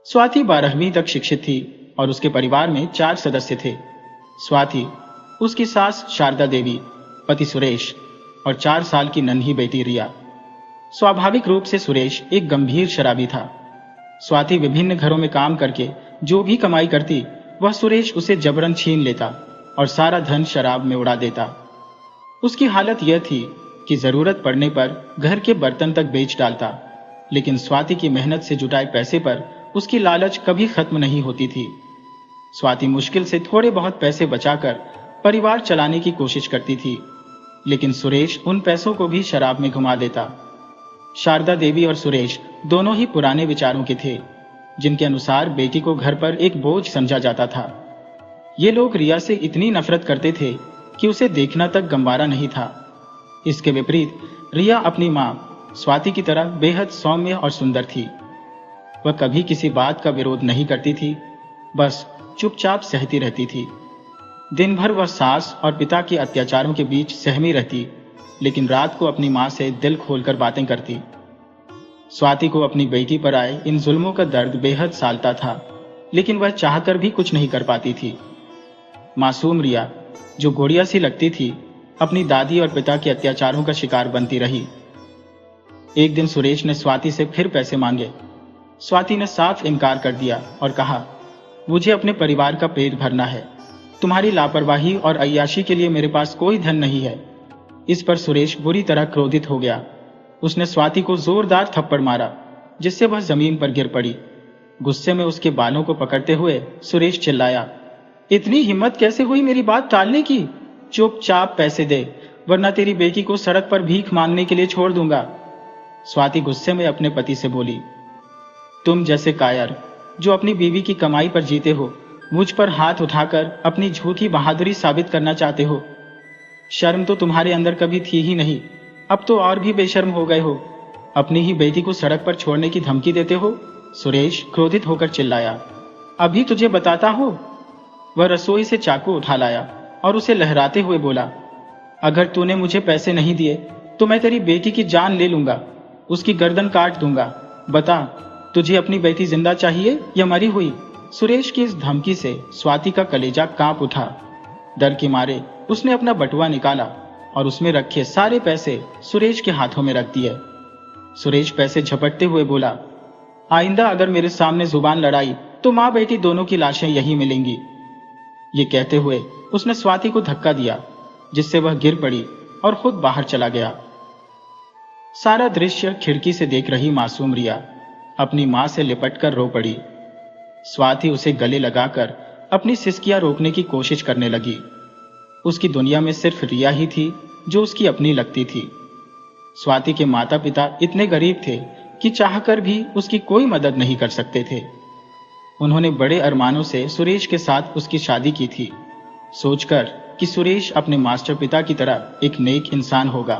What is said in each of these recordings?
स्वाति 12वीं तक शिक्षित थी और उसके परिवार में 4 सदस्य थे। स्वाति, उसकी सास शारदा देवी, पति सुरेश और 4 साल की नन्ही बेटी रिया। स्वाभाविक रूप से सुरेश एक गंभीर शराबी था। स्वाति विभिन्न घरों में काम करके जो भी कमाई करती वह सुरेश उसे जबरन छीन लेता और सारा धन शराब में उड़ा देता। उसकी हालत यह थी कि जरूरत पड़ने पर घर के बर्तन तक बेच डालता, लेकिन स्वाति की मेहनत से जुटाए पैसे पर उसकी लालच कभी खत्म नहीं होती थी। स्वाति मुश्किल से थोड़े बहुत पैसे बचाकर परिवार चलाने की कोशिश करती थी, लेकिन सुरेश उन पैसों को भी शराब में घुमा देता। शारदा देवी और सुरेश दोनों ही पुराने विचारों के थे, जिनके अनुसार बेटी को घर पर एक बोझ समझा जाता था। ये लोग रिया से इतनी नफरत करते थे कि उसे देखना तक गंवारा नहीं था। इसके विपरीत रिया अपनी मां स्वाति की तरह बेहद सौम्य और सुंदर थी। वह कभी किसी बात का विरोध नहीं करती थी, बस चुपचाप सहती रहती थी। दिन भर वह सास और पिता के अत्याचारों के बीच सहमी रहती, लेकिन रात को अपनी मां से दिल खोलकर बातें करती। स्वाति को अपनी बेटी पर आए इन जुल्मों का दर्द बेहद सालता था, लेकिन वह चाहकर भी कुछ नहीं कर पाती थी। मासूम रिया, जो गुड़िया सी लगती थी, अपनी दादी और पिता के अत्याचारों का शिकार बनती रही। एक दिन सुरेश ने स्वाति से फिर पैसे मांगे। स्वाति ने साफ इनकार कर दिया और कहा, मुझे अपने परिवार का पेट भरना है। तुम्हारी लापरवाही और अय्याशी के लिए मेरे पास कोई धन नहीं है। इस पर सुरेश बुरी तरह क्रोधित हो गया। उसने स्वाति को जोरदार थप्पड़ मारा, जिससे वह जमीन पर गिर पड़ी। गुस्से में उसके बालों को पकड़ते हुए सुरेश चिल्लाया, इतनी हिम्मत कैसे हुई मेरी बात टालने की? चुपचाप पैसे दे, वरना तेरी बेटी को सड़क पर भीख मांगने के लिए छोड़ दूंगा। स्वाति गुस्से में अपने पति से बोली, तुम जैसे कायर जो अपनी बीवी की कमाई पर जीते हो, मुझ पर हाथ उठाकर अपनी झूठी बहादुरी साबित करना चाहते हो। शर्म तो तुम्हारे अंदर कभी थी ही नहीं, अब तो और भी बेशर्म हो गए हो। अपनी ही बेटी को सड़क पर छोड़ने की धमकी देते हो। सुरेश क्रोधित होकर चिल्लाया, अभी तुझे बताता हो। वह रसोई से चाकू उठा लाया और उसे लहराते हुए बोला, अगर तूने मुझे पैसे नहीं दिए तो मैं तेरी बेटी की जान ले लूंगा, उसकी गर्दन काट दूंगा। बता, तुझे अपनी बेटी जिंदा चाहिए या मरी हुई? सुरेश की इस धमकी से स्वाति का कलेजा कांप उठा। डर के मारे उसने अपना बटुआ निकाला और उसमें रखे सारे पैसे सुरेश के हाथों में रख दिए। सुरेश पैसे झपटते हुए बोला, आइंदा अगर मेरे सामने जुबान लड़ाई तो मां बेटी दोनों की लाशें यहीं मिलेंगी। ये कहते हुए उसने स्वाति को धक्का दिया, जिससे वह गिर पड़ी और खुद बाहर चला गया। सारा दृश्य खिड़की से देख रही मासूम रिया अपनी मां से लिपटकर रो पड़ी। स्वाति उसे गले लगाकर अपनी सिसकियां रोकने की कोशिश करने लगी। उसकी दुनिया में सिर्फ रिया ही थी जो उसकी अपनी लगती थी। स्वाति के माता पिता इतने गरीब थे कि चाहकर भी उसकी कोई मदद नहीं कर सकते थे। उन्होंने बड़े अरमानों से सुरेश के साथ उसकी शादी की थी, सोचकर कि सुरेश अपने मास्टर पिता की तरह एक नेक इंसान होगा,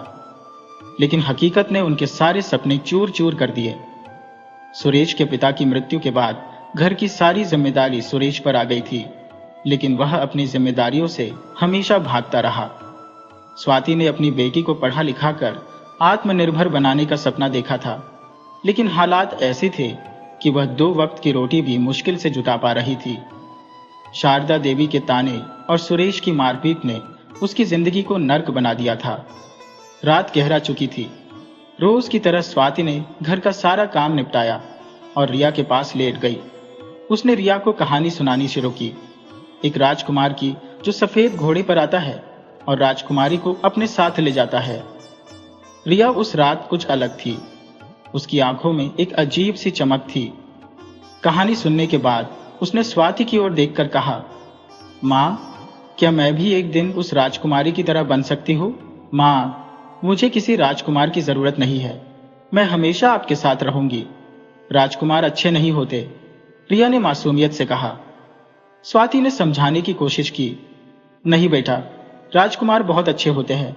लेकिन हकीकत ने उनके सारे सपने चूर चूर कर दिए। सुरेश के पिता की मृत्यु के बाद घर की सारी जिम्मेदारी सुरेश पर आ गई थी, लेकिन वह अपनी जिम्मेदारियों से हमेशा भागता रहा। स्वाति ने अपनी बेटी को पढ़ा लिखा कर आत्मनिर्भर बनाने का सपना देखा था, लेकिन हालात ऐसे थे कि वह 2 वक्त की रोटी भी मुश्किल से जुटा पा रही थी। शारदा देवी के ताने और सुरेश की मारपीट ने उसकी जिंदगी को नर्क बना दिया था। रात गहरा चुकी थी। रोज की तरह स्वाति ने घर का सारा काम निपटाया और रिया के पास लेट गई। उसने रिया को कहानी सुनानी शुरू की, एक राजकुमार की जो सफेद घोड़े पर आता है और राजकुमारी को अपने साथ ले जाता है। रिया उस रात कुछ अलग थी। उसकी आंखों में एक अजीब सी चमक थी। कहानी सुनने के बाद उसने स्वाति की ओर देखकर कहा, मां, क्या मैं भी एक दिन उस राजकुमारी की तरह बन सकती हूँ? मां, मुझे किसी राजकुमार की जरूरत नहीं है, मैं हमेशा आपके साथ रहूंगी। राजकुमार अच्छे नहीं होते, रिया ने मासूमियत से कहा। स्वाति ने समझाने की कोशिश की, नहीं बेटा, राजकुमार बहुत अच्छे होते हैं,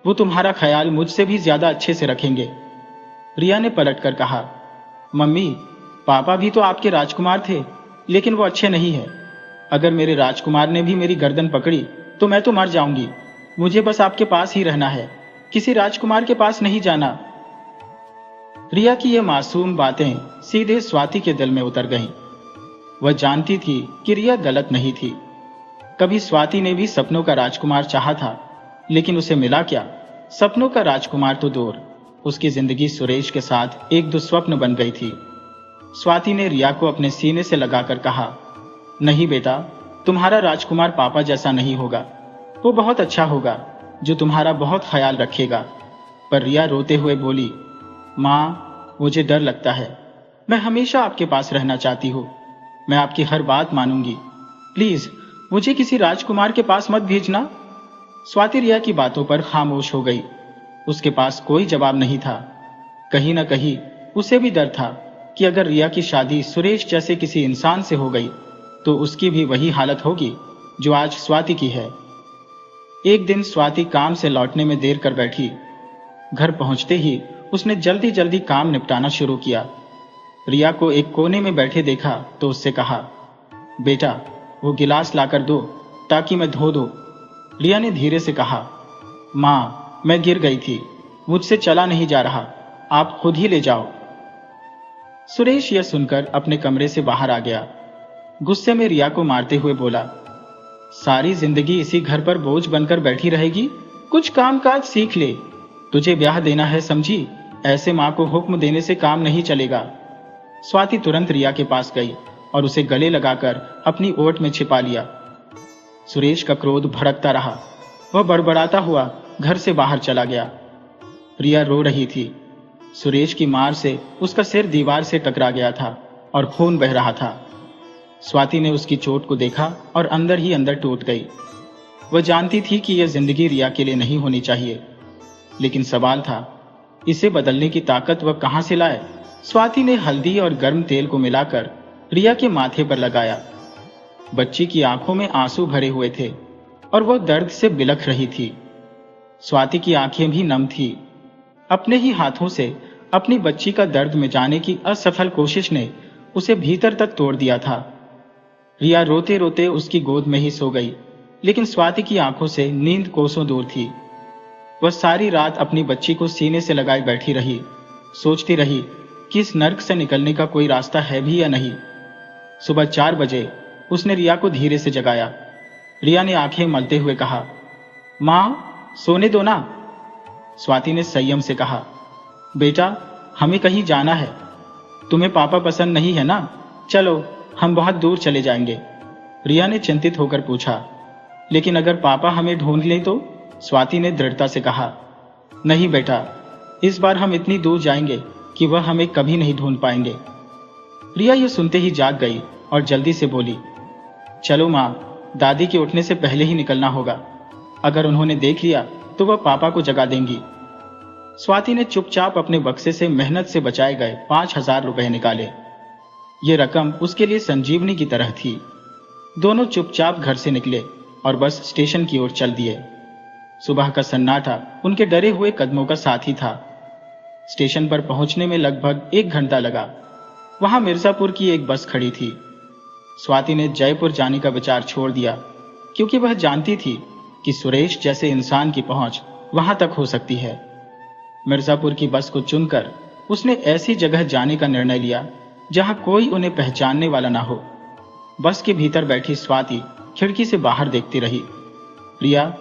वो तुम्हारा ख्याल मुझसे भी ज्यादा अच्छे से रखेंगे। रिया ने पलटकर कहा, मम्मी, पापा भी तो आपके राजकुमार थे, लेकिन वो अच्छे नहीं है। अगर मेरे राजकुमार ने भी मेरी गर्दन पकड़ी तो मैं तो मर जाऊंगी। मुझे बस आपके पास ही रहना है, किसी राजकुमार के पास नहीं जाना। रिया की ये मासूम बातें सीधे स्वाति के दिल में उतर गईं। वह जानती थी कि रिया गलत नहीं थी। कभी स्वाति ने भी सपनों का राजकुमार चाहा था, लेकिन उसे मिला क्या? सपनों का राजकुमार तो दूर, उसकी जिंदगी सुरेश के साथ एक दुस्वप्न बन गई थी। स्वाति ने रिया को अपने सीने से लगाकर कहा, नहीं बेटा, तुम्हारा राजकुमार पापा जैसा नहीं होगा। वो बहुत अच्छा होगा, जो तुम्हारा बहुत ख्याल रखेगा। पर रिया रोते हुए बोली, माँ, मुझे डर लगता है। मैं हमेशा आपके पास रहना चाहती हूँ। मैं आपकी हर बात मानूंगी। प्लीज मुझे किसी राजकुमार के पास मत भेजना। स्वाति रिया की बातों पर खामोश हो गई। उसके पास कोई जवाब नहीं था। कहीं ना कहीं उसे भी डर था कि अगर रिया की शादी सुरेश जैसे किसी इंसान से हो गई तो उसकी भी वही हालत होगी जो आज स्वाति की है। एक दिन स्वाति काम से लौटने में देर कर बैठी। घर पहुंचते ही उसने जल्दी जल्दी काम निपटाना शुरू किया। रिया को एक कोने में बैठे देखा तो उससे कहा, बेटा, वो गिलास लाकर दो ताकि मैं धो दूं। रिया ने धीरे से कहा, माँ, मैं गिर गई थी, मुझसे चला नहीं जा रहा, आप खुद ही ले जाओ। सुरेश यह सुनकर अपने कमरे से बाहर आ गया। गुस्से में रिया को मारते हुए बोला, सारी जिंदगी इसी घर पर बोझ बनकर बैठी रहेगी? कुछ काम काज सीख ले। तुझे ब्याह देना है, समझी? ऐसे मां को हुक्म देने से काम नहीं चलेगा। स्वाति तुरंत रिया के पास गई और उसे गले लगाकर अपनी ओट में छिपा लिया। सुरेश का क्रोध भड़कता रहा। वह बड़बड़ाता हुआ घर से बाहर चला गया। रिया रो रही थी। सुरेश की मार से उसका सिर दीवार से टकरा गया था और खून बह रहा था। स्वाति ने उसकी चोट को देखा और अंदर ही अंदर टूट गई। वह जानती थी कि यह जिंदगी रिया के लिए नहीं होनी चाहिए, लेकिन सवाल था, इसे बदलने की ताकत वह कहां से लाए? स्वाति ने हल्दी और गर्म तेल को मिलाकर रिया के माथे पर लगाया। बच्ची की आंखों में आंसू भरे हुए थे और वह दर्द से बिलख रही थी। स्वाति की आंखें भी नम थी। अपने ही हाथों से अपनी बच्ची का दर्द मिटाने की असफल कोशिश ने उसे भीतर तक तोड़ दिया था। रिया रोते रोते उसकी गोद में ही सो गई, लेकिन स्वाति की आंखों से नींद कोसों दूर थी। वह सारी रात अपनी बच्ची को सीने से लगाए बैठी रही, सोचती रही कि इस नर्क से निकलने का कोई रास्ता है भी या नहीं। सुबह 4 बजे उसने रिया को धीरे से जगाया। रिया ने आंखें मलते हुए कहा, माँ, सोने दो ना। स्वाति ने संयम से कहा, बेटा, हमें कहीं जाना है। तुम्हें पापा पसंद नहीं है ना? चलो, हम बहुत दूर चले जाएंगे। रिया ने चिंतित होकर पूछा, लेकिन अगर पापा हमें ढूंढ लें तो? स्वाति ने दृढ़ता से कहा, नहीं बेटा, इस बार हम इतनी दूर जाएंगे कि वह हमें कभी नहीं ढूंढ पाएंगे। रिया यह सुनते ही जाग गई और जल्दी से बोली, चलो माँ, दादी के उठने से पहले ही निकलना होगा। अगर उन्होंने देख लिया तो वह पापा को जगा देंगी। स्वाति ने चुपचाप अपने बक्से से मेहनत से बचाए गए 5,000 रुपए निकाले। ये रकम उसके लिए संजीवनी की तरह थी। दोनों चुपचाप घर से निकले और बस स्टेशन की ओर चल दिए। सुबह का सन्नाटा उनके डरे हुए कदमों का साथी था। स्टेशन पर पहुंचने में लगभग 1 घंटा लगा। वहां मिर्जापुर की एक बस खड़ी थी। स्वाति ने जयपुर जाने का विचार छोड़ दिया, क्योंकि वह जानती थी कि सुरेश जैसे इंसान की पहुंच वहां तक हो सकती है। मिर्जापुर की बस को चुनकर उसने ऐसी जगह जाने का निर्णय लिया जहां कोई उन्हें पहचानने वाला ना हो। बस के भीतर बैठी स्वाति खिड़की से बाहर देखती रही। रिया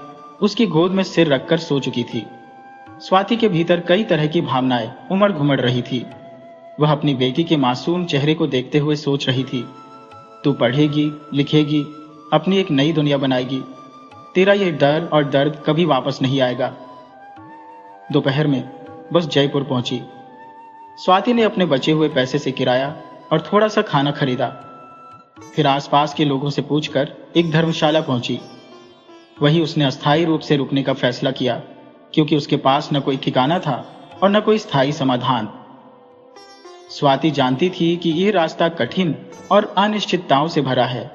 उसकी गोद में सिर रखकर सो चुकी थी। स्वाति के भीतर कई तरह की भावनाएं उमड़ घुमड़ रही थी। वह अपनी बेटी के मासूम चेहरे को देखते हुए सोच रही थी, तू पढ़ेगी, लिखेगी, अपनी एक नई दुनिया बनाएगी। तेरा यह डर और दर्द कभी वापस नहीं आएगा। दोपहर में बस जयपुर पहुंची। स्वाति ने अपने बचे हुए पैसे से किराया और थोड़ा सा खाना खरीदा। फिर आसपास के लोगों से पूछकर एक धर्मशाला पहुंची। वहीं उसने अस्थायी रूप से रुकने का फैसला किया, क्योंकि उसके पास न कोई ठिकाना था और न कोई स्थायी समाधान। स्वाति जानती थी कि यह रास्ता कठिन और अनिश्चितताओं से भरा है,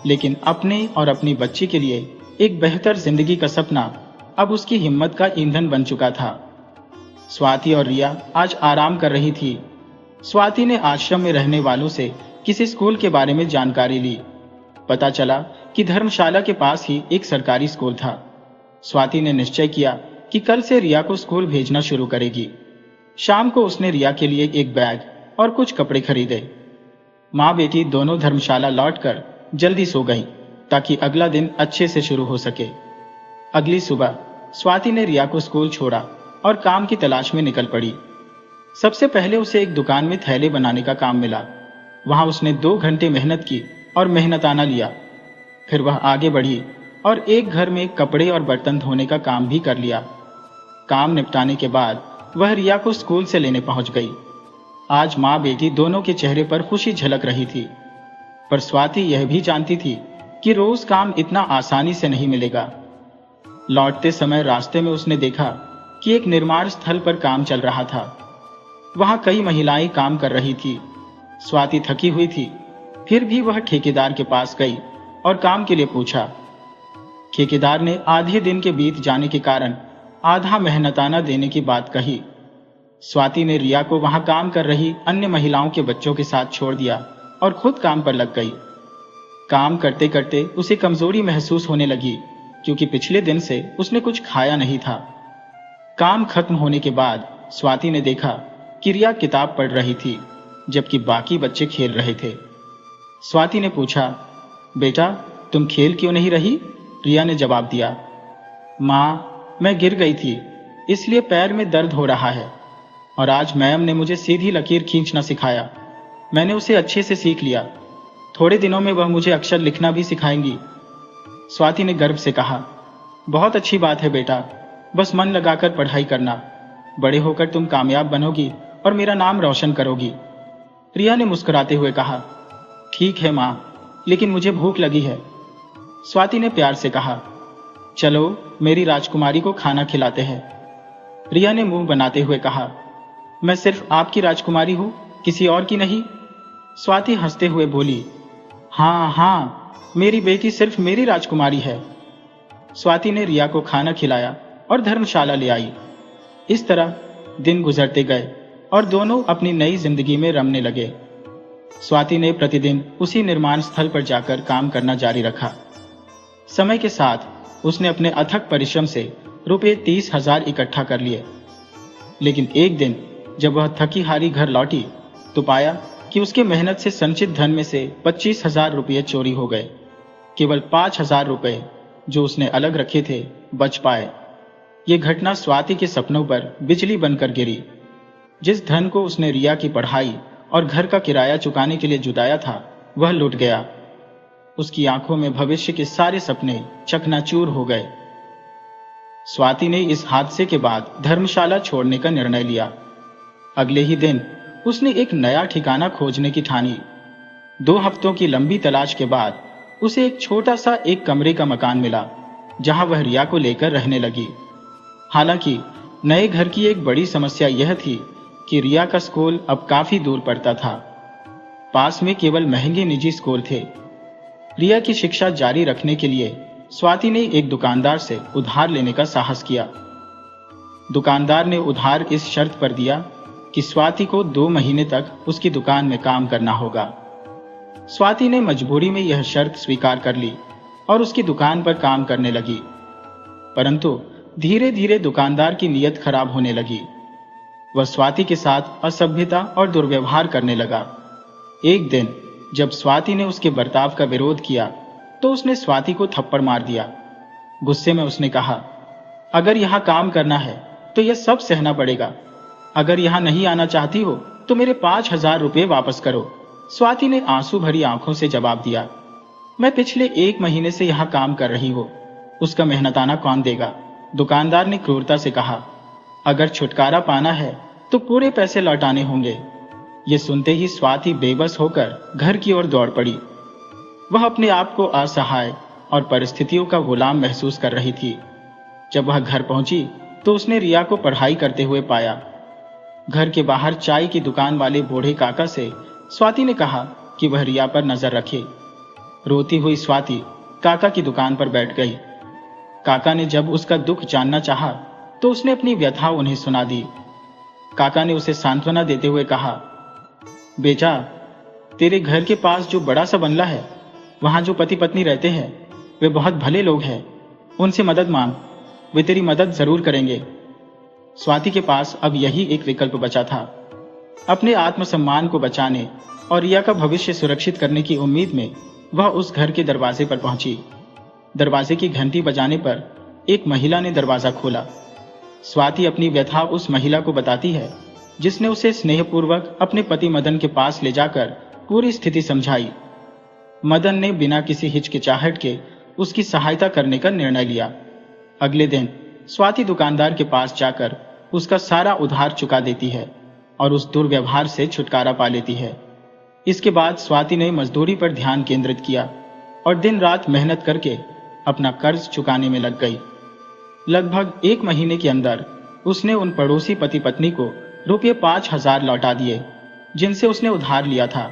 लेकिन अपने और अपनी बच्ची के लिए एक बेहतर जिंदगी का सपना अब उसकी हिम्मत का ईंधन बन चुका था। स्वाति और रिया आज आराम कर रही थी। स्वाति ने आश्रम में रहने वालों से किसी स्कूल के बारे में जानकारी ली। पता चला कि धर्मशाला के पास ही एक सरकारी स्कूल था। स्वाति ने निश्चय किया कि कल से रिया को स्कूल भेजना शुरू करेगी। शाम को उसने रिया के लिए एक बैग और कुछ कपड़े खरीदे। माँ बेटी दोनों धर्मशाला लौटकर जल्दी सो गईं, ताकि अगला दिन अच्छे से शुरू हो सके। अगली सुबह स्वाति ने रिया को स्कूल छोड़ा और काम की तलाश में निकल पड़ी। सबसे पहले उसे एक दुकान में थैले बनाने का काम मिला। वहां उसने 2 घंटे मेहनत की और मेहनताना लिया। फिर वह आगे बढ़ी और एक घर में कपड़े और बर्तन धोने का काम भी कर लिया। काम निपटाने के बाद वह रिया को स्कूल से लेने पहुंच गई। आज माँ बेटी दोनों के चेहरे पर खुशी झलक रही थी, पर स्वाति यह भी जानती थी कि रोज काम इतना आसानी से नहीं मिलेगा। लौटते समय रास्ते में उसने देखा कि एक निर्माण स्थल पर काम चल रहा था। वहां कई महिलाएं काम कर रही थी। स्वाति थकी हुई थी, फिर भी वह ठेकेदार के पास गई और काम के लिए पूछा। ठेकेदार ने आधे दिन के बीत जाने के कारण आधा मेहनताना देने की बात कही। स्वाति ने रिया को वहां काम कर रही अन्य महिलाओं के बच्चों के साथ छोड़ दिया और खुद काम पर लग गई। काम करते करते उसे कमजोरी महसूस होने लगी, क्योंकि पिछले दिन से उसने कुछ खाया नहीं था। काम खत्म होने के बाद स्वाति ने देखा कि रिया किताब पढ़ रही थी, जबकि बाकी बच्चे खेल रहे थे। स्वाति ने पूछा, बेटा तुम खेल क्यों नहीं रही? रिया ने जवाब दिया, माँ मैं गिर गई थी, इसलिए पैर में दर्द हो रहा है, और आज मैम ने मुझे सीधी लकीर खींचना सिखाया। मैंने उसे अच्छे से सीख लिया। थोड़े दिनों में वह मुझे अक्षर लिखना भी सिखाएंगी। स्वाति ने गर्व से कहा, बहुत अच्छी बात है बेटा, बस मन लगाकर पढ़ाई करना। बड़े होकर तुम कामयाब बनोगी और मेरा नाम रोशन करोगी। रिया ने मुस्कुराते हुए कहा, ठीक है माँ, लेकिन मुझे भूख लगी है। स्वाति ने प्यार से कहा, चलो मेरी राजकुमारी को खाना खिलाते हैं। रिया ने मुंह बनाते हुए कहा, मैं सिर्फ आपकी राजकुमारी हूं, किसी और की नहीं। स्वाति हंसते हुए बोली, हाँ हाँ, मेरी बेटी सिर्फ मेरी राजकुमारी है। स्वाति ने रिया को खाना खिलाया और धर्मशाला ले आई। इस तरह दिन गुजरते गए और दोनों अपनी नई जिंदगी में रमने लगे। स्वाति ने प्रतिदिन उसी निर्माण स्थल पर जाकर काम करना जारी रखा। समय के साथ उसने अपने अथक परिश्रम से रुपये 30,000 इकट्ठा कर लिए। लेकिन एक दिन जब वह थकी हारी घर लौटी तो पाया कि उसके मेहनत से संचित धन में से 25,000 रुपये चोरी हो गए। केवल 5,000 रुपये जो उसने अलग रखे थे बच पाए। ये घटना स्वाति के सपनों पर बिजली बनकर गिरी। जिस धन को उसने रिया की पढ़ाई और घर का किराया चुकाने के लिए जुटाया था, वह लुट गया। उसकी आंखों में भविष्य के सारे सपने चकनाचूर हो गए। स्वाति ने इस हादसे के बाद धर्मशाला छोड़ने का निर्णय लिया। अगले ही दिन उसने एक नया ठिकाना खोजने की ठानी। 2 हफ्तों की लंबी तलाश के बाद उसे एक छोटा सा 1 कमरे का मकान मिला, जहां वह रिया को लेकर रहने लगी। हालांकि नए घर की एक बड़ी समस्या यह थी कि रिया का स्कूल अब काफी दूर पड़ता था। पास में केवल महंगे निजी स्कूल थे। रिया की शिक्षा जारी रखने के लिए स्वाति ने एक दुकानदार से उधार लेने का साहस किया। दुकानदार ने उधार इस शर्त पर दिया कि स्वाति को 2 महीने तक उसकी दुकान में काम करना होगा। स्वाति ने मजबूरी में यह शर्त स्वीकार कर ली और उसकी दुकान पर काम करने लगी। परंतु धीरे धीरे दुकानदार की नीयत खराब होने लगी। वह स्वाति के साथ असभ्यता और दुर्व्यवहार करने लगा। एक दिन जब स्वाति ने उसके बर्ताव का विरोध किया तो उसने स्वाति को थप्पड़ मार दिया। गुस्से में उसने कहा, अगर यहां काम करना है तो यह सब सहना पड़ेगा। अगर यहां नहीं आना चाहती हो तो मेरे 5,000 रुपये वापस करो। स्वाति ने आंसू भरी आंखों से जवाब दिया, मैं पिछले 1 महीने से यहां काम कर रही हूं, उसका मेहनताना कौन देगा? दुकानदार ने क्रूरता से कहा, अगर छुटकारा पाना है तो पूरे पैसे लौटाने होंगे। ये सुनते ही स्वाति बेबस होकर घर की ओर दौड़ पड़ी। वह अपने आप को असहाय और परिस्थितियों का गुलाम महसूस कर रही थी। जब वह घर पहुंची तो उसने रिया को पढ़ाई करते हुए पाया। घर के बाहर चाय की दुकान वाले बूढ़े काका से स्वाति ने कहा कि वह रिया पर नजर रखे। रोती हुई स्वाति काका की दुकान पर बैठ गई। काका ने जब उसका दुख जानना चाहा तो उसने अपनी व्यथा उन्हें सुना दी। काका ने उसे सांत्वना देते हुए कहा, बेटा, तेरे घर के पास जो बड़ा सा बंगला है, वहां जो पति पत्नी रहते हैं, वे बहुत भले लोग हैं। उनसे मदद मांग, वे तेरी मदद जरूर करेंगे। स्वाति के पास अब यही एक विकल्प बचा था। अपने आत्मसम्मान को बचाने और रिया का भविष्य सुरक्षित करने की उम्मीद में वह उस घर के दरवाजे पर पहुंची। दरवाजे की घंटी बजाने पर एक महिला ने दरवाजा खोला। स्वाति अपनी व्यथा उस महिला को बताती है, जिसने उसे स्नेहपूर्वक अपने पति मदन के पास ले जाकर पूरी स्थिति समझाई। मदन ने बिना किसी हिचकिचाहट के उसकी सहायता करने का निर्णय लिया। अगले दिन स्वाति दुकानदार के पास जाकर उसका सारा उधार चुका देती है और उस दुर्व्यवहार से छुटकारा पा लेती है। इसके बाद स्वाति ने मजदूरी पर ध्यान केंद्रित किया और दिन रात मेहनत करके अपना कर्ज चुकाने में लग गई। लगभग 1 महीने के अंदर उसने उन पड़ोसी पति पत्नी को रुपये 5,000 लौटा दिए, जिनसे उसने उधार लिया था।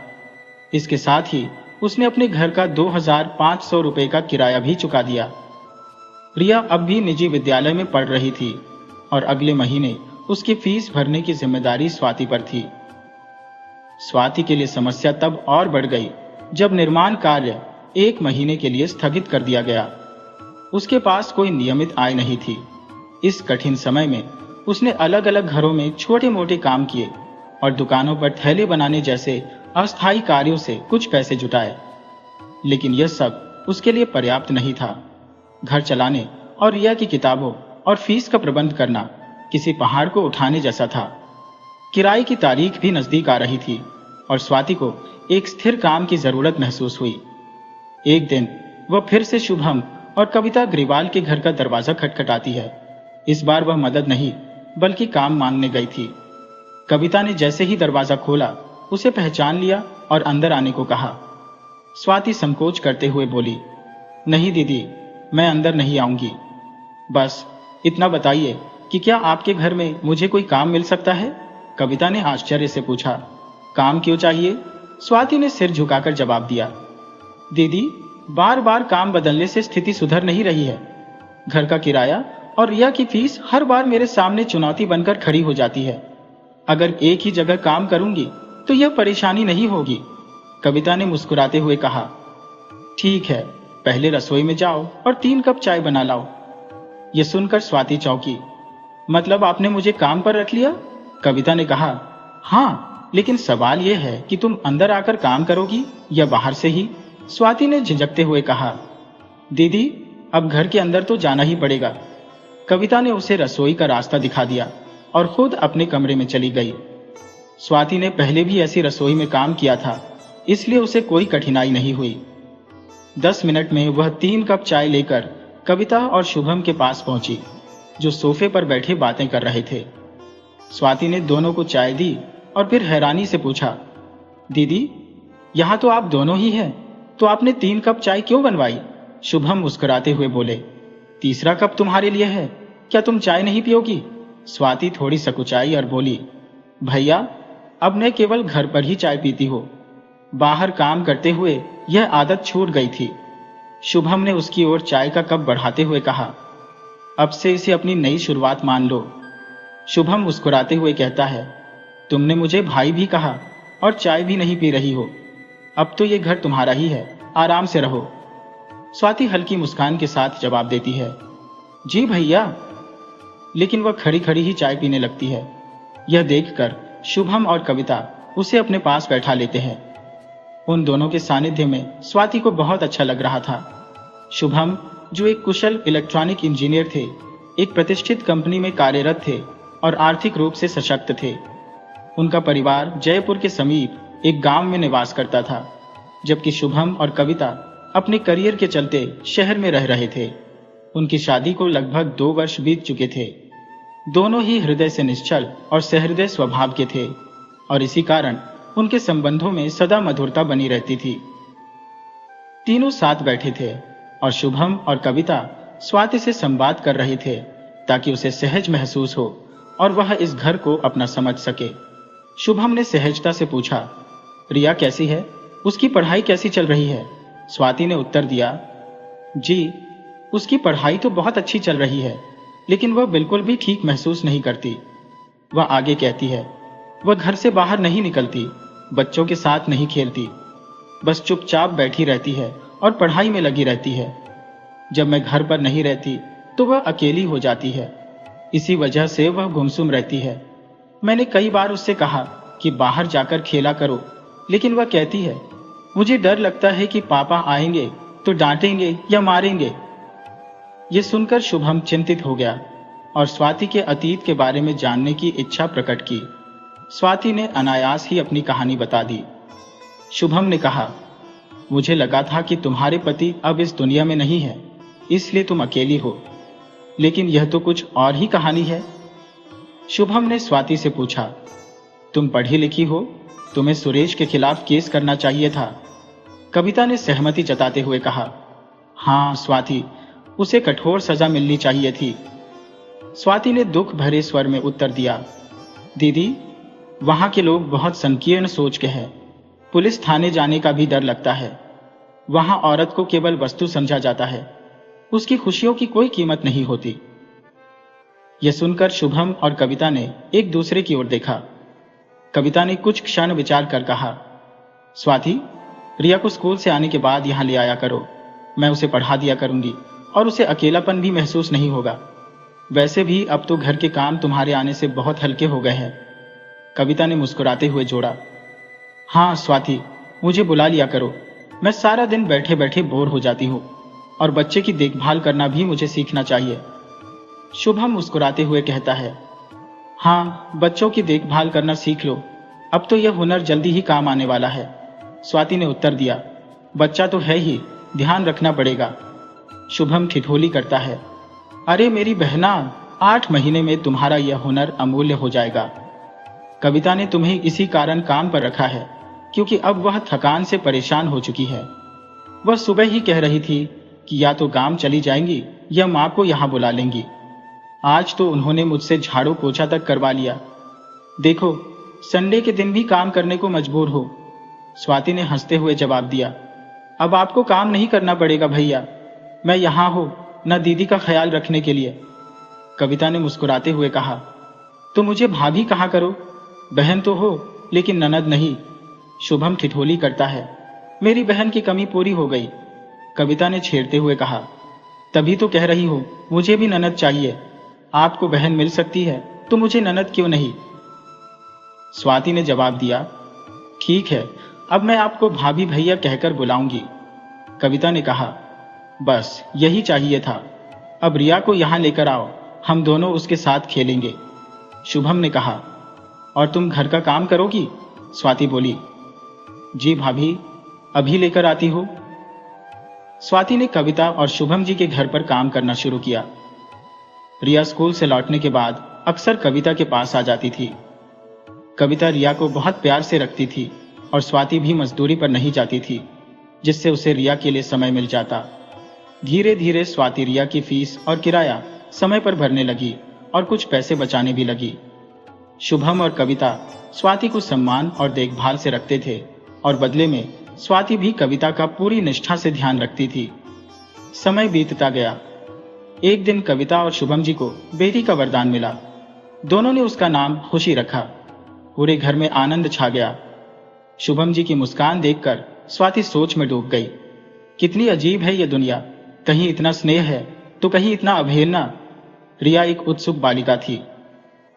इसके साथ ही उसने अपने घर का 2,500 रुपये का किराया भी चुका दिया। रिया अब भी निजी विद्यालय में पढ़ रही थी और अगले महीने उसकी फीस भरने की जिम्मेदारी स्वाति पर थी। स्वाति के लिए समस्या तब और बढ़ गई जब निर्माण कार्य 1 महीने के लिए स्थगित कर दिया गया। उसके पास कोई नियमित आय नहीं थी। इस कठिन समय में उसने अलग अलग घरों में छोटे मोटे काम किए और दुकानों पर थैले बनाने जैसे अस्थायी कार्यों से कुछ पैसे जुटाए, लेकिन यह सब उसके लिए पर्याप्त नहीं था। घर चलाने और रिया की किताबों और फीस का प्रबंध करना किसी पहाड़ को उठाने जैसा था। किराए की तारीख भी नजदीक आ रही थी और स्वाति को एक स्थिर काम की जरूरत महसूस हुई। एक दिन वह फिर से शुभम और कविता ग्रेवाल के घर का दरवाजा खटखटाती है। इस बार वह मदद नहीं बल्कि काम मांगने गई थी। कविता ने जैसे ही दरवाजा खोला उसे पहचान लिया और अंदर आने को कहा। स्वाति संकोच करते हुए बोली, नहीं दीदी, मैं अंदर नहीं आऊंगी। बस इतना बताइए कि क्या आपके घर में मुझे कोई काम मिल सकता है? कविता ने आश्चर्य से पूछा। काम क्यों चाहिए? स्वाति ने सिर झुकाकर जवाब दिया। दीदी, बार बार काम बदलने से स्थिति सुधर नहीं रही है। घर का किराया और रिया की फीस हर बार मेरे सामने चुनौती बनकर खड़ी हो जाती है। अगर एक ही जगह काम करूंगी तो यह परेशानी नहीं होगी। कविता ने मुस्कुराते हुए कहा। ठीक है, पहले रसोई में जाओ और 3 कप चाय बना लाओ। यह सुनकर स्वाति चौंकी। मतलब आपने मुझे काम पर रख लिया? कविता ने कहा। हाँ, लेकिन सवाल यह है कि तुम अंदर आकर काम करोगी या बाहर से ही? स्वाति ने झिझकते हुए कहा। दीदी, अब घर के अंदर तो जाना ही पड़ेगा। कविता ने उसे रसोई का रास्ता दिखा दिया और खुद अपने कमरे में चली गई। स्वाति ने पहले भी ऐसी रसोई में काम किया था, इसलिए उसे कोई कठिनाई नहीं हुई। 10 मिनट में वह 3 कप चाय लेकर कविता और शुभम के पास पहुंची, जो सोफे पर बैठे बातें कर रहे थे। स्वाति ने दोनों को चाय दी और फिर हैरानी से पूछा, दीदी, यहां तो आप दोनों ही हैं, तो आपने 3 कप चाय क्यों बनवाई? शुभम मुस्कुराते हुए बोले, तीसरा कप तुम्हारे लिए है, क्या तुम चाय नहीं पियोगी? स्वाति थोड़ी सकुचाई और बोली, भैया, अब मैं केवल घर पर ही चाय पीती हूँ, बाहर काम करते हुए यह आदत छूट गई थी। शुभम ने उसकी ओर चाय का कप बढ़ाते हुए कहा, अब से इसे अपनी नई शुरुआत मान लो। शुभम मुस्कुराते हुए कहता है, तुमने मुझे भाई भी कहा और चाय भी नहीं पी रही हो। अब तो ये घर तुम्हारा ही है, आराम से रहो। स्वाति हल्की मुस्कान के साथ जवाब देती है, जी भैया। लेकिन वह खड़ी खड़ी ही चाय पीने लगती है। यह देखकर शुभम और कविता उसे अपने पास बैठा लेते हैं। उन दोनों के सानिध्य में स्वाति को बहुत अच्छा लग रहा था। शुभम, जो एक कुशल इलेक्ट्रॉनिक इंजीनियर थे, एक प्रतिष्ठित कंपनी में कार्यरत थे और आर्थिक रूप से सशक्त थे। उनका परिवार जयपुर के समीप एक गांव में निवास करता था, जबकि शुभम और कविता अपने करियर के चलते शहर में रह रहे थे। उनकी शादी को लगभग 2 वर्ष बीत चुके थे। दोनों ही हृदय से निश्चल और सहृदय स्वभाव के थे और इसी कारण उनके संबंधों में सदा मधुरता बनी रहती थी। तीनों साथ बैठे थे और शुभम और कविता स्वाति से संवाद कर रहे थे ताकि उसे सहज महसूस हो और वह इस घर को अपना समझ सके। शुभम ने सहजता से पूछा, रिया कैसी है? उसकी पढ़ाई कैसी चल रही है? स्वाति ने उत्तर दिया, जी, उसकी पढ़ाई तो बहुत अच्छी चल रही है, लेकिन वह बिल्कुल भी ठीक महसूस नहीं करती। वह आगे कहती है, वह घर से बाहर नहीं निकलती, बच्चों के साथ नहीं खेलती, बस चुपचाप बैठी रहती है और पढ़ाई में लगी रहती है। जब मैं घर पर नहीं रहती तो वह अकेली हो जाती है, इसी वजह से वह गुमसुम रहती है। मैंने कई बार उससे कहा कि बाहर जाकर खेला करो, लेकिन वह कहती है, मुझे डर लगता है कि पापा आएंगे तो डांटेंगे या मारेंगे। यह सुनकर शुभम चिंतित हो गया और स्वाति के अतीत के बारे में जानने की इच्छा प्रकट की। स्वाति ने अनायास ही अपनी कहानी बता दी। शुभम ने कहा, मुझे लगा था कि तुम्हारे पति अब इस दुनिया में नहीं है, इसलिए तुम अकेली हो, लेकिन यह तो कुछ और ही कहानी है। शुभम ने स्वाति से पूछा, तुम पढ़ी लिखी हो, तुम्हें सुरेश के खिलाफ केस करना चाहिए था। कविता ने सहमति जताते हुए कहा, हाँ स्वाति, उसे कठोर सजा मिलनी चाहिए थी। स्वाति ने दुख भरे स्वर में उत्तर दिया, दीदी, वहां के लोग बहुत संकीर्ण सोच के हैं। पुलिस थाने जाने का भी डर लगता है। वहां औरत को केवल वस्तु समझा जाता है, उसकी खुशियों की कोई कीमत नहीं होती। यह सुनकर शुभम और कविता ने एक दूसरे की ओर देखा। कविता ने कुछ क्षण विचार कर कहा, स्वाति, रिया को स्कूल से आने के बाद यहां ले आया करो, मैं उसे पढ़ा दिया करूंगी और उसे अकेलापन भी महसूस नहीं होगा। वैसे भी अब तो घर के काम तुम्हारे आने से बहुत हल्के हो गए हैं। कविता ने मुस्कुराते हुए जोड़ा, हाँ स्वाति, मुझे बुला लिया करो, मैं सारा दिन बैठे बैठे बोर हो जाती हूँ और बच्चे की देखभाल करना भी मुझे सीखना चाहिए। शुभम मुस्कुराते हुए कहता है, हाँ, बच्चों की देखभाल करना सीख लो, अब तो यह हुनर जल्दी ही काम आने वाला है। स्वाति ने उत्तर दिया, बच्चा तो है ही, ध्यान रखना पड़ेगा। शुभम ठिठोली करता है, अरे मेरी बहना, 8 महीने में तुम्हारा यह हुनर अमूल्य हो जाएगा। कविता ने तुम्हें इसी कारण काम पर रखा है, क्योंकि अब वह थकान से परेशान हो चुकी है। वह सुबह ही कह रही थी कि या तो गांव चली जाएंगी या मां को यहां बुला लेंगी। आज तो उन्होंने मुझसे झाड़ू पोछा तक करवा लिया। देखो, संडे के दिन भी काम करने को मजबूर हो। स्वाति ने हंसते हुए जवाब दिया, अब आपको काम नहीं करना पड़ेगा भैया, मैं यहां हूं न दीदी का ख्याल रखने के लिए। कविता ने मुस्कुराते हुए कहा, तो मुझे भाभी कहा करो, बहन तो हो लेकिन ननद नहीं। शुभम ठिठोली करता है, मेरी बहन की कमी पूरी हो गई। कविता ने छेड़ते हुए कहा, तभी तो कह रही हो, मुझे भी ननद चाहिए। आपको बहन मिल सकती है तो मुझे ननद क्यों नहीं। स्वाति ने जवाब दिया, ठीक है, अब मैं आपको भाभी भैया कहकर बुलाऊंगी। कविता ने कहा, बस यही चाहिए था, अब रिया को यहां लेकर आओ, हम दोनों उसके साथ खेलेंगे। शुभम ने कहा, और तुम घर का काम करोगी? स्वाति बोली, जी भाभी, अभी लेकर आती हो। स्वाति ने कविता और शुभम जी के घर पर काम करना शुरू किया। रिया स्कूल से लौटने के बाद अक्सर कविता के पास आ जाती थी। कविता रिया को बहुत प्यार से रखती थी और स्वाति भी मजदूरी पर नहीं जाती थी, जिससे उसे रिया के लिए समय मिल जाता। धीरे धीरे स्वाति रिया की फीस और किराया समय पर भरने लगी और कुछ पैसे बचाने भी लगी। शुभम और कविता स्वाति को सम्मान और देखभाल से रखते थे और बदले में स्वाति भी कविता का पूरी निष्ठा से ध्यान रखती थी। समय बीतता गया। एक दिन कविता और शुभम जी को बेटी का वरदान मिला। दोनों ने उसका नाम खुशी रखा। पूरे घर में आनंद छा गया। शुभम जी की मुस्कान देखकर स्वाति सोच में डूब गई। कितनी अजीब है यह दुनिया, कहीं इतना स्नेह है तो कहीं इतना अवहेलना। रिया एक उत्सुक बालिका थी।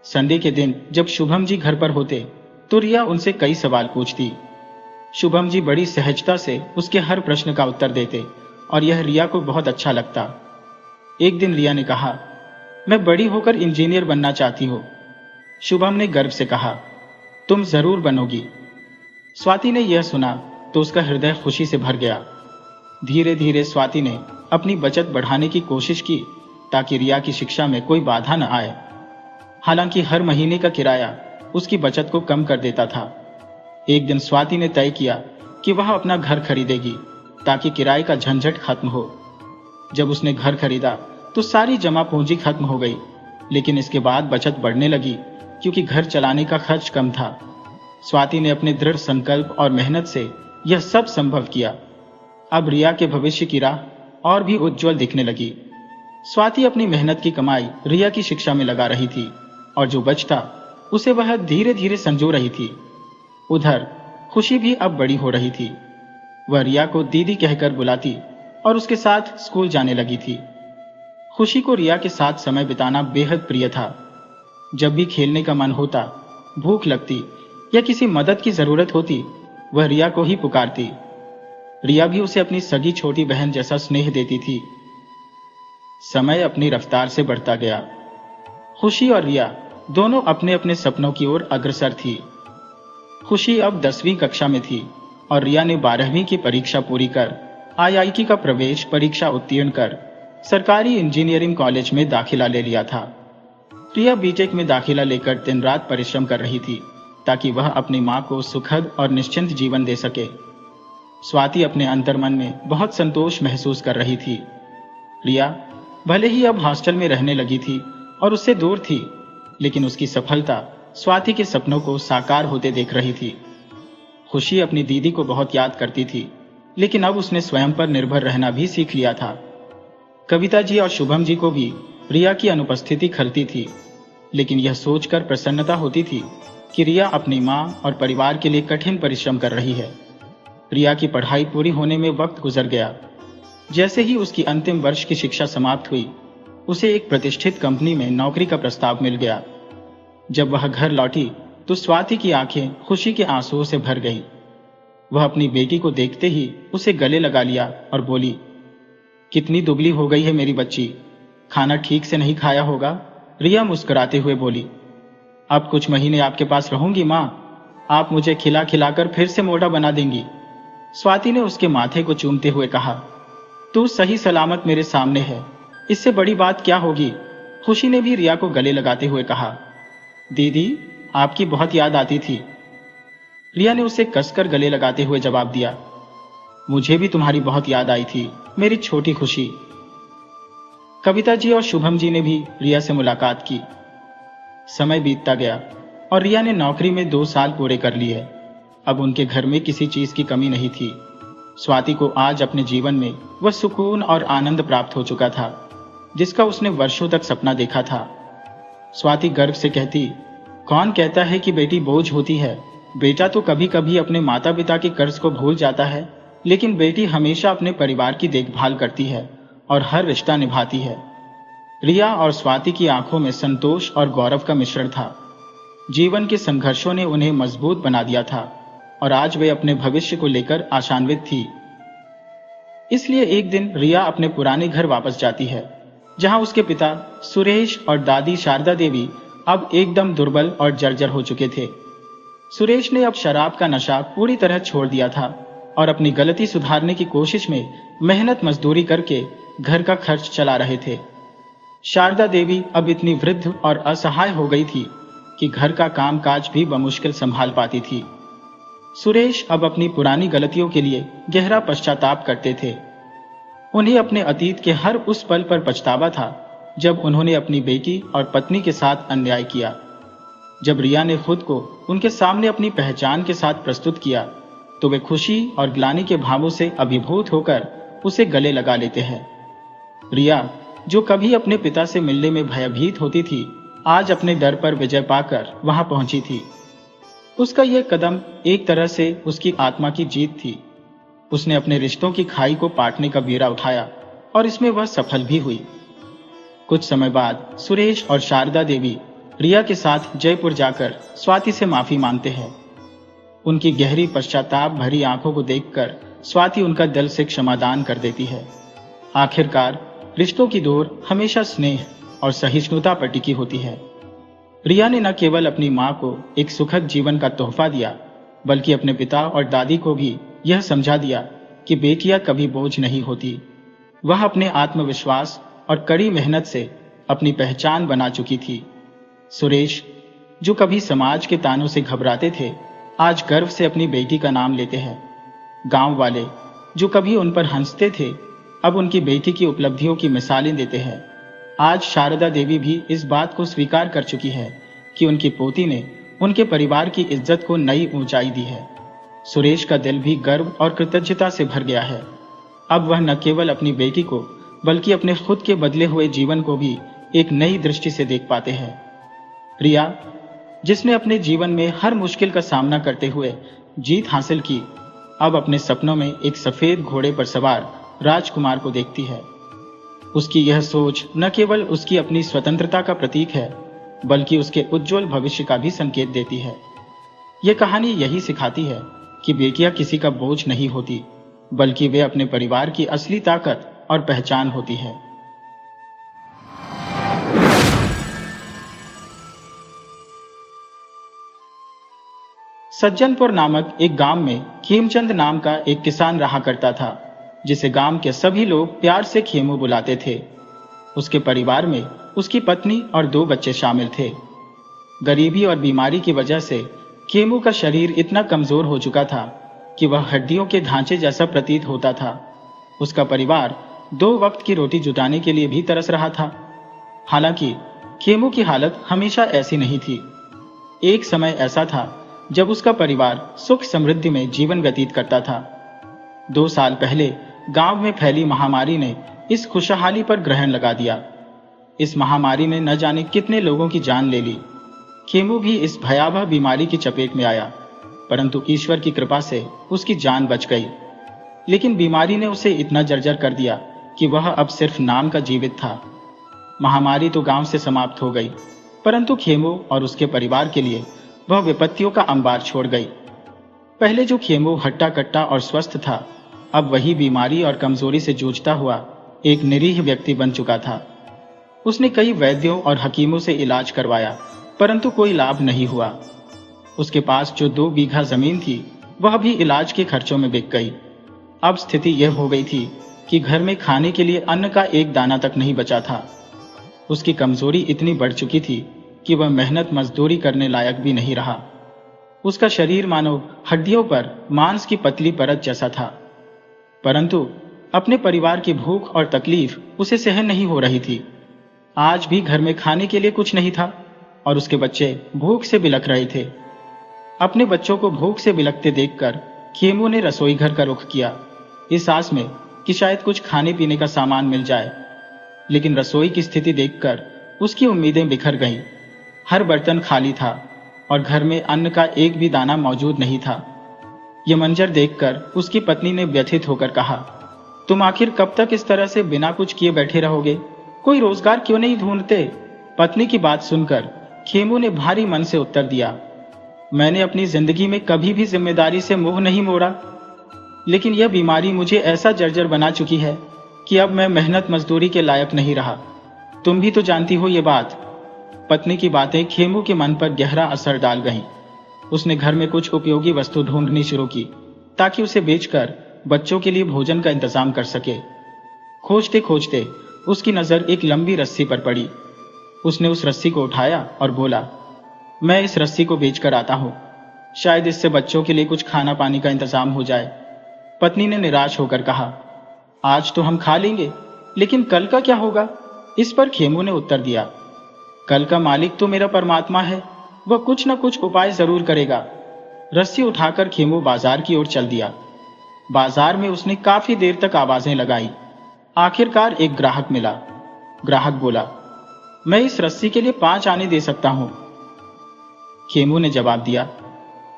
संडे के दिन जब शुभम जी घर पर होते तो रिया उनसे कई सवाल पूछती। शुभम जी बड़ी सहजता से उसके हर प्रश्न का उत्तर देते और यह रिया को बहुत अच्छा लगता। एक दिन रिया ने कहा, मैं बड़ी होकर इंजीनियर बनना चाहती हूँ। शुभम ने गर्व से कहा, तुम जरूर बनोगी। स्वाति ने यह सुना तो उसका हृदय खुशी से भर गया। धीरे धीरे स्वाति ने अपनी बचत बढ़ाने की कोशिश की ताकि रिया की शिक्षा में कोई बाधा न आए। हालांकि हर महीने का किराया उसकी बचत को कम कर देता था। एक दिन स्वाति ने तय किया कि वह अपना घर खरीदेगी ताकि किराए का झंझट खत्म हो। जब उसने घर खरीदा तो सारी जमा पूंजी खत्म हो गई, लेकिन इसके बाद बचत बढ़ने लगी क्योंकि घर चलाने का खर्च कम था। स्वाति ने अपने दृढ़ संकल्प और मेहनत से यह सब संभव किया। अब रिया के भविष्य की राह और भी उज्जवल दिखने लगी। स्वाति अपनी मेहनत की कमाई रिया की शिक्षा में लगा रही थी और जो बचता उसे वह धीरे धीरे संजो रही थी। उधर खुशी भी अब बड़ी हो रही थी। वह रिया को दीदी कहकर बुलाती और उसके साथ स्कूल जाने लगी थी। खुशी को रिया के साथ समय बिताना बेहद प्रिय था। जब भी खेलने का मन होता, भूख लगती या किसी मदद की जरूरत होती वह रिया को ही पुकारती। रिया भी उसे अपनी सगी छोटी बहन जैसा स्नेह देती थी। समय अपनी रफ्तार से बढ़ता गया। खुशी और रिया दोनों अपने अपने सपनों की ओर अग्रसर थी। खुशी अब 10वीं कक्षा में थी और रिया ने 12वीं की परीक्षा पूरी कर आईआईटी का प्रवेश परीक्षा उत्तीर्ण कर सरकारी इंजीनियरिंग कॉलेज में दाखिला ले लिया था। रिया बीटेक में दाखिला लेकर दिन रात परिश्रम कर रही थी ताकि वह अपनी मां को सुखद और निश्चिंत जीवन दे सके। स्वाति अपने अंतर्मन में बहुत संतोष महसूस कर रही थी। रिया भले ही अब हॉस्टल में रहने लगी थी और उससे दूर थी, लेकिन उसकी सफलता स्वाति के सपनों को साकार होते देख रही थी। खुशी अपनी दीदी को बहुत याद करती थी, लेकिन अब उसने स्वयं पर निर्भर रहना भी सीख लिया था। कविता जी और शुभम जी को भी रिया की अनुपस्थिति खलती थी, लेकिन यह सोचकर प्रसन्नता होती थी कि रिया अपनी मां और परिवार के लिए कठिन परिश्रम कर रही है। रिया की पढ़ाई पूरी होने में वक्त गुजर गया। जैसे ही उसकी अंतिम वर्ष की शिक्षा समाप्त हुई, उसे एक प्रतिष्ठित कंपनी में नौकरी का प्रस्ताव मिल गया। जब वह घर लौटी तो स्वाति की आंखें खुशी के आंसुओं से भर गई। वह अपनी बेटी को देखते ही उसे गले लगा लिया और बोली, कितनी दुबली हो गई है मेरी बच्ची, खाना ठीक से नहीं खाया होगा। रिया मुस्कुराते हुए बोली, अब कुछ महीने आपके पास रहूंगी मां, आप मुझे खिला खिलाकर फिर से मोटा बना देंगी। स्वाति ने उसके माथे को चूमते हुए कहा, तू सही सलामत मेरे सामने है, इससे बड़ी बात क्या होगी। खुशी ने भी रिया को गले लगाते हुए कहा, दीदी आपकी बहुत याद आती थी। रिया ने उसे कसकर गले लगाते हुए जवाब दिया, मुझे भी तुम्हारी बहुत याद आई थी मेरी छोटी खुशी। कविता जी और शुभम जी ने भी रिया से मुलाकात की। समय बीतता गया और रिया ने नौकरी में 2 साल पूरे कर लिए। अब उनके घर में किसी चीज की कमी नहीं थी। स्वाति को आज अपने जीवन में वह सुकून और आनंद प्राप्त हो चुका था जिसका उसने वर्षों तक सपना देखा था। स्वाति गर्व से कहती, कौन कहता है कि बेटी बोझ होती है। बेटा तो कभी कभी अपने माता पिता के कर्ज को भूल जाता है, लेकिन बेटी हमेशा अपने परिवार की देखभाल करती है और हर रिश्ता निभाती है। रिया और स्वाति की आंखों में संतोष और गौरव का मिश्रण था। जीवन के संघर्षों ने उन्हें मजबूत बना दिया था और आज वे अपने भविष्य को लेकर आशान्वित थी। इसलिए एक दिन रिया अपने पुराने घर वापस जाती है, जहां उसके पिता सुरेश और दादी शारदा देवी अब एकदम दुर्बल और जर्जर हो चुके थे। सुरेश ने अब शराब का नशा पूरी तरह छोड़ दिया था और अपनी गलती सुधारने की कोशिश में मेहनत मजदूरी करके घर का खर्च चला रहे थे। शारदा देवी अब इतनी वृद्ध और असहाय हो गई थी कि घर का कामकाज भी बमुश्किल संभाल पाती थी। सुरेश अब अपनी पुरानी गलतियों के लिए गहरा पश्चाताप करते थे। उन्हें अपने अतीत के हर उस पल पर पछतावा था जब उन्होंने अपनी बेटी और पत्नी के साथ अन्याय किया। जब रिया ने खुद को उनके सामने अपनी पहचान के साथ प्रस्तुत किया तो वे खुशी और ग्लानि के भावों से अभिभूत होकर उसे गले लगा लेते हैं। रिया, जो कभी अपने पिता से मिलने में भयभीत होती थी, आज अपने डर पर विजय पाकर वहां पहुंची थी। उसका यह कदम एक तरह से उसकी आत्मा की जीत थी। उसने अपने रिश्तों की खाई को पाटने का बीड़ा उठाया और इसमें वह सफल भी हुई। कुछ समय बाद सुरेश और शारदा देवी रिया के साथ जयपुर जाकर स्वाति से माफी मांगते हैं। उनकी गहरी पश्चाताप भरी आंखों को देखकर स्वाति उनका दिल से क्षमादान कर देती है। आखिरकार रिश्तों की डोर हमेशा स्नेह और सहिष्णुता पर टिकी होती है। रिया ने न केवल अपनी मां को एक सुखद जीवन का तोहफा दिया, बल्कि अपने पिता और दादी को भी यह समझा दिया कि बेटियां कभी बोझ नहीं होती। वह अपने आत्मविश्वास और कड़ी मेहनत से अपनी पहचान बना चुकी थी। सुरेश, जो कभी समाज के तानों से घबराते थे, आज गर्व से अपनी बेटी का नाम लेते हैं। गांव वाले, जो कभी उन पर हंसते थे, अब उनकी बेटी की उपलब्धियों की मिसालें देते हैं। आज शारदा देवी भी इस बात को स्वीकार कर चुकी है कि उनकी पोती ने उनके परिवार की इज्जत को नई ऊंचाई दी है। सुरेश का दिल भी गर्व और कृतज्ञता से भर गया है। अब वह न केवल अपनी बेटी को बल्कि अपने खुद के बदले हुए जीवन को भी एक नई दृष्टि से देख पाते हैं। रिया, जिसने अपने जीवन में हर मुश्किल का सामना करते हुए जीत हासिल की, अब अपने सपनों में एक सफेद घोड़े पर सवार राजकुमार को देखती है। उसकी यह सोच न केवल उसकी अपनी स्वतंत्रता का प्रतीक है, बल्कि उसके उज्जवल भविष्य का भी संकेत देती है। यह कहानी यही सिखाती है कि बेटियां किसी का बोझ नहीं होती, बल्कि वे अपने परिवार की असली ताकत और पहचान होती है। सज्जनपुर नामक एक गांव में खेमचंद नाम का एक किसान रहा करता था, जिसे गांव के सभी लोग प्यार से खेमू बुलाते थे। उसके परिवार में उसकी पत्नी और 2 बच्चे शामिल थे। गरीबी और बीमारी की वजह से खेमू का शरीर इतना कमजोर हो चुका था कि वह हड्डियों के ढांचे जैसा प्रतीत होता था। उसका परिवार 2 वक्त की रोटी जुटाने के लिए भी तरस रहा था। हालांकि खेमू की हालत हमेशा ऐसी नहीं थी। एक समय ऐसा था जब उसका परिवार सुख समृद्धि में जीवन व्यतीत करता था। 2 साल पहले गांव में फैली महामारी ने इस खुशहाली पर ग्रहण लगा दिया। इस महामारी ने न जाने कितने लोगों की जान ले ली। खेमू भी इस भयावह बीमारी की चपेट में आया, परंतु ईश्वर की कृपा से उसकी जान बच गई। लेकिन बीमारी ने उसे इतना जर्जर कर दिया कि वह अब सिर्फ नाम का जीवित था। महामारी तो गांव से समाप्त हो गई, परंतु खेमू और उसके परिवार के लिए वह विपत्तियों का अंबार छोड़ गई। पहले जो खेमू हट्टा कट्टा और स्वस्थ था, अब वही बीमारी और कमजोरी से जूझता हुआ एक निरीह व्यक्ति बन चुका था। उसने कई वैद्यों और हकीमों से इलाज करवाया, परंतु कोई लाभ नहीं हुआ। उसके पास जो 2 बीघा जमीन थी, वह भी इलाज के खर्चों में बिक गई। अब स्थिति यह हो गई थी कि घर में खाने के लिए अन्न का एक दाना तक नहीं बचा था। उसकी कमजोरी इतनी बढ़ चुकी थी कि वह मेहनत मजदूरी करने लायक भी नहीं रहा। उसका शरीर मानो हड्डियों पर मांस की पतली परत जैसा था, परंतु अपने परिवार की भूख और तकलीफ उसे सहन नहीं हो रही थी। आज भी घर में खाने के लिए कुछ नहीं था और उसके बच्चे भूख से बिलख रहे थे। अपने बच्चों को भूख से बिलखते देखकर खेमू ने रसोई घर का रुख किया, इस आस में कि शायद कुछ खाने पीने का सामान मिल जाए। लेकिन रसोई की स्थिति देखकर उसकी उम्मीदें बिखर गईं। हर बर्तन खाली था और घर में अन्न का एक भी दाना मौजूद नहीं था। यह मंजर देखकर उसकी पत्नी ने व्यथित होकर कहा, तुम आखिर कब तक इस तरह से बिना कुछ किए बैठे रहोगे? कोई रोजगार क्यों नहीं ढूंढते? पत्नी की बात सुनकर खेमू ने भारी मन से उत्तर दिया, मैंने अपनी जिंदगी में कभी भी जिम्मेदारी से मुंह नहीं मोड़ा, लेकिन यह बीमारी मुझे ऐसा जर्जर बना चुकी है कि अब मैं मेहनत मजदूरी के लायक नहीं रहा। तुम भी तो जानती हो ये बात। पत्नी की बातें खेमू के मन पर गहरा असर डाल गईं। उसने घर में कुछ उपयोगी वस्तु ढूंढनी शुरू की ताकि उसे बेचकर बच्चों के लिए भोजन का इंतजाम कर सके। खोजते खोजते उसकी नजर एक लंबी रस्सी पर पड़ी। उसने उस रस्सी को उठाया और बोला, मैं इस रस्सी को बेचकर आता हूं, शायद इससे बच्चों के लिए कुछ खाना पानी का इंतजाम हो जाए। पत्नी ने निराश होकर कहा, आज तो हम खा लेंगे, लेकिन कल का क्या होगा? इस पर खेमू ने उत्तर दिया, कल का मालिक तो मेरा परमात्मा है, वह कुछ न कुछ उपाय जरूर करेगा। रस्सी उठाकर खेमू बाजार की ओर चल दिया। बाजार में उसने काफी देर तक आवाजें लगाई। आखिरकार एक ग्राहक मिला। ग्राहक बोला, मैं इस रस्सी के लिए 5 आने दे सकता हूं। खेमू ने जवाब दिया,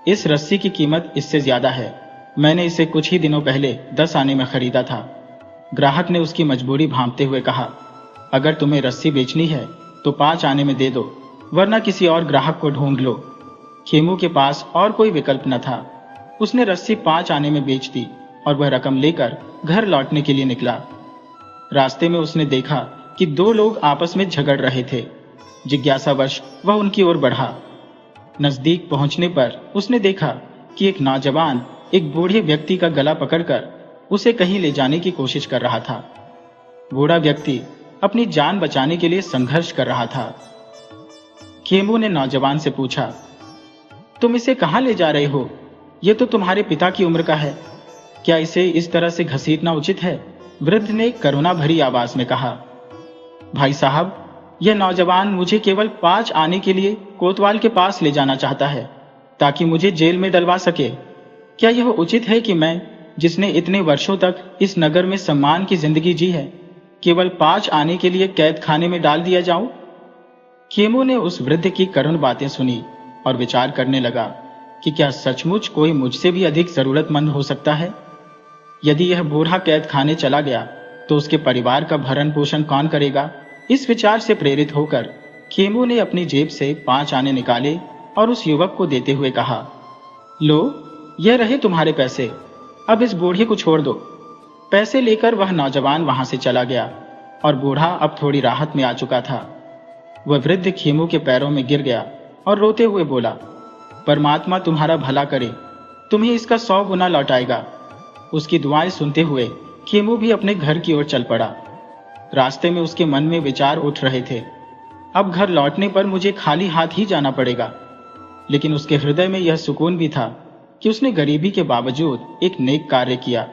इस रस्सी की कीमत इससे ज्यादा है, मैंने इसे कुछ ही दिनों पहले 10 आने में खरीदा था। ग्राहक ने उसकी मजबूरी भांपते हुए कहा, अगर तुम्हें रस्सी बेचनी है तो 5 आने में दे दो, वरना किसी और ग्राहक को ढूंढ लो। खेमू के पास और कोई विकल्प न था। उसने रस्सी 5 आने में बेच दी और वह रकम लेकर घर लौटने के लिए निकला। रास्ते में उसने देखा कि 2 लोग आपस में झगड़ रहे थे। जिज्ञासावश वह उनकी ओर बढ़ा। नजदीक पहुंचने पर उसने देखा कि एक नौजवान एक बूढ़े व्यक्ति का गला पकड़कर उसे कहीं ले जाने की कोशिश कर रहा था। बूढ़ा व्यक्ति अपनी जान बचाने के लिए संघर्ष कर रहा था। खेमू ने नौजवान से पूछा, तुम इसे कहां ले जा रहे हो? यह तो तुम्हारे पिता की उम्र का है, क्या इसे इस तरह से घसीटना उचित है? वृद्ध ने करुणा भरी आवाज में कहा, भाई साहब, यह नौजवान मुझे केवल 5 आने के लिए कोतवाल के पास ले जाना चाहता है ताकि मुझे जेल में डलवा सके। क्या यह उचित है कि मैं, जिसने इतने वर्षों तक इस नगर में सम्मान की जिंदगी जी है, केवल 5 आने के लिए कैद खाने में डाल दिया जाऊं? खेमू ने उस वृद्ध की करुण बातें सुनी और विचार करने लगा कि क्या सचमुच कोई मुझसे भी अधिक जरूरतमंद हो सकता है? यदि यह बूढ़ा कैद खाने चला गया तो उसके परिवार का भरण पोषण कौन करेगा? इस विचार से प्रेरित होकर खेमू ने अपनी जेब से 5 आने निकाले और उस युवक को देते हुए कहा, लो, यह रहे तुम्हारे पैसे, अब इस बूढ़े को छोड़ दो। पैसे लेकर वह नौजवान वहां से चला गया और बूढ़ा अब थोड़ी राहत में आ चुका था। वह वृद्ध खेमू के पैरों में गिर गया और रोते हुए बोला, परमात्मा तुम्हारा भला करे, तुम्हें इसका 100 गुना लौटाएगा। उसकी दुआएं सुनते हुए खेमू भी अपने घर की ओर चल पड़ा। रास्ते में उसके मन में विचार उठ रहे थे, अब घर लौटने पर मुझे खाली हाथ ही जाना पड़ेगा। लेकिन उसके हृदय में यह सुकून भी था कि उसने गरीबी के बावजूद एक नेक कार्य किया।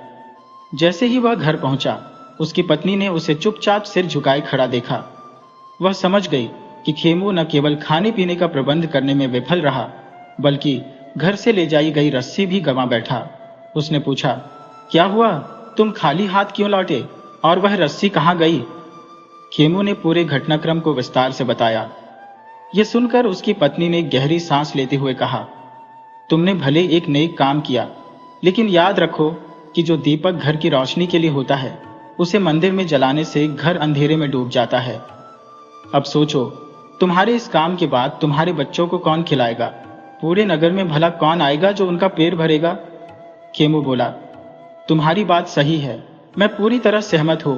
जैसे ही वह घर पहुंचा, उसकी पत्नी ने उसे चुपचाप सिर झुकाए खड़ा देखा। वह समझ गई कि खेमू न केवल खाने पीने का प्रबंध करने में विफल रहा, बल्कि घर से ले जाई गई रस्सी भी गंवा बैठा। उसने पूछा, क्या हुआ, तुम खाली हाथ क्यों लौटे और वह रस्सी कहाँ गई? खेमू ने पूरे घटनाक्रम को विस्तार से बताया। यह सुनकर उसकी पत्नी ने गहरी सांस लेते हुए कहा, तुमने भले एक नेक काम किया, लेकिन याद रखो कि जो दीपक घर की रोशनी के लिए होता है, उसे मंदिर में जलाने से घर अंधेरे में डूब जाता है। अब सोचो, तुम्हारे इस काम के बाद तुम्हारे बच्चों को कौन खिलाएगा? पूरे नगर में भला कौन आएगा जो उनका पेट भरेगा? खेमू बोला, तुम्हारी बात सही है, मैं पूरी तरह सहमत हूं,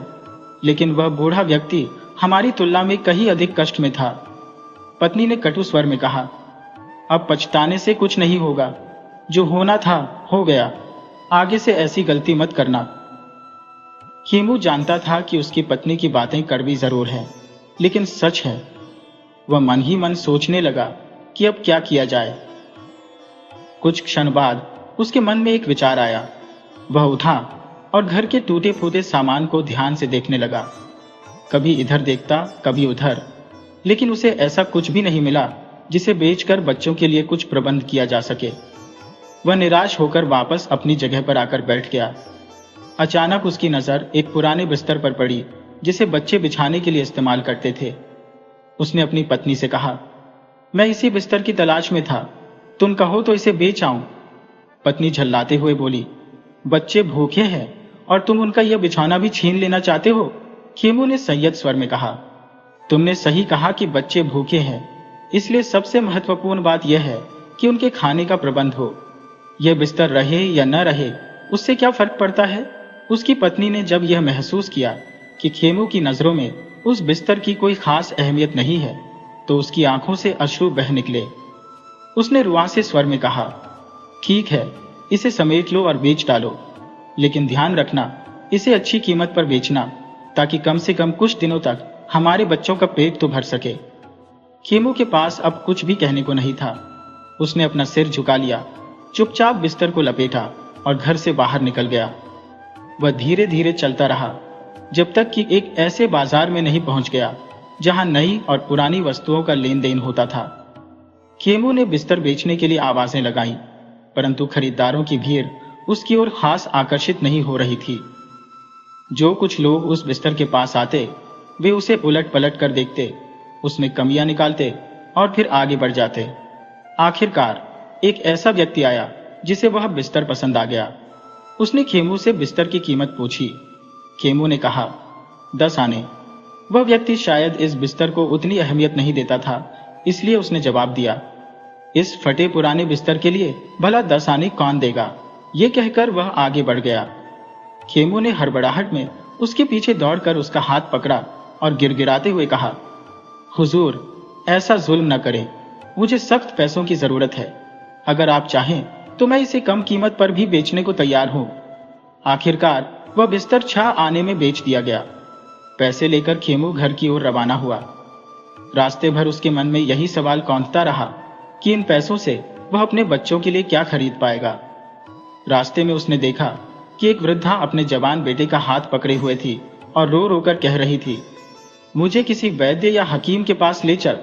लेकिन वह बूढ़ा व्यक्ति हमारी तुलना में कहीं अधिक कष्ट में था। पत्नी ने कटु स्वर में कहा, अब पछताने से कुछ नहीं होगा, जो होना था हो गया, आगे से ऐसी गलती मत करना। खेमू जानता था कि उसकी पत्नी की बातें कड़वी जरूर हैं, लेकिन सच है। वह मन ही मन सोचने लगा कि अब क्या किया जाए। कुछ क्षण बाद उसके मन में एक विचार आया। वह उठा और घर के टूटे फूटे सामान को ध्यान से देखने लगा। कभी इधर देखता, कभी उधर, लेकिन उसे ऐसा कुछ भी नहीं मिला जिसे बेचकर बच्चों के लिए कुछ प्रबंध किया जा सके। वह निराश होकर वापस अपनी जगह पर आकर बैठ गया। अचानक उसकी नजर एक पुराने बिस्तर पर पड़ी जिसे बच्चे बिछाने के लिए इस्तेमाल करते थे। उसने अपनी पत्नी से कहा, मैं इसी बिस्तर की तलाश में था, तुम कहो तो इसे बेच आऊं। पत्नी झल्लाते हुए बोली, बच्चे भूखे हैं और तुम उनका यह बिछौना भी छीन लेना चाहते हो? खेमू ने संयत स्वर में कहा, तुमने सही कहा कि बच्चे भूखे हैं, इसलिए सबसे महत्वपूर्ण बात यह है कि उनके खाने का प्रबंध हो। यह बिस्तर रहे या न रहे, उससे क्या फर्क पड़ता है? उसकी पत्नी ने जब यह महसूस किया कि खेमू की नजरों में उस बिस्तर की कोई खास अहमियत नहीं है, तो उसकी आंखों से अश्रु बह निकले। उसने रुआंसे स्वर में कहा, ठीक है, इसे समेट लो और बेच डालो, लेकिन ध्यान रखना, इसे अच्छी कीमत पर बेचना, ताकि कम से कम कुछ दिनों तक हमारे बच्चों का पेट तो भर सके। खेमू के पास अब कुछ भी कहने को नहीं था। उसने अपना सिर झुका लिया, चुपचाप बिस्तर को लपेटा और घर से बाहर निकल गया। वह धीरे धीरे चलता रहा, जब तक कि एक ऐसे बाजार में नहीं पहुंच गया जहां नई और पुरानी वस्तुओं का लेन देन होता था। खेमू ने बिस्तर बेचने के लिए आवाजें लगाईं, परंतु खरीदारों की भीड़ उसकी ओर खास आकर्षित नहीं हो रही थी। जो कुछ लोग उस बिस्तर के पास आते, वे उसे उलट पलट कर देखते, उसमें कमियां निकालते और फिर आगे बढ़ जाते। आखिरकार एक ऐसा व्यक्ति आया जिसे वह बिस्तर पसंद आ गया। उसने खेमू से बिस्तर की कीमत पूछी। खेमू ने कहा, 10 आने। वह व्यक्ति शायद इस बिस्तर को उतनी अहमियत नहीं देता था, इसलिए उसने जवाब दिया, इस फटे पुराने बिस्तर के लिए भला 10 आने कौन देगा? ये कहकर वह आगे बढ़ गया। खेमू ने हड़बड़ाहट में उसके पीछे दौड़कर उसका हाथ पकड़ा और गिड़गिड़ाते हुए कहा, हुजूर, ऐसा जुल्म न करें, मुझे सख्त पैसों की जरूरत है। अगर आप चाहें तो मैं इसे कम कीमत पर भी बेचने को तैयार हूं। आखिरकार वह बिस्तर 6 आने में बेच दिया गया। पैसे लेकर खेमू घर की ओर रवाना हुआ। रास्ते भर उसके मन में यही सवाल कौंधता रहा कि इन पैसों से वह अपने बच्चों के लिए क्या खरीद पाएगा। रास्ते में उसने देखा कि एक वृद्धा अपने जवान बेटे का हाथ पकड़े हुए थी और रो रो कर कह रही थी, मुझे किसी वैद्य या हकीम के पास ले चल।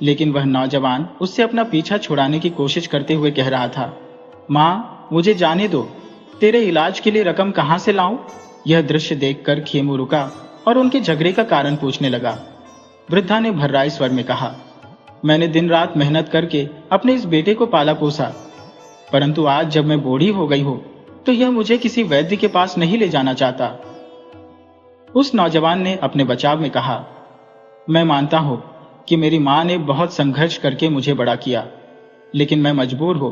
लेकिन वह नौजवान उससे अपना पीछा छुड़ाने की कोशिश करते हुए कह रहा था, माँ, मुझे जाने दो, तेरे इलाज के लिए रकम कहां से लाऊं? यह दृश्य देखकर खेमू रुका और उनके झगड़े का कारण पूछने लगा। वृद्धा ने भर्राए स्वर में कहा, मैंने दिन रात मेहनत करके अपने इस बेटे को पाला पोसा, परंतु आज जब मैं बूढ़ी हो गई हूं तो यह मुझे किसी वैद्य के पास नहीं ले जाना चाहता। उस नौजवान ने अपने बचाव में कहा, मैं मानता हूं कि मेरी मां ने बहुत संघर्ष करके मुझे बड़ा किया, लेकिन मैं मजबूर हूं।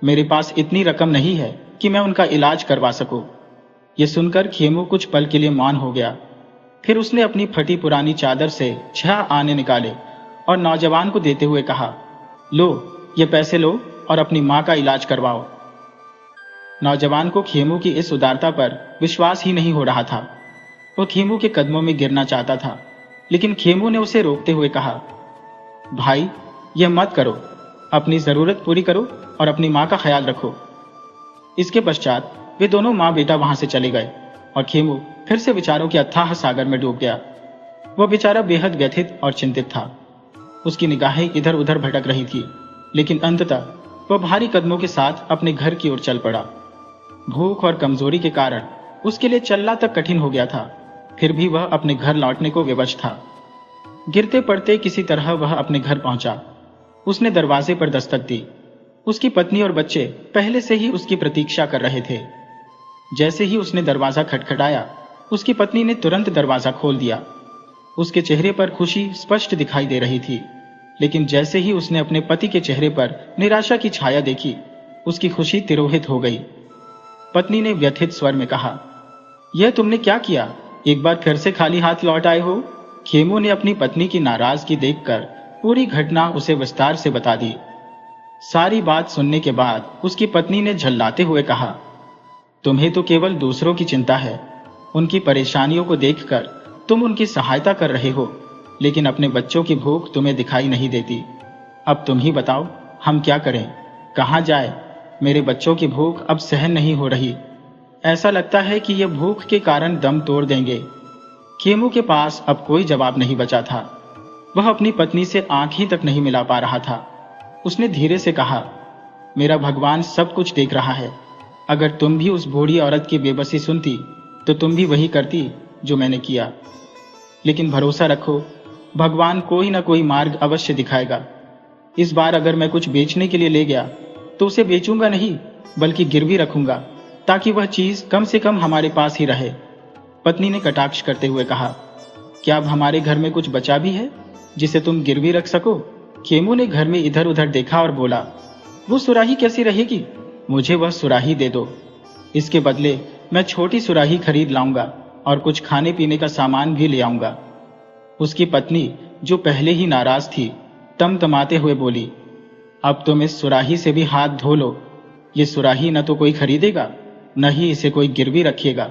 मेरे पास इतनी रकम नहीं है कि मैं उनका इलाज करवा सकूं। ये सुनकर खेमू कुछ पल के लिए मौन हो गया। फिर उसने अपनी फटी पुरानी चादर से 6 आने निकाले और नौजवान को देते हुए कहा, लो, ये पैसे लो और अपनी मां का इलाज करवाओ। नौजवान को खेमू की इस उदारता पर विश्वास ही नहीं हो रहा था। वो खेमू के कदमों में गिरना चाहता था, लेकिन खेमू ने उसे रोकते हुए कहा, भाई, यह मत करो, अपनी जरूरत पूरी करो और अपनी मां का ख्याल रखो। इसके पश्चात वे दोनों मां बेटा वहां से चले गए और खेमू फिर से विचारों के अथाह सागर में डूब गया। वह बेचारा बेहद व्यथित और चिंतित था। उसकी निगाहें इधर उधर भटक रही थी, लेकिन अंततः वह भारी कदमों के साथ अपने घर की ओर चल पड़ा। भूख और कमजोरी के कारण उसके लिए चलना तक कठिन हो गया था, फिर भी वह अपने घर लौटने को विवश था। गिरते पड़ते किसी तरह वह अपने घर पहुंचा। उसने दरवाजे पर दस्तक दी। उसकी पत्नी और बच्चे पहले से ही उसकी प्रतीक्षा कर रहे थे। जैसे ही उसने दरवाजा खटखटाया, उसकी पत्नी ने तुरंत दरवाजा खोल दिया। उसके चेहरे पर खुशी स्पष्ट दिखाई दे रही थी, लेकिन जैसे ही उसने अपने पति के चेहरे पर निराशा की छाया देखी, उसकी खुशी तिरोहित हो गई। पत्नी ने व्यथित स्वर में कहा, यह तुमने क्या किया? एक बार फिर से खाली हाथ लौट आए हो। खेमू ने अपनी पत्नी की नाराजगी देखकर पूरी घटना उसे विस्तार से बता दी। सारी बात सुनने के बाद उसकी पत्नी ने झल्लाते हुए कहा, तुम्हें तो केवल दूसरों की चिंता है। उनकी परेशानियों को देखकर तुम उनकी सहायता कर रहे हो, लेकिन अपने बच्चों की भूख तुम्हें दिखाई नहीं देती। अब तुम ही बताओ, हम क्या करें, कहां जाए? मेरे बच्चों की भूख अब सहन नहीं हो रही। ऐसा लगता है कि यह भूख के कारण दम तोड़ देंगे। खेमू के पास अब कोई जवाब नहीं बचा था। वह अपनी पत्नी से आंख ही तक नहीं मिला पा रहा था। उसने धीरे से कहा, मेरा भगवान सब कुछ देख रहा है। अगर तुम भी उस बूढ़ी औरत की बेबसी सुनती तो तुम भी वही करती जो मैंने किया। लेकिन भरोसा रखो, भगवान कोई ना कोई मार्ग अवश्य दिखाएगा। इस बार अगर मैं कुछ बेचने के लिए ले गया तो उसे बेचूंगा नहीं, बल्कि गिरवी रखूंगा, ताकि वह चीज कम से कम हमारे पास ही रहे। पत्नी ने कटाक्ष करते हुए कहा, क्या अब हमारे घर में कुछ बचा भी है जिसे तुम गिरवी रख सको? खेमू ने घर में इधर उधर देखा और बोला, वो सुराही कैसी रहेगी? मुझे वह सुराही दे दो। इसके बदले मैं छोटी सुराही खरीद लाऊंगा और कुछ खाने पीने का सामान भी ले आऊंगा। उसकी पत्नी, जो पहले ही नाराज थी, तमतमाते हुए बोली, अब तुम इस सुराही से भी हाथ धो लो। ये सुराही न तो कोई खरीदेगा, न ही इसे कोई गिरवी रखिएगा,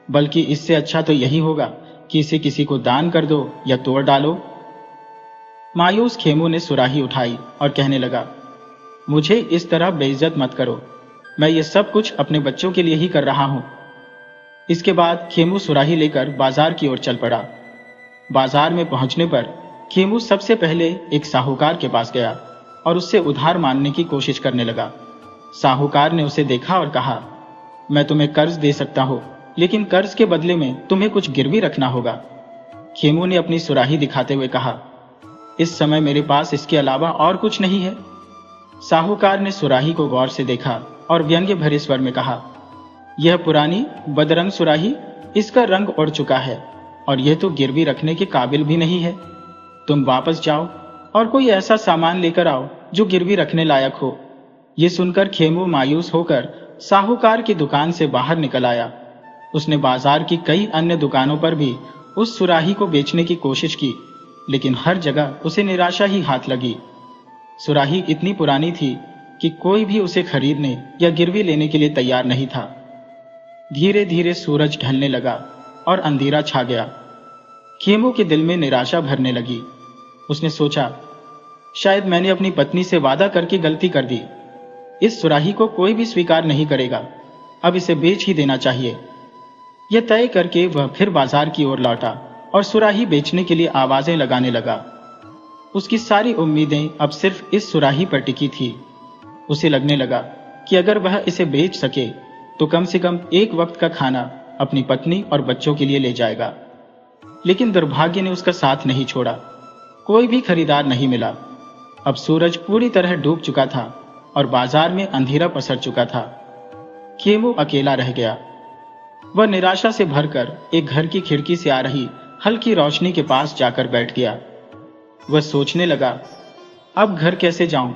बल्कि इससे अच्छा तो यही होगा कि इसे किसी को दान कर दो या तोड़ डालो। मायूस खेमू ने सुराही उठाई और कहने लगा, मुझे इस तरह बेइज्जत मत करो, मैं ये सब कुछ अपने बच्चों के लिए ही कर रहा हूं। इसके बाद खेमू सुराही लेकर बाजार की ओर चल पड़ा। बाजार में पहुंचने पर खेमू सबसे पहले एक साहूकार के पास गया और उससे उधार मांगने की कोशिश करने लगा। साहूकार ने उसे देखा और कहा, मैं तुम्हें कर्ज दे सकता हूं, लेकिन कर्ज के बदले में तुम्हें कुछ गिरवी रखना होगा। खेमू ने अपनी सुराही दिखाते हुए कहा, इस समय मेरे पास इसके अलावा और कुछ नहीं है। साहूकार ने सुराही को गौर से देखा और व्यंग्य भरे स्वर में कहा, यह पुरानी बदरंग सुराही, इसका रंग उड़ चुका है और यह तो गिरवी रखने के काबिल भी नहीं है। तुम वापस जाओ और कोई ऐसा सामान लेकर आओ जो गिरवी रखने लायक हो। यह सुनकर खेमू मायूस होकर साहूकार की दुकान से बाहर निकल आया। उसने बाजार की कई अन्य दुकानों पर भी उस सुराही को बेचने की कोशिश की, लेकिन हर जगह उसे निराशा ही हाथ लगी। सुराही इतनी पुरानी थी कि कोई भी उसे खरीदने या गिरवी लेने के लिए तैयार नहीं था। धीरे धीरे सूरज ढलने लगा और अंधेरा छा गया। खेमू के दिल में निराशा भरने लगी। उसने सोचा, शायद मैंने अपनी पत्नी से वादा करके गलती कर दी। इस सुराही को कोई भी स्वीकार नहीं करेगा, अब इसे बेच ही देना चाहिए। यह तय करके वह फिर बाजार की ओर लौटा और सुराही बेचने के लिए आवाजें लगाने लगा। उसकी सारी उम्मीदें अब सिर्फ इस सुराही पर टिकी थी। उसे लगने लगा कि अगर वह इसे बेच सके तो कम से कम एक वक्त का खाना अपनी पत्नी और बच्चों के लिए ले जाएगा। लेकिन दुर्भाग्य ने उसका साथ नहीं छोड़ा। कोई भी खरीदार नहीं मिला। अब सूरज पूरी तरह डूब चुका था और बाजार में अंधेरा पसर चुका था। खेमू अकेला रह गया। वह निराशा से भरकर एक घर की खिड़की से आ रही हल्की रोशनी के पास जाकर बैठ गया। वह सोचने लगा, अब घर कैसे जाऊं?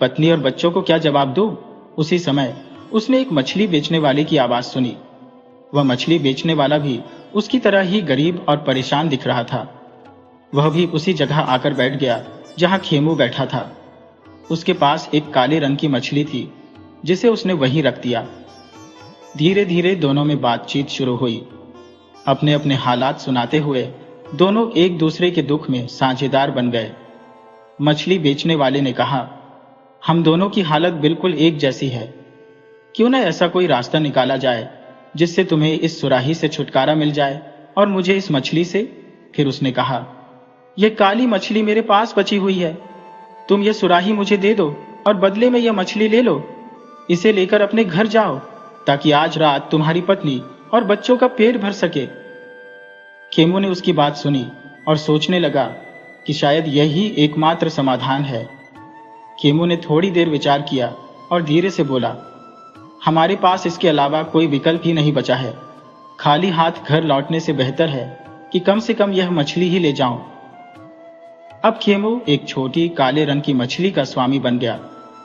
पत्नी और बच्चों को क्या जवाब दूं? उसी समय उसने एक मछली बेचने वाले की आवाज सुनी। वह मछली बेचने वाला भी उसकी तरह ही गरीब और परेशान दिख रहा था। वह भी उसी जगह आकर बैठ गया जहां खेमू बैठा था। उसके पास एक काले रंग की मछली थी जिसे उसने वहीं रख दिया। धीरे धीरे दोनों में बातचीत शुरू हुई। अपने अपने हालात सुनाते हुए दोनों एक दूसरे के दुख में साझेदार बन गए। मछली बेचने वाले ने कहा, हम दोनों की हालत बिल्कुल एक जैसी है, क्यों न ऐसा कोई रास्ता निकाला जाए जिससे तुम्हें इस सुराही से छुटकारा मिल जाए और मुझे इस मछली से। फिर उसने कहा, यह काली मछली मेरे पास बची हुई है, तुम यह सुराही मुझे दे दो और बदले में यह मछली ले लो। इसे लेकर अपने घर जाओ ताकि आज रात तुम्हारी पत्नी और बच्चों का पेट भर सके। खेमू ने उसकी बात सुनी और सोचने लगा कि शायद यही एकमात्र समाधान है। खेमू ने थोड़ी देर विचार किया और धीरे से बोला, हमारे पास इसके अलावा कोई विकल्प ही नहीं बचा है। खाली हाथ घर लौटने से बेहतर है कि कम से कम यह मछली ही ले जाऊं। अब खेमू एक छोटी काले रंग की मछली का स्वामी बन गया,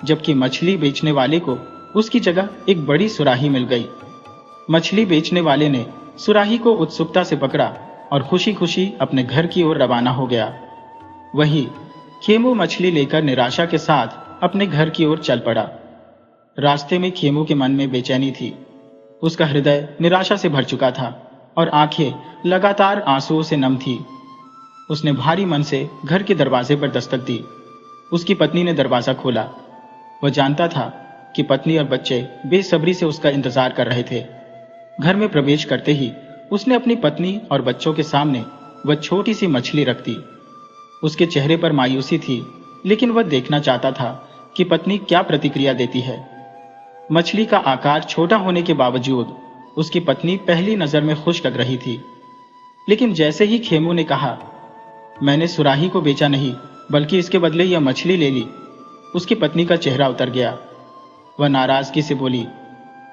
जबकि मछली बेचने वाले को उसकी जगह एक बड़ी सुराही मिल गई। मछली बेचने वाले ने सुराही को उत्सुकता से पकड़ा और खुशी खुशी अपने घर की ओर रवाना हो गया। वहीं खेमू मछली लेकर निराशा के साथ अपने घर की ओर चल पड़ा। रास्ते में खेमू के मन में बेचैनी थी। उसका हृदय निराशा से भर चुका था और आंखें लगातार आंसुओं से नम थी। उसने भारी मन से घर के दरवाजे पर दस्तक दी। उसकी पत्नी ने दरवाजा खोला। वह जानता था कि पत्नी और बच्चे बेसब्री से उसका इंतजार कर रहे थे। घर में प्रवेश करते ही उसने अपनी पत्नी और बच्चों के सामने वह छोटी सी मछली रख दी। उसके चेहरे पर मायूसी थी, लेकिन वह देखना चाहता था कि पत्नी क्या प्रतिक्रिया देती है। मछली का आकार छोटा होने के बावजूद उसकी पत्नी पहली नजर में खुश लग रही थी। लेकिन जैसे ही खेमू ने कहा, मैंने सुराही को बेचा नहीं बल्कि इसके बदले यह मछली ले ली, उसकी पत्नी का चेहरा उतर गया। वह नाराजगी से बोली,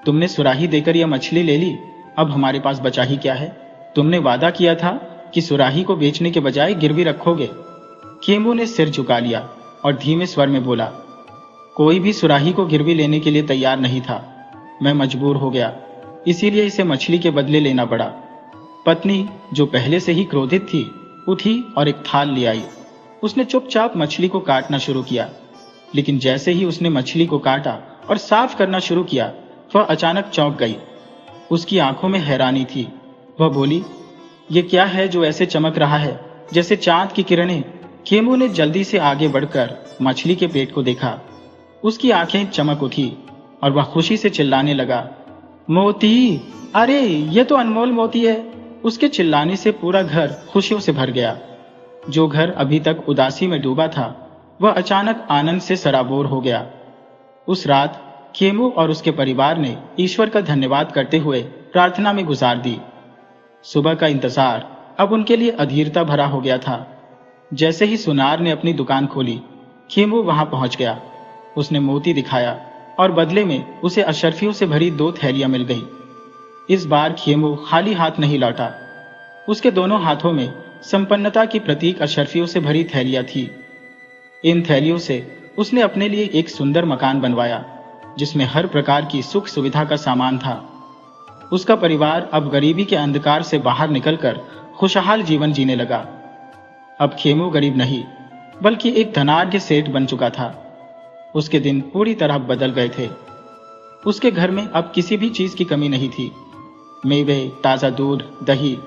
तुमने सुराही देकर यह मछली ले ली, अब हमारे पास बचा ही क्या है? तुमने वादा किया था कि सुराही को बेचने के बजाय गिरवी रखोगे। खेमू ने सिर झुका लिया और धीमे स्वर में बोला, कोई भी सुराही को गिरवी लेने के लिए तैयार नहीं था। मैं मजबूर हो गया, इसीलिए इसे मछली के बदले लेना पड़ा। पत्नी, जो पहले से ही क्रोधित थी, उठी और एक थाल ले आई। उसने चुपचाप मछली को काटना शुरू किया, लेकिन जैसे ही उसने मछली को काटा और साफ करना शुरू किया, वह अचानक चौंक गई। उसकी आंखों में हैरानी थी। वह बोली, ये क्या है जो ऐसे चमक रहा है जैसे चांद की किरणें? खेमू ने जल्दी से आगे बढ़कर मछली के पेट को देखा। उसकी आंखें चमक उठी और वह खुशी से चिल्लाने लगा, मोती! अरे ये तो अनमोल मोती है। उसके चिल्लाने से पूरा घर खुशियों से भर गया। जो घर अभी तक उदासी में डूबा था, वह अचानक आनंद से सराबोर हो गया। उस रात खेमू और उसके परिवार ने ईश्वर का धन्यवाद करते हुए प्रार्थना में गुजार दी। सुबह का इंतजार अब उनके लिए अधीरता भरा हो गया था। जैसे ही सुनार ने अपनी दुकान खोली, खेमू वहां पहुंच गया। उसने मोती दिखाया और बदले में उसे अशर्फियों से भरी 2 थैलियां मिल गई। इस बार खेमू खाली हाथ नहीं लौटा। उसके दोनों हाथों में संपन्नता की प्रतीक अशर्फियों से भरी थैलियां थी। इन थैलियों से उसने अपने लिए एक सुंदर मकान बनवाया, जिसमें हर प्रकार की सुख सुविधा का सामान था। उसका परिवार अब गरीबी के अंधकार से बाहर निकलकर खुशहाल जीवन जीने लगा। अब खेमू गरीब नहीं, बल्कि एक धनाढ्य सेठ बन चुका था। उसके दिन पूरी तरह बदल गए थे। उसके घर में अब किसी भी चीज की कमी नहीं थी। मेवे, ताजा दूध, दही,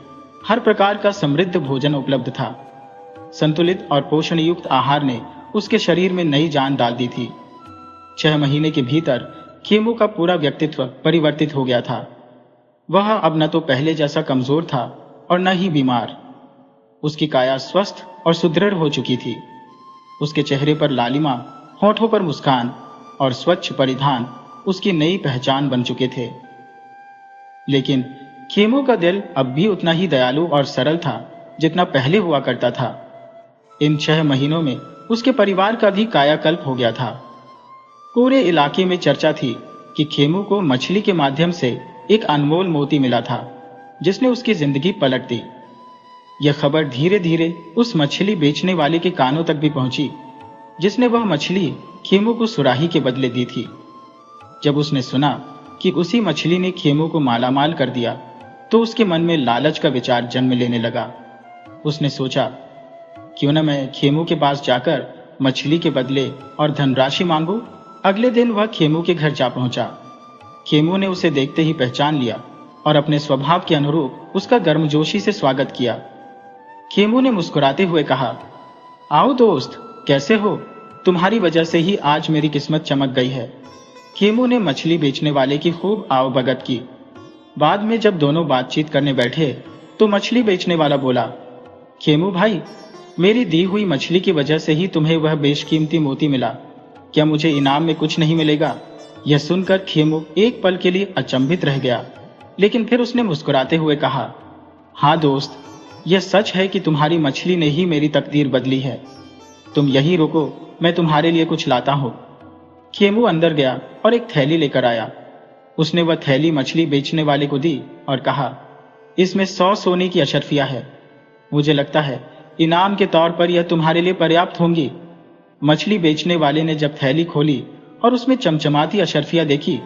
हर प्रकार का समृद्ध भोजन उपलब्ध था। संतुलित और पोषण युक्त आहार ने उसके शरीर में नई जान डाल दी थी। 6 महीने के भीतर खेमू का पूरा व्यक्तित्व परिवर्तित हो गया था। वह अब न तो पहले जैसा कमजोर था और न ही बीमार। उसकी काया स्वस्थ और सुदृढ़ हो चुकी थी। उसके चेहरे पर लालिमा, होठों पर मुस्कान और स्वच्छ परिधान उसकी नई पहचान बन चुके थे। लेकिन खेमू का दिल अब भी उतना ही दयालु और सरल था जितना पहले हुआ करता था। इन 6 महीनों में उसके परिवार का भी कायाकल्प हो गया था। पूरे इलाके में चर्चा थी कि खेमू को मछली के माध्यम से एक अनमोल मोती मिला था, जिसने उसकी जिंदगी पलट दी। यह खबर धीरे धीरे उस मछली बेचने वाले के कानों तक भी पहुंची, जिसने वह मछली खेमू को सुराही के बदले दी थी। जब उसने सुना कि उसी मछली ने खेमू को मालामाल कर दिया तो उसके मन में लालच का विचार जन्म लेने लगा। उसने सोचा, क्यों न मैं खेमू के पास जाकर मछली के बदले और धनराशि मांगू। अगले दिन वह खेमू के घर जा पहुंचा। खेमू ने उसे देखते ही पहचान लिया और अपने स्वभाव के अनुरूप उसका गर्मजोशी से स्वागत किया। खेमू ने मुस्कुराते हुए कहा, आओ दोस्त, कैसे हो? तुम्हारी वजह से ही आज मेरी किस्मत चमक गई है। खेमू ने मछली बेचने वाले की खूब आवभगत की। बाद में जब दोनों बातचीत करने बैठे तो मछली बेचने वाला बोला, खेमू भाई, मेरी दी हुई मछली की वजह से ही तुम्हें वह बेशकीमती मोती मिला, क्या मुझे इनाम में कुछ नहीं मिलेगा? यह सुनकर खेमू एक पल के लिए अचंभित रह गया, लेकिन फिर उसने मुस्कुराते हुए कहा, हाँ दोस्त, यह सच है कि तुम्हारी मछली ने ही मेरी तकदीर बदली है। तुम यहीं रुको, मैं तुम्हारे लिए कुछ लाता हूं। खेमू अंदर गया और एक थैली लेकर आया। उसने वह थैली मछली बेचने वाले को दी और कहा, इसमें 100 सोने की अशर्फियां है। मुझे लगता है इनाम के तौर पर यह तुम्हारे लिए पर्याप्त होंगी। मछली बेचने वाले ने जब थैली खोली और उसमें चमचमाती अशर्फियां देखी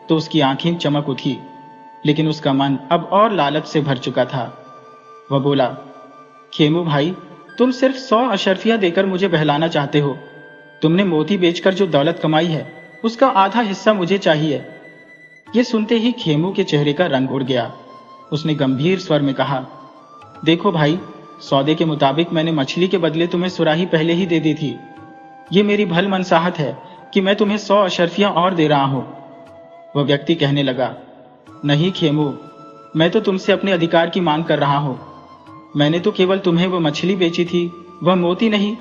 तो उसकी आंखें चमक उठी, लेकिन उसका मन अब और लालच से भर चुका था। वह बोला, खेमू भाई, तुम सिर्फ 100 अशर्फियां देकर मुझे बहलाना चाहते हो। तुमने मोती बेचकर जो दौलत कमाई है उसका आधा हिस्सा मुझे चाहिए। यह सुनते ही खेमू के चेहरे का रंग उड़ गया। उसने गंभीर स्वर में कहा, देखो भाई, सौदे के मुताबिक मैंने मछली के बदले तुम्हें सुराही पहले ही दे दी थी। ये मेरी भल मनसाहत है कि मैं तुम्हें 100 अशर्फियां और दे रहा हूं। वह व्यक्ति कहने लगा, नहीं खेमू, मैं तो तुमसे अपने अधिकार की मांग कर रहा हूं। मैंने तो केवल तुम्हें वह मछली बेची थी, वह मोती नहीं।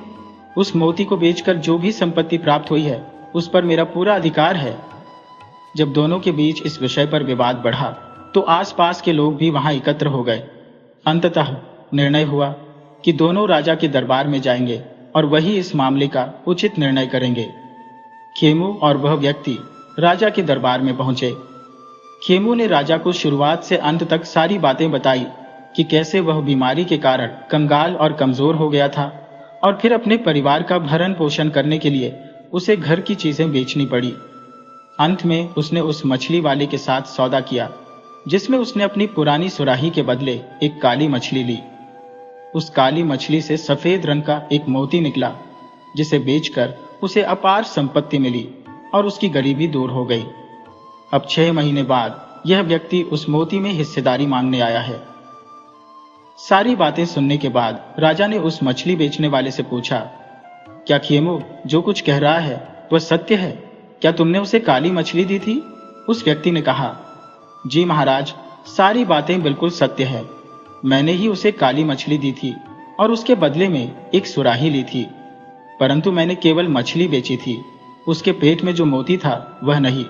उस मोती को बेचकर जो भी संपत्ति प्राप्त हुई है उस पर मेरा पूरा अधिकार है। जब दोनों के बीच इस विषय पर विवाद बढ़ा तो आसपास के लोग भी वहां एकत्र हो गए। अंततः निर्णय हुआ कि दोनों राजा के दरबार में जाएंगे और वही इस मामले का उचित निर्णय करेंगे। खेमू और वह व्यक्ति राजा के दरबार में पहुंचे। खेमू ने राजा को शुरुआत से अंत तक सारी बातें बताई कि कैसे वह बीमारी के कारण कंगाल और कमजोर हो गया था और फिर अपने परिवार का भरण पोषण करने के लिए उसे घर की चीजें बेचनी पड़ी। अंत में उसने उस मछली वाले के साथ सौदा किया जिसमें उसने अपनी पुरानी सुराही के बदले एक काली मछली ली। उस काली मछली से सफेद रंग का एक मोती निकला जिसे बेचकर उसे अपार संपत्ति मिली और उसकी गरीबी दूर हो गई। अब 6 महीने बाद यह व्यक्ति उस मोती में हिस्सेदारी मांगने आया है। सारी बातें सुनने के बाद राजा ने उस मछली बेचने वाले से पूछा, क्या खेमू जो कुछ कह रहा है वह सत्य है? क्या तुमने उसे काली मछली दी थी? उस व्यक्ति ने कहा, जी महाराज, सारी बातें बिल्कुल सत्य है। मैंने ही उसे काली मछली दी थी और उसके बदले में एक सुराही ली थी, परंतु मैंने केवल मछली बेची थी, उसके पेट में जो मोती था वह नहीं।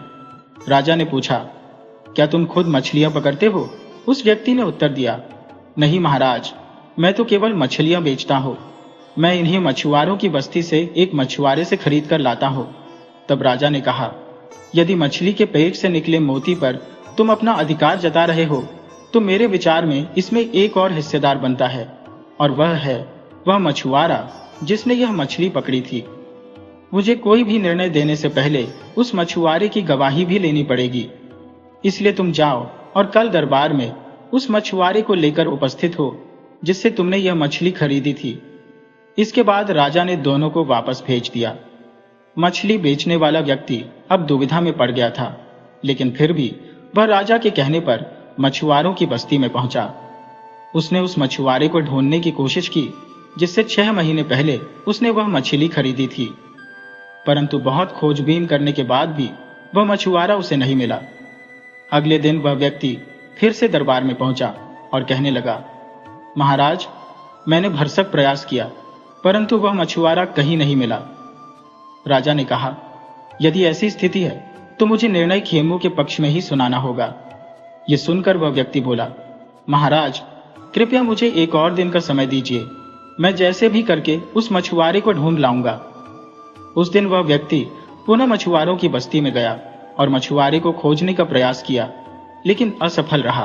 राजा ने पूछा, क्या तुम खुद मछलियां पकड़ते हो? उस व्यक्ति ने उत्तर दिया, नहीं महाराज, मैं तो केवल मछलियां बेचता हूं। मैं इन्हें मछुआरों की बस्ती से एक मछुआरे से खरीद कर लाता हूं। तब राजा ने कहा, यदि मछली के पेट से निकले मोती पर तुम अपना अधिकार जता रहे हो तो मेरे विचार में इसमें एक और हिस्सेदार बनता है, और वह है वह मछुआरा जिसने यह मछली पकड़ी थी। मुझे कोई भी निर्णय देने से पहले उस मछुआरे की गवाही भी लेनी पड़ेगी। इसलिए तुम जाओ और कल दरबार में उस मछुआरे को लेकर उपस्थित हो जिससे तुमने यह मछली खरीदी थी। इसके बाद राजा ने दोनों को वापस भेज दिया। मछली बेचने वाला व्यक्ति अब दुविधा में पड़ गया था, लेकिन फिर भी वह राजा के कहने पर मछुआरों की बस्ती में पहुंचा। उसने उस मछुआरे को ढूंढने की कोशिश की जिससे 6 महीने पहले उसने वह मछली खरीदी थी, परंतु बहुत खोजबीन करने के बाद भी वह मछुआरा उसे नहीं मिला। अगले दिन वह व्यक्ति फिर से दरबार में पहुंचा और कहने लगा, महाराज, मैंने भरसक प्रयास किया परंतु वह मछुआरा कहीं नहीं मिला। राजा ने कहा, यदि ऐसी स्थिति है तो मुझे निर्णय खेमू के पक्ष में ही सुनाना होगा। यह सुनकर वह व्यक्ति बोला, महाराज, कृपया मुझे एक और दिन का समय दीजिए, मैं जैसे भी करके उस मछुआरे को ढूंढ लाऊंगा। उस दिन वह व्यक्ति पुनः मछुआरों की बस्ती में गया और मछुआरे को खोजने का प्रयास किया, लेकिन असफल रहा।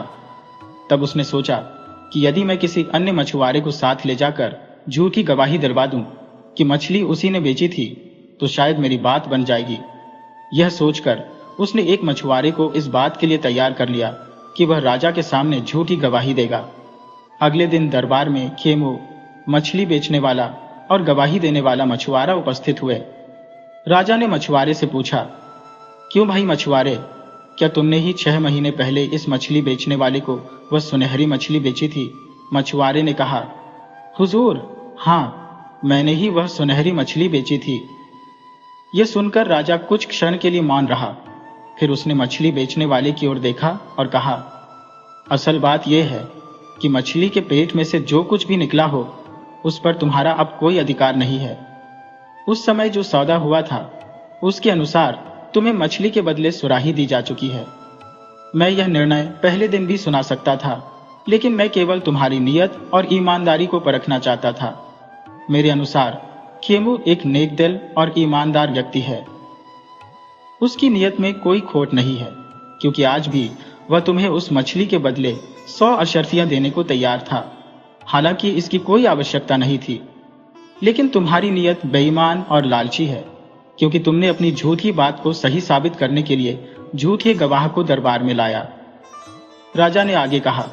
तब उसने सोचा कि यदि मैं किसी अन्य मछुआरे को साथ ले जाकर झूठी गवाही दिलवा दूं कि मछली उसी ने बेची थी तो शायद मेरी बात बन जाएगी। यह सोचकर उसने एक मछुआरे को इस बात के लिए तैयार कर लिया कि वह राजा के सामने झूठी गवाही देगा। अगले दिन दरबार में खेमू, मछली बेचने वाला और गवाही देने वाला मछुआरा उपस्थित हुए। राजा ने मछुआरे से पूछा, क्यों भाई मछुआरे, क्या तुमने ही 6 महीने पहले इस मछली बेचने वाले को वह सुनहरी मछली बेची थी? मछुआरे ने कहा, हुजूर, हाँ, मैंने ही वह सुनहरी मछली बेची थी। यह सुनकर राजा कुछ क्षण के लिए मौन रहा। फिर उसने मछली बेचने वाले की ओर देखा और कहा, असल बात यह है कि मछली के पेट में से जो कुछ भी निकला हो उस पर तुम्हारा अब कोई अधिकार नहीं है। उस समय जो सौदा हुआ था उसके अनुसार तुम्हें मछली के बदले सुराही दी जा चुकी है। मैं यह निर्णय पहले दिन भी सुना सकता था, लेकिन मैं केवल तुम्हारी नीयत और ईमानदारी को परखना चाहता था। मेरे अनुसार खेमू एक नेकदिल और ईमानदार व्यक्ति है। उसकी नीयत में कोई खोट नहीं है, क्योंकि आज भी वह तुम्हें उस मछली के बदले 100 अशर्फियां देने को तैयार था, हालांकि इसकी कोई आवश्यकता नहीं थी। लेकिन तुम्हारी नीयत बेईमान और लालची है, क्योंकि तुमने अपनी झूठी बात को सही साबित करने के लिए झूठे गवाह को दरबार में लाया। राजा ने आगे कहा,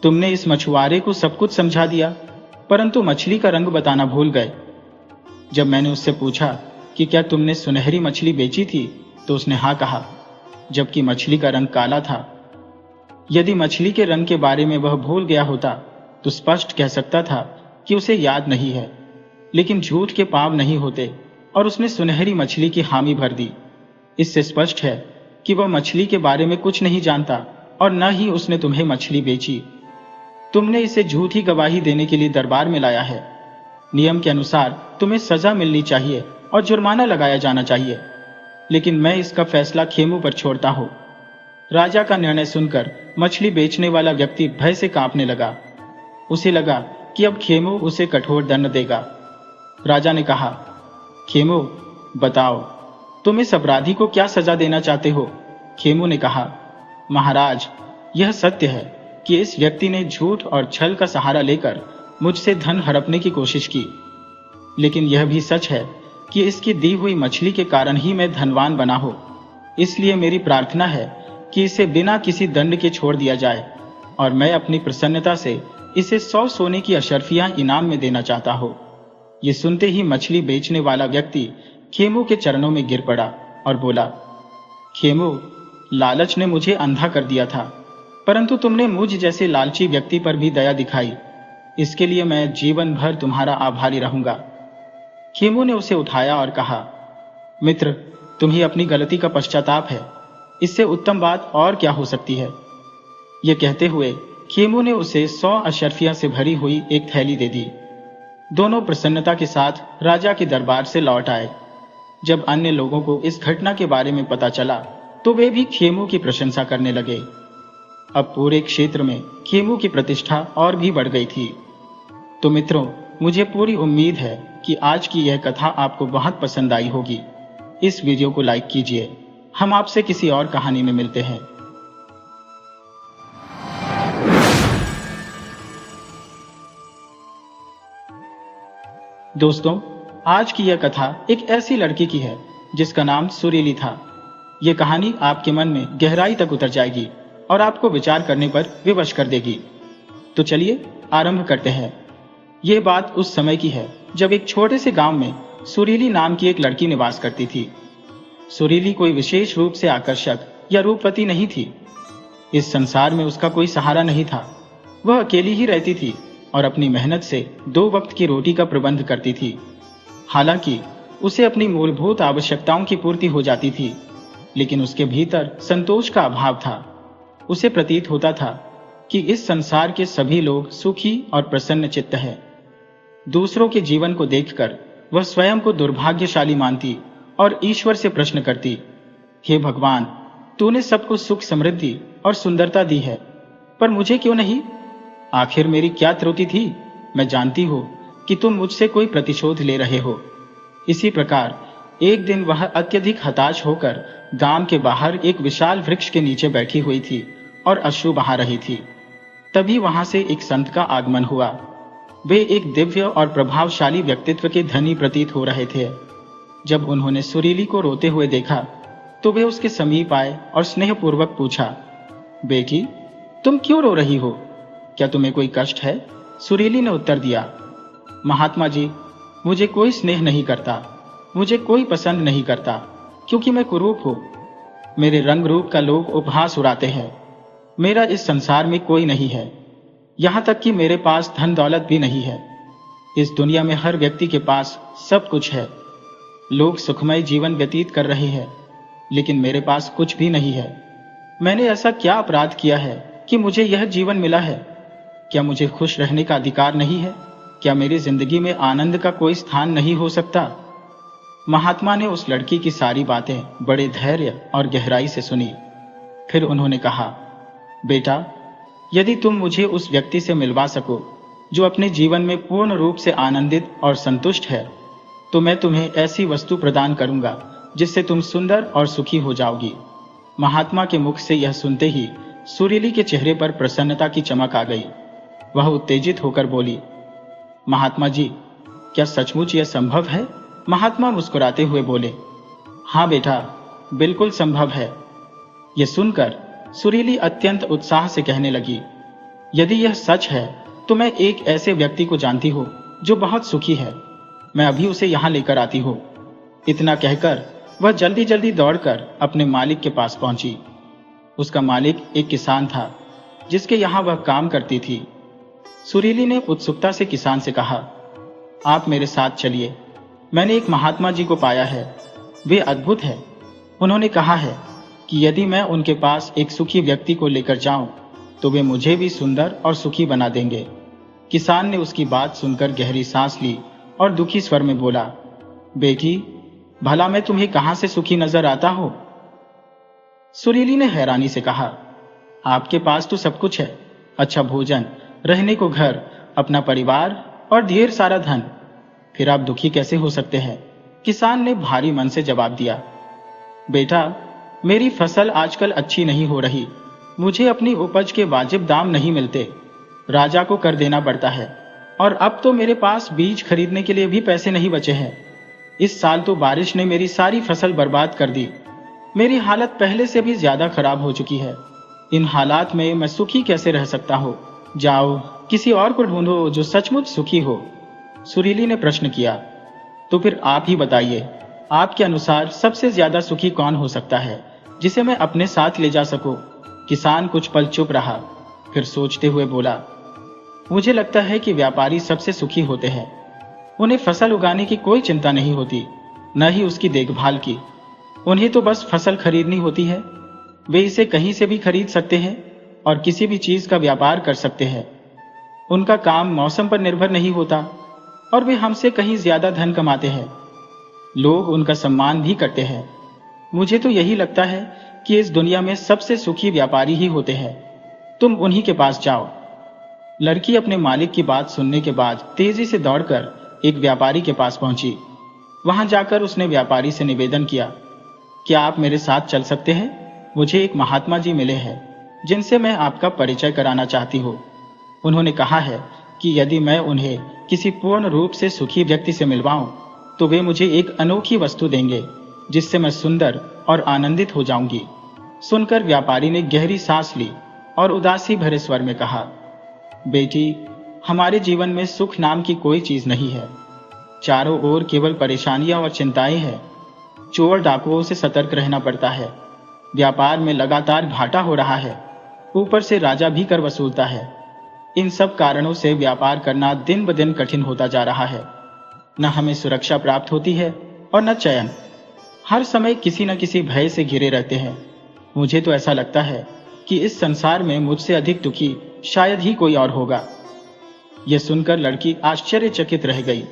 तुमने इस मछुआरे को सब कुछ समझा दिया, परंतु मछली का रंग बताना भूल गए। जब मैंने उससे पूछा कि क्या तुमने सुनहरी मछली बेची थी, तो उसने हाँ कहा, जबकि मछली का रंग काला था। यदि मछली के रंग के बारे में वह भूल गया होता तो स्पष्ट कह सकता था कि उसे याद नहीं है, लेकिन झूठ के पांव नहीं होते और उसने सुनहरी मछली की हामी भर दी। इससे स्पष्ट है कि वह मछली के बारे में कुछ नहीं जानता और न ही उसने तुम्हें मछली बेची। तुमने इसे झूठी गवाही देने के लिए दरबार में लाया है। नियम के अनुसार तुम्हें सजा मिलनी चाहिए और जुर्माना लगाया जाना चाहिए, लेकिन मैं इसका फैसला खेमू पर छोड़ता हूं। राजा का निर्णय सुनकर मछली बेचने वाला व्यक्ति भय से कांपने लगा। उसे लगा कि अब खेमू उसे कठोर दंड देगा। राजा ने कहा, खेमू, बताओ, तुम इस अपराधी को क्या सजा देना चाहते हो? खेमू ने कहा, महाराज, यह सत्य है कि इस व्यक्ति ने झूठ और छल का सहारा लेकर मुझसे धन हड़पने की कोशिश की, लेकिन यह भी सच है कि इसकी दी हुई मछली के कारण ही मैं धनवान बना हूं। इसलिए मेरी प्रार्थना है कि इसे बिना किसी दंड के छोड़ दिया जाए और मैं अपनी प्रसन्नता से इसे 100 सोने की अशर्फियां इनाम में देना चाहता हूं। ये सुनते ही मछली बेचने वाला व्यक्ति खेमू के चरणों में गिर पड़ा और बोला, खेमू, लालच ने मुझे अंधा कर दिया था, परंतु तुमने मुझ जैसे लालची व्यक्ति पर भी दया दिखाई। इसके लिए मैं जीवन भर तुम्हारा आभारी रहूंगा। खेमू ने उसे उठाया और कहा, मित्र, तुम्हें अपनी गलती का पश्चाताप है। इससे उत्तम बात और क्या हो सकती है? यह कहते हुए खेमू ने उसे 100 अशर्फियां से भरी हुई एक थैली दे दी। दोनों प्रसन्नता के साथ राजा के दरबार से लौट आए। जब अन्य लोगों को इस घटना के बारे में पता चला तो वे भी खेमू की प्रशंसा करने लगे। अब पूरे क्षेत्र में खेमू की प्रतिष्ठा और भी बढ़ गई थी। तो मित्रों, मुझे पूरी उम्मीद है कि आज की यह कथा आपको बहुत पसंद आई होगी। इस वीडियो को लाइक कीजिए। हम आपसे किसी और कहानी में मिलते हैं। दोस्तों, आज की यह कथा एक ऐसी लड़की की है जिसका नाम सुरीली था। यह कहानी आपके मन में गहराई तक उतर जाएगी और आपको विचार करने पर विवश कर देगी। तो चलिए आरंभ करते हैं। यह बात उस समय की है जब एक छोटे से गांव में सुरीली नाम की एक लड़की निवास करती थी। सुरीली कोई विशेष रूप से आकर्षक या रूपवती नहीं थी। इस संसार में उसका कोई सहारा नहीं था। वह अकेली ही रहती थी और अपनी मेहनत से 2 वक्त की रोटी का प्रबंध करती थी। हालांकि उसे अपनी मूलभूत आवश्यकताओं की पूर्ति हो जाती थी, लेकिन उसके भीतर संतोष का अभाव था। उसे प्रतीत होता था कि इस संसार के सभी लोग सुखी और प्रसन्न चित्त हैं। दूसरों के जीवन को देखकर वह स्वयं को दुर्भाग्यशाली मानती और ईश्वर से प्रश्न करती, हे भगवान, तूने सबको सुख, समृद्धि और सुंदरता दी है, पर मुझे क्यों नहीं? आखिर मेरी क्या त्रुटि थी? मैं जानती हूं कि तुम मुझसे कोई प्रतिशोध ले रहे हो। इसी प्रकार एक दिन वह अत्यधिक हताश होकर गांव के बाहर एक विशाल वृक्ष के नीचे बैठी हुई थी और अश्रु बहा रही थी। तभी वहां से एक संत का आगमन हुआ। वे एक दिव्य और प्रभावशाली व्यक्तित्व के धनी प्रतीत हो रहे थे। जब उन्होंने सुरीली को रोते हुए देखा तो वे उसके समीप आए और स्नेहपूर्वक पूछा, बेटी, तुम क्यों रो रही हो? क्या तुम्हें कोई कष्ट है? सुरीली ने उत्तर दिया, महात्मा जी, मुझे कोई स्नेह नहीं करता, मुझे कोई पसंद नहीं करता, क्योंकि मैं कुरूप हूं। मेरे रंग रूप का लोग उपहास उड़ाते हैं। मेरा इस संसार में कोई नहीं है, यहां तक कि मेरे पास धन दौलत भी नहीं है। इस दुनिया में हर व्यक्ति के पास सब कुछ है। लोग सुखमय जीवन व्यतीत कर रहे हैं, लेकिन मेरे पास कुछ भी नहीं है। मैंने ऐसा क्या अपराध किया है कि मुझे यह जीवन मिला है? क्या मुझे खुश रहने का अधिकार नहीं है? क्या मेरी जिंदगी में आनंद का कोई स्थान नहीं हो सकता? महात्मा ने उस लड़की की सारी बातें बड़े धैर्य और गहराई से सुनी। फिर उन्होंने कहा, बेटा, यदि तुम मुझे उस व्यक्ति से मिलवा सको जो अपने जीवन में पूर्ण रूप से आनंदित और संतुष्ट है, तो मैं तुम्हें ऐसी वस्तु प्रदान करूंगा जिससे तुम सुंदर और सुखी हो जाओगी। महात्मा के मुख से यह सुनते ही सुरीली के चेहरे पर प्रसन्नता की चमक आ गई। वह उत्तेजित होकर बोली, महात्मा जी, क्या सचमुच यह संभव है? महात्मा मुस्कुराते हुए बोले, हाँ बेटा, बिल्कुल संभव है। यह सुनकर सुरीली अत्यंत उत्साह से कहने लगी, यदि यह सच है तो मैं एक ऐसे व्यक्ति को जानती हूँ जो बहुत सुखी है। मैं अभी उसे यहाँ लेकर आती हूँ। इतना कहकर वह जल्दी जल्दी दौड़कर अपने मालिक के पास पहुंची। उसका मालिक एक किसान था जिसके यहाँ वह काम करती थी। सुरीली ने उत्सुकता से किसान से कहा, आप मेरे साथ चलिए, मैंने एक महात्मा जी को पाया है, वे अद्भुत है। उन्होंने कहा है कि यदि मैं उनके पास एक सुखी व्यक्ति को लेकर जाऊं तो वे मुझे भी सुंदर और सुखी बना देंगे। किसान ने उसकी बात सुनकर गहरी सांस ली और दुखी स्वर में बोला, बेटी, भला मैं तुम्हें कहां से सुखी नजर आता हूं? सुरीली ने हैरानी से कहा, आपके पास तो सब कुछ है, अच्छा भोजन, रहने को घर, अपना परिवार और ढेर सारा धन, फिर आप दुखी कैसे हो सकते हैं? किसान ने भारी मन से जवाब दिया, बेटा, मेरी फसल आजकल अच्छी नहीं हो रही, मुझे अपनी उपज के वाजिब दाम नहीं मिलते, राजा को कर देना पड़ता है, और अब तो मेरे पास बीज खरीदने के लिए भी पैसे नहीं बचे हैं। इस साल तो बारिश ने मेरी सारी फसल बर्बाद कर दी। मेरी हालत पहले से भी ज्यादा खराब हो चुकी है। इन हालात में मैं सुखी कैसे रह सकता हूँ? जाओ, किसी और को ढूंढो जो सचमुच सुखी हो। सुरीली ने प्रश्न किया, तो फिर आप ही बताइए, आपके अनुसार सबसे ज्यादा सुखी कौन हो सकता है जिसे मैं अपने साथ ले जा सकूं? किसान कुछ पल चुप रहा, फिर सोचते हुए बोला, मुझे लगता है कि व्यापारी सबसे सुखी होते हैं। उन्हें फसल उगाने की कोई चिंता नहीं होती, न ही उसकी देखभाल की। उन्हें तो बस फसल खरीदनी होती है। वे इसे कहीं से भी खरीद सकते हैं और किसी भी चीज का व्यापार कर सकते हैं। उनका काम मौसम पर निर्भर नहीं होता और वे हमसे कहीं ज्यादा धन कमाते हैं। लोग उनका सम्मान भी करते हैं। मुझे तो यही लगता है कि इस दुनिया में सबसे सुखी व्यापारी ही होते हैं। तुम उन्हीं के पास जाओ। लड़की अपने मालिक की बात सुनने के बाद तेजी से दौड़कर एक व्यापारी के पास पहुंची। वहां जाकर उसने व्यापारी से निवेदन किया, क्या आप मेरे साथ चल सकते हैं? मुझे एक महात्मा जी मिले हैं जिनसे मैं आपका परिचय कराना चाहती हूँ। उन्होंने कहा है कि यदि मैं उन्हें किसी पूर्ण रूप से सुखी व्यक्ति से मिलवाऊं तो वे मुझे एक अनोखी वस्तु देंगे जिससे मैं सुंदर और आनंदित हो जाऊंगी। सुनकर व्यापारी ने गहरी सांस ली और उदासी भरे स्वर में कहा, बेटी, हमारे जीवन में सुख नाम की कोई चीज नहीं है। चारों ओर केवल परेशानियां और चिंताएं हैं। चोर डाकुओं से सतर्क रहना पड़ता है। व्यापार में लगातार घाटा हो रहा है। ऊपर से राजा भी कर वसूलता है। इन सब कारणों से व्यापार करना दिन ब दिन कठिन होता जा रहा है। न हमें सुरक्षा प्राप्त होती है और न चैन। हर समय किसी न किसी भय से घिरे रहते हैं। मुझे तो ऐसा लगता है कि इस संसार में मुझसे अधिक दुखी शायद ही कोई और होगा। यह सुनकर लड़की आश्चर्यचकित रह गई।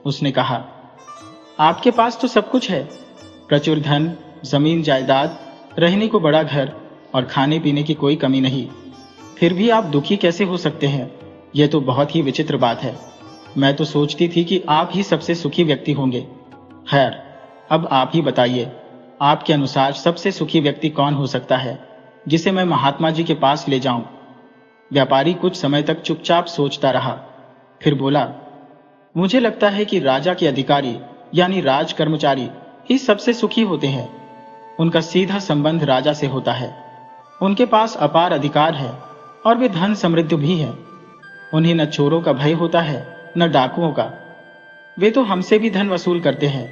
उसने कहा, आपके पास तो सब कुछ है, प्रचुर धन, जमीन जायदाद, रहने को बड़ा घर और खाने पीने की कोई कमी नहीं, फिर भी आप दुखी कैसे हो सकते हैं? यह तो बहुत ही विचित्र बात है। मैं तो सोचती थी कि आप ही सबसे सुखी व्यक्ति होंगे। खैर, अब आप ही बताइए, आपके अनुसार सबसे सुखी व्यक्ति कौन हो सकता है जिसे मैं महात्मा जी के पास ले जाऊं? व्यापारी कुछ समय तक चुपचाप सोचता रहा, फिर बोला, मुझे लगता है कि राजा के अधिकारी यानी राज कर्मचारी ही सबसे सुखी होते हैं। उनका सीधा संबंध राजा से होता है। उनके पास अपार अधिकार है और वे धन समृद्ध भी हैं। उन्हें न चोरों का भय होता है न डाकुओं का। वे तो हमसे भी धन वसूल करते हैं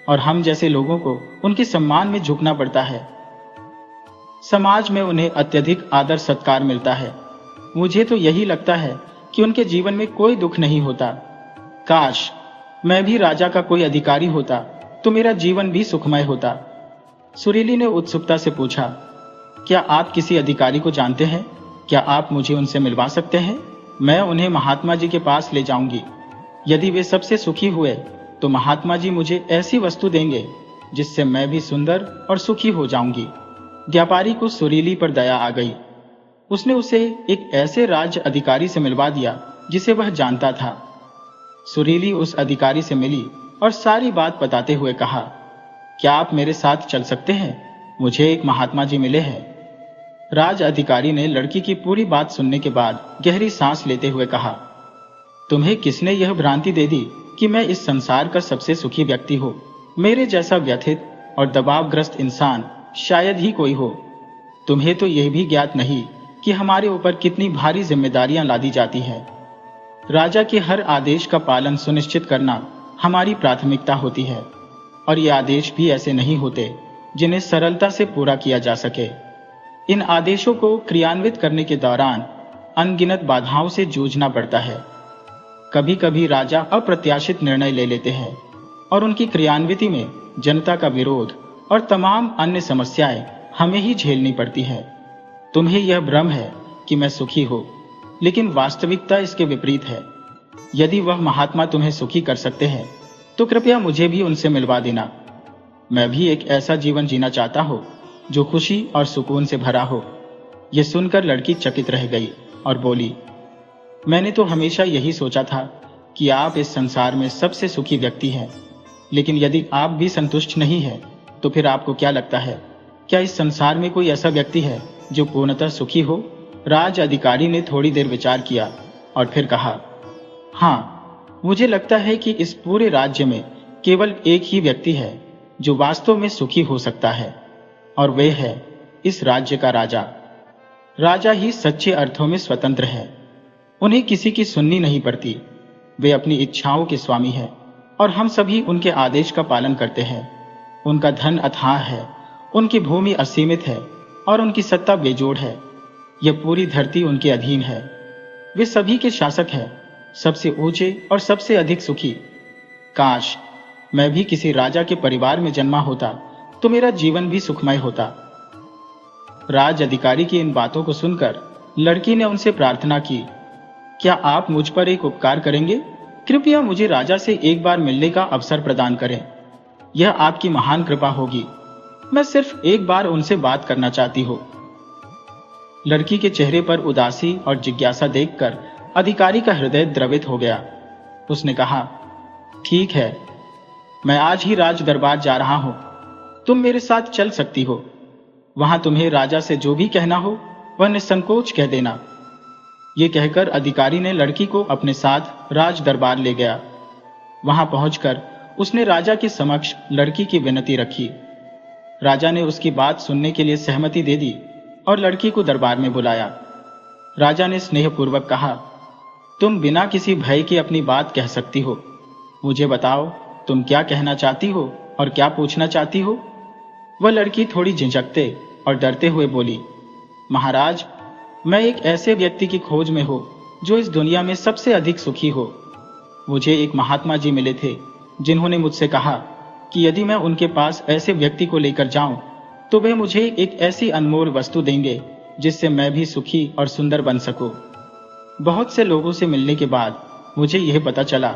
और हम जैसे लोगों को उनके सम्मान में झुकना पड़ता है। समाज में उन्हें अत्यधिक आदर सत्कार मिलता है। मुझे तो यही लगता है कि उनके जीवन में कोई दुख नहीं होता। काश मैं भी राजा का कोई अधिकारी होता तो मेरा जीवन भी सुखमय होता। सुरीली ने उत्सुकता से पूछा, क्या आप किसी अधिकारी को जानते हैं? क्या आप मुझे उनसे मिलवा सकते हैं? मैं उन्हें महात्मा जी के पास ले जाऊंगी। यदि वे सबसे सुखी हुए तो महात्मा जी मुझे ऐसी वस्तु देंगे जिससे मैं भी सुंदर और सुखी हो जाऊंगी। व्यापारी को सुरीली पर दया आ गई। उसने उसे एक ऐसे राज्य अधिकारी से मिलवा दिया जिसे वह जानता था। सुरीली उस अधिकारी से मिली और सारी बात बताते हुए कहा, क्या आप मेरे साथ चल सकते हैं? मुझे एक महात्मा जी मिले हैं। राज अधिकारी ने लड़की की पूरी बात सुनने के बाद गहरी सांस लेते हुए कहा, तुम्हें किसने यह भ्रांति दे दी कि मैं इस संसार का सबसे सुखी व्यक्ति हूं? मेरे जैसा व्यथित और दबावग्रस्त इंसान शायद ही कोई हो। तुम्हें तो यह भी ज्ञात नहीं कि हमारे ऊपर कितनी भारी जिम्मेदारियां लादी जाती हैं। राजा के हर आदेश का पालन सुनिश्चित करना हमारी प्राथमिकता होती है और ये आदेश भी ऐसे नहीं होते जिन्हें सरलता से पूरा किया जा सके। इन आदेशों को क्रियान्वित करने के दौरान अनगिनत बाधाओं से जूझना पड़ता है। कभी कभी राजा अप्रत्याशित निर्णय ले लेते हैं और उनकी क्रियान्विति में जनता का विरोध और तमाम अन्य समस्याएं हमें ही झेलनी पड़ती हैं। तुम्हें यह भ्रम है कि मैं सुखी हूं, लेकिन वास्तविकता इसके विपरीत है। यदि वह महात्मा तुम्हें सुखी कर सकते हैं तो कृपया मुझे भी उनसे मिलवा देना। मैं भी एक ऐसा जीवन जीना चाहता हूं जो खुशी और सुकून से भरा हो। यह सुनकर लड़की चकित रह गई और बोली, मैंने तो हमेशा यही सोचा था कि आप इस संसार में सबसे सुखी व्यक्ति हैं, लेकिन यदि आप भी संतुष्ट नहीं हैं तो फिर आपको क्या लगता है, क्या इस संसार में कोई ऐसा व्यक्ति है जो पूर्णतः सुखी हो? राज अधिकारी ने थोड़ी देर विचार किया और फिर कहा, हाँ, मुझे लगता है कि इस पूरे राज्य में केवल एक ही व्यक्ति है जो वास्तव में सुखी हो सकता है, और वह है इस राज्य का राजा। राजा ही सच्चे अर्थों में स्वतंत्र है। उन्हें किसी की सुननी नहीं पड़ती। वे अपनी इच्छाओं के स्वामी हैं और हम सभी उनके आदेश का पालन करते हैं। उनका धन अथाह है, उनकी भूमि असीमित है और उनकी सत्ता बेजोड़ है। यह पूरी धरती उनके अधीन है। वे सभी के शासक हैं, सबसे ऊंचे और सबसे अधिक सुखी। काश मैं भी किसी राजा के परिवार में जन्मा होता तो मेरा जीवन भी सुखमय होता। राज अधिकारी की इन बातों को सुनकर लड़की ने उनसे प्रार्थना की, क्या आप मुझ पर एक उपकार करेंगे? कृपया मुझे राजा से एक बार मिलने का अवसर प्रदान करें। यह आपकी महान कृपा होगी। मैं सिर्फ एक बार उनसे बात करना चाहती हूँ। लड़की के चेहरे पर उदासी और जिज्ञासा देखकर अधिकारी का हृदय द्रवित हो गया। उसने कहा, ठीक है, मैं आज ही राज दरबार जा रहा हूं। तुम मेरे साथ चल सकती हो। वहां तुम्हें राजा से जो भी कहना हो वह निसंकोच कह देना। ये कहकर अधिकारी ने लड़की को अपने साथ राज दरबार ले गया। वहां पहुंचकर उसने राजा के समक्ष लड़की की विनती रखी। राजा ने उसकी बात सुनने के लिए सहमति दे दी और लड़की को दरबार में बुलाया। राजा ने स्नेहपूर्वक कहा, तुम बिना किसी भय के अपनी बात कह सकती हो। मुझे बताओ, तुम क्या कहना चाहती हो और क्या पूछना चाहती हो? वह लड़की थोड़ी झिझकते और डरते हुए बोली, महाराज, मैं एक ऐसे व्यक्ति की खोज में हूं जो इस दुनिया में सबसे अधिक सुखी हो। मुझे एक महात्मा जी मिले थे जिन्होंने मुझसे कहा कि यदि मैं उनके पास ऐसे व्यक्ति को लेकर जाऊं तो वे मुझे एक ऐसी अनमोल वस्तु देंगे जिससे मैं भी सुखी और सुंदर बन सकूं। बहुत से लोगों से मिलने के बाद मुझे यह पता चला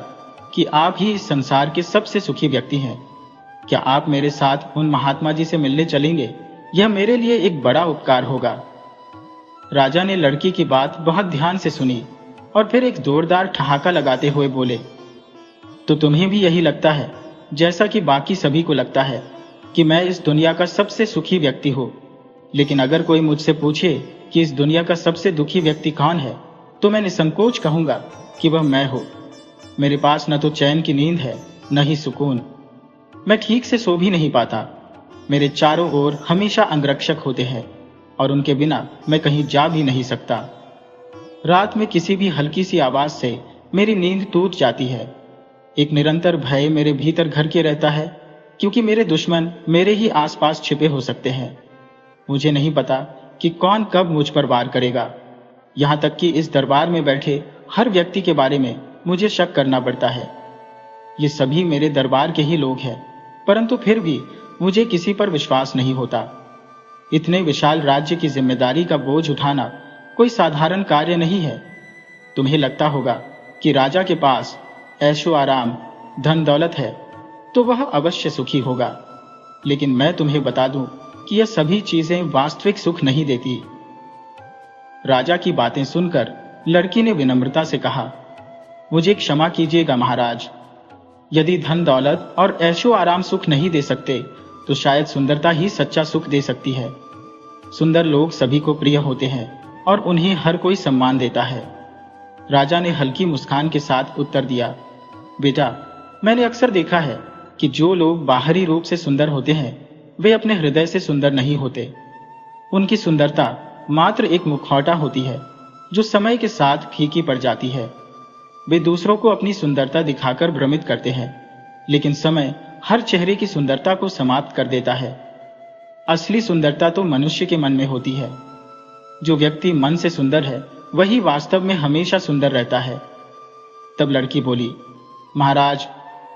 कि आप ही इस संसार के सबसे सुखी व्यक्ति हैं। क्या आप मेरे साथ उन महात्मा जी से मिलने चलेंगे? यह मेरे लिए एक बड़ा उपकार होगा। राजा ने लड़की की बात बहुत ध्यान से सुनी और फिर एक जोरदार ठहाका लगाते हुए बोले, तो तुम्हें भी यही लगता है जैसा कि बाकी सभी को लगता है कि मैं इस दुनिया का सबसे सुखी व्यक्ति हूं? लेकिन अगर कोई मुझसे पूछे कि इस दुनिया का सबसे दुखी व्यक्ति कौन है तो मैं निसंकोच कहूंगा कि वह मैं हूं। मेरे पास न तो चैन की नींद है न ही सुकून। मैं ठीक से सो भी नहीं पाता। मेरे चारों ओर हमेशा अंगरक्षक होते हैं और उनके बिना मैं कहीं जा भी नहीं सकता। रात में किसी भी हल्की सी आवाज से मेरी नींद टूट जाती है। एक निरंतर भय मेरे भीतर घर के रहता है, क्योंकि मेरे दुश्मन मेरे ही आसपास छिपे हो सकते हैं। मुझे नहीं पता कि कौन कब मुझ पर वार करेगा। यहाँ तक कि इस दरबार में बैठे हर व्यक्ति के बारे में मुझे शक करना पड़ता है। ये सभी मेरे दरबार के ही लोग हैं, परंतु फिर भी मुझे किसी पर विश्वास नहीं होता। इतने विशाल राज्य की जिम्मेदारी का बोझ उठाना कोई साधारण कार्य नहीं है। तुम्हें लगता होगा कि राजा के पास ऐशो आराम, धन दौलत है तो वह अवश्य सुखी होगा, लेकिन मैं तुम्हें बता दूं कि यह सभी चीजें वास्तविक सुख नहीं देती। राजा की बातें सुनकर लड़की ने विनम्रता से कहा, मुझे क्षमा कीजिएगा महाराज। यदि धन दौलत और ऐशो आराम सुख नहीं दे सकते तो शायद सुंदरता ही सच्चा सुख दे सकती है। सुंदर लोग सभी को प्रिय होते हैं और उन्हें हर कोई सम्मान देता है। राजा ने हल्की मुस्कान के साथ उत्तर दिया, बेटा, मैंने अक्सर देखा है कि जो लोग बाहरी रूप से सुंदर होते हैं वे अपने हृदय से सुंदर नहीं होते। उनकी सुंदरता मात्र एक मुखौटा होती है जो समय के साथ फीकी पड़ जाती है। वे दूसरों को अपनी सुंदरता दिखाकर भ्रमित करते हैं, लेकिन समय हर चेहरे की सुंदरता को समाप्त कर देता है। असली सुंदरता तो मनुष्य के मन में होती है। जो व्यक्ति मन से सुंदर है वही वास्तव में हमेशा सुंदर रहता है। तब लड़की बोली, महाराज,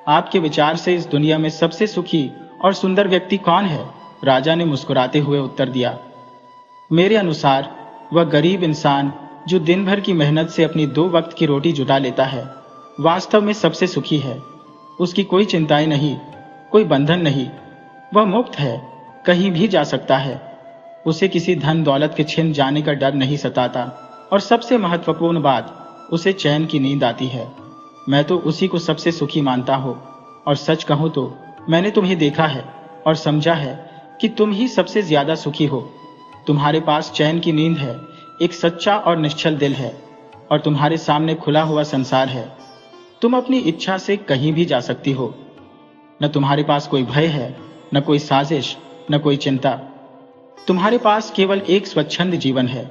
आपके विचार से इस दुनिया में सबसे सुखी और सुंदर व्यक्ति कौन है? राजा ने मुस्कुराते हुए उत्तर दिया, मेरे अनुसार वह गरीब इंसान जो दिन भर की मेहनत से अपनी 2 वक्त की रोटी जुटा लेता है वास्तव में सबसे सुखी है। उसकी कोई चिंताएं नहीं, कोई बंधन नहीं, वह मुक्त है, कहीं भी जा सकता है। उसे किसी धन दौलत के छिन जाने का डर नहीं सताता और सबसे महत्वपूर्ण बात, उसे चैन की नींद आती है। मैं तो उसी को सबसे सुखी मानता हूँ और सच कहूँ तो मैंने तुम्हें देखा है और समझा है कि तुम ही सबसे ज्यादा सुखी हो। तुम्हारे पास चैन की नींद है, एक सच्चा और निश्चल दिल है और तुम्हारे सामने खुला हुआ संसार है। तुम अपनी इच्छा से कहीं भी जा सकती हो। न तुम्हारे पास कोई भय है, न कोई साजिश, न कोई चिंता। तुम्हारे पास केवल एक स्वच्छंद जीवन है।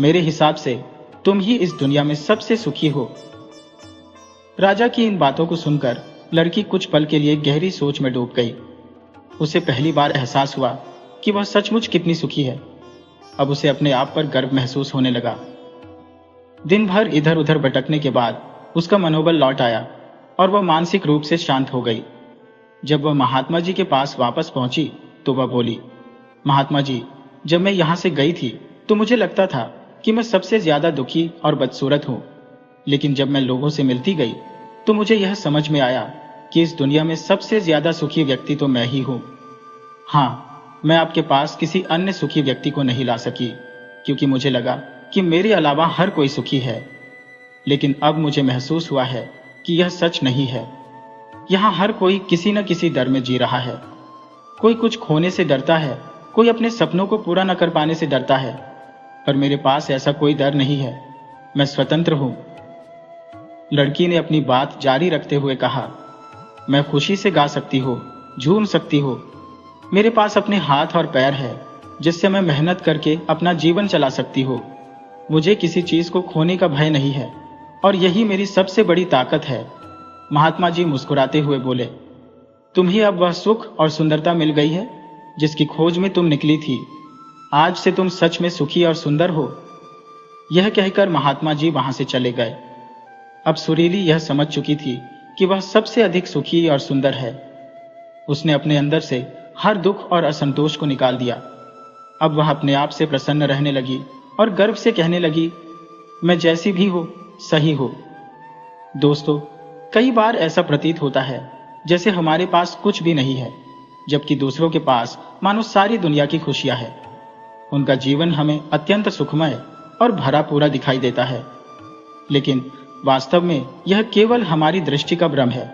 मेरे हिसाब से तुम ही इस दुनिया में सबसे सुखी हो। राजा की इन बातों को सुनकर लड़की कुछ पल के लिए गहरी सोच में डूब गई। उसे पहली बार एहसास हुआ कि वह सचमुच कितनी सुखी है। अब उसे अपने आप पर गर्व महसूस होने लगा। दिन भर इधर उधर भटकने के बाद उसका मनोबल लौट आया और वह मानसिक रूप से शांत हो गई। जब वह महात्मा जी के पास वापस पहुंची तो वह बोली, महात्मा जी, जब मैं यहां से गई थी तो मुझे लगता था कि मैं सबसे ज्यादा दुखी और बदसूरत हूं, लेकिन जब मैं लोगों से मिलती गई तो मुझे यह समझ में आया कि इस दुनिया में सबसे ज्यादा सुखी व्यक्ति तो मैं ही हूं। हाँ, मैं आपके पास किसी अन्य सुखी व्यक्ति को नहीं ला सकी, क्योंकि मुझे लगा कि मेरे अलावा हर कोई सुखी है। लेकिन अब मुझे महसूस हुआ है कि यह सच नहीं है। यहाँ हर कोई किसी न किसी डर में जी रहा है। कोई कुछ खोने से डरता है, कोई अपने सपनों को पूरा न कर पाने से डरता है, पर मेरे पास ऐसा कोई डर नहीं है। मैं स्वतंत्र हूं। लड़की ने अपनी बात जारी रखते हुए कहा, मैं खुशी से गा सकती हूँ, झूम सकती हूँ। मेरे पास अपने हाथ और पैर है जिससे मैं मेहनत करके अपना जीवन चला सकती हूँ। मुझे किसी चीज को खोने का भय नहीं है और यही मेरी सबसे बड़ी ताकत है। महात्मा जी मुस्कुराते हुए बोले, तुम्हें अब वह सुख और सुंदरता मिल गई है जिसकी खोज में तुम निकली थी। आज से तुम सच में सुखी और सुंदर हो। यह कहकर महात्मा जी वहां से चले गए। अब सुरीली यह समझ चुकी थी कि वह सबसे अधिक सुखी और सुंदर है। उसने अपने अंदर से हर दुख और असंतोष को निकाल दिया। अब वह अपने आप से प्रसन्न रहने लगी और गर्व से कहने लगी, मैं जैसी भी हूं सही हूं। दोस्तों, कई बार ऐसा प्रतीत होता है जैसे हमारे पास कुछ भी नहीं है, जबकि दूसरों के पास मानो सारी दुनिया की खुशियां हैं। उनका जीवन हमें अत्यंत सुखमय और भरा पूरा दिखाई देता है, लेकिन वास्तव में यह केवल हमारी दृष्टि का भ्रम है।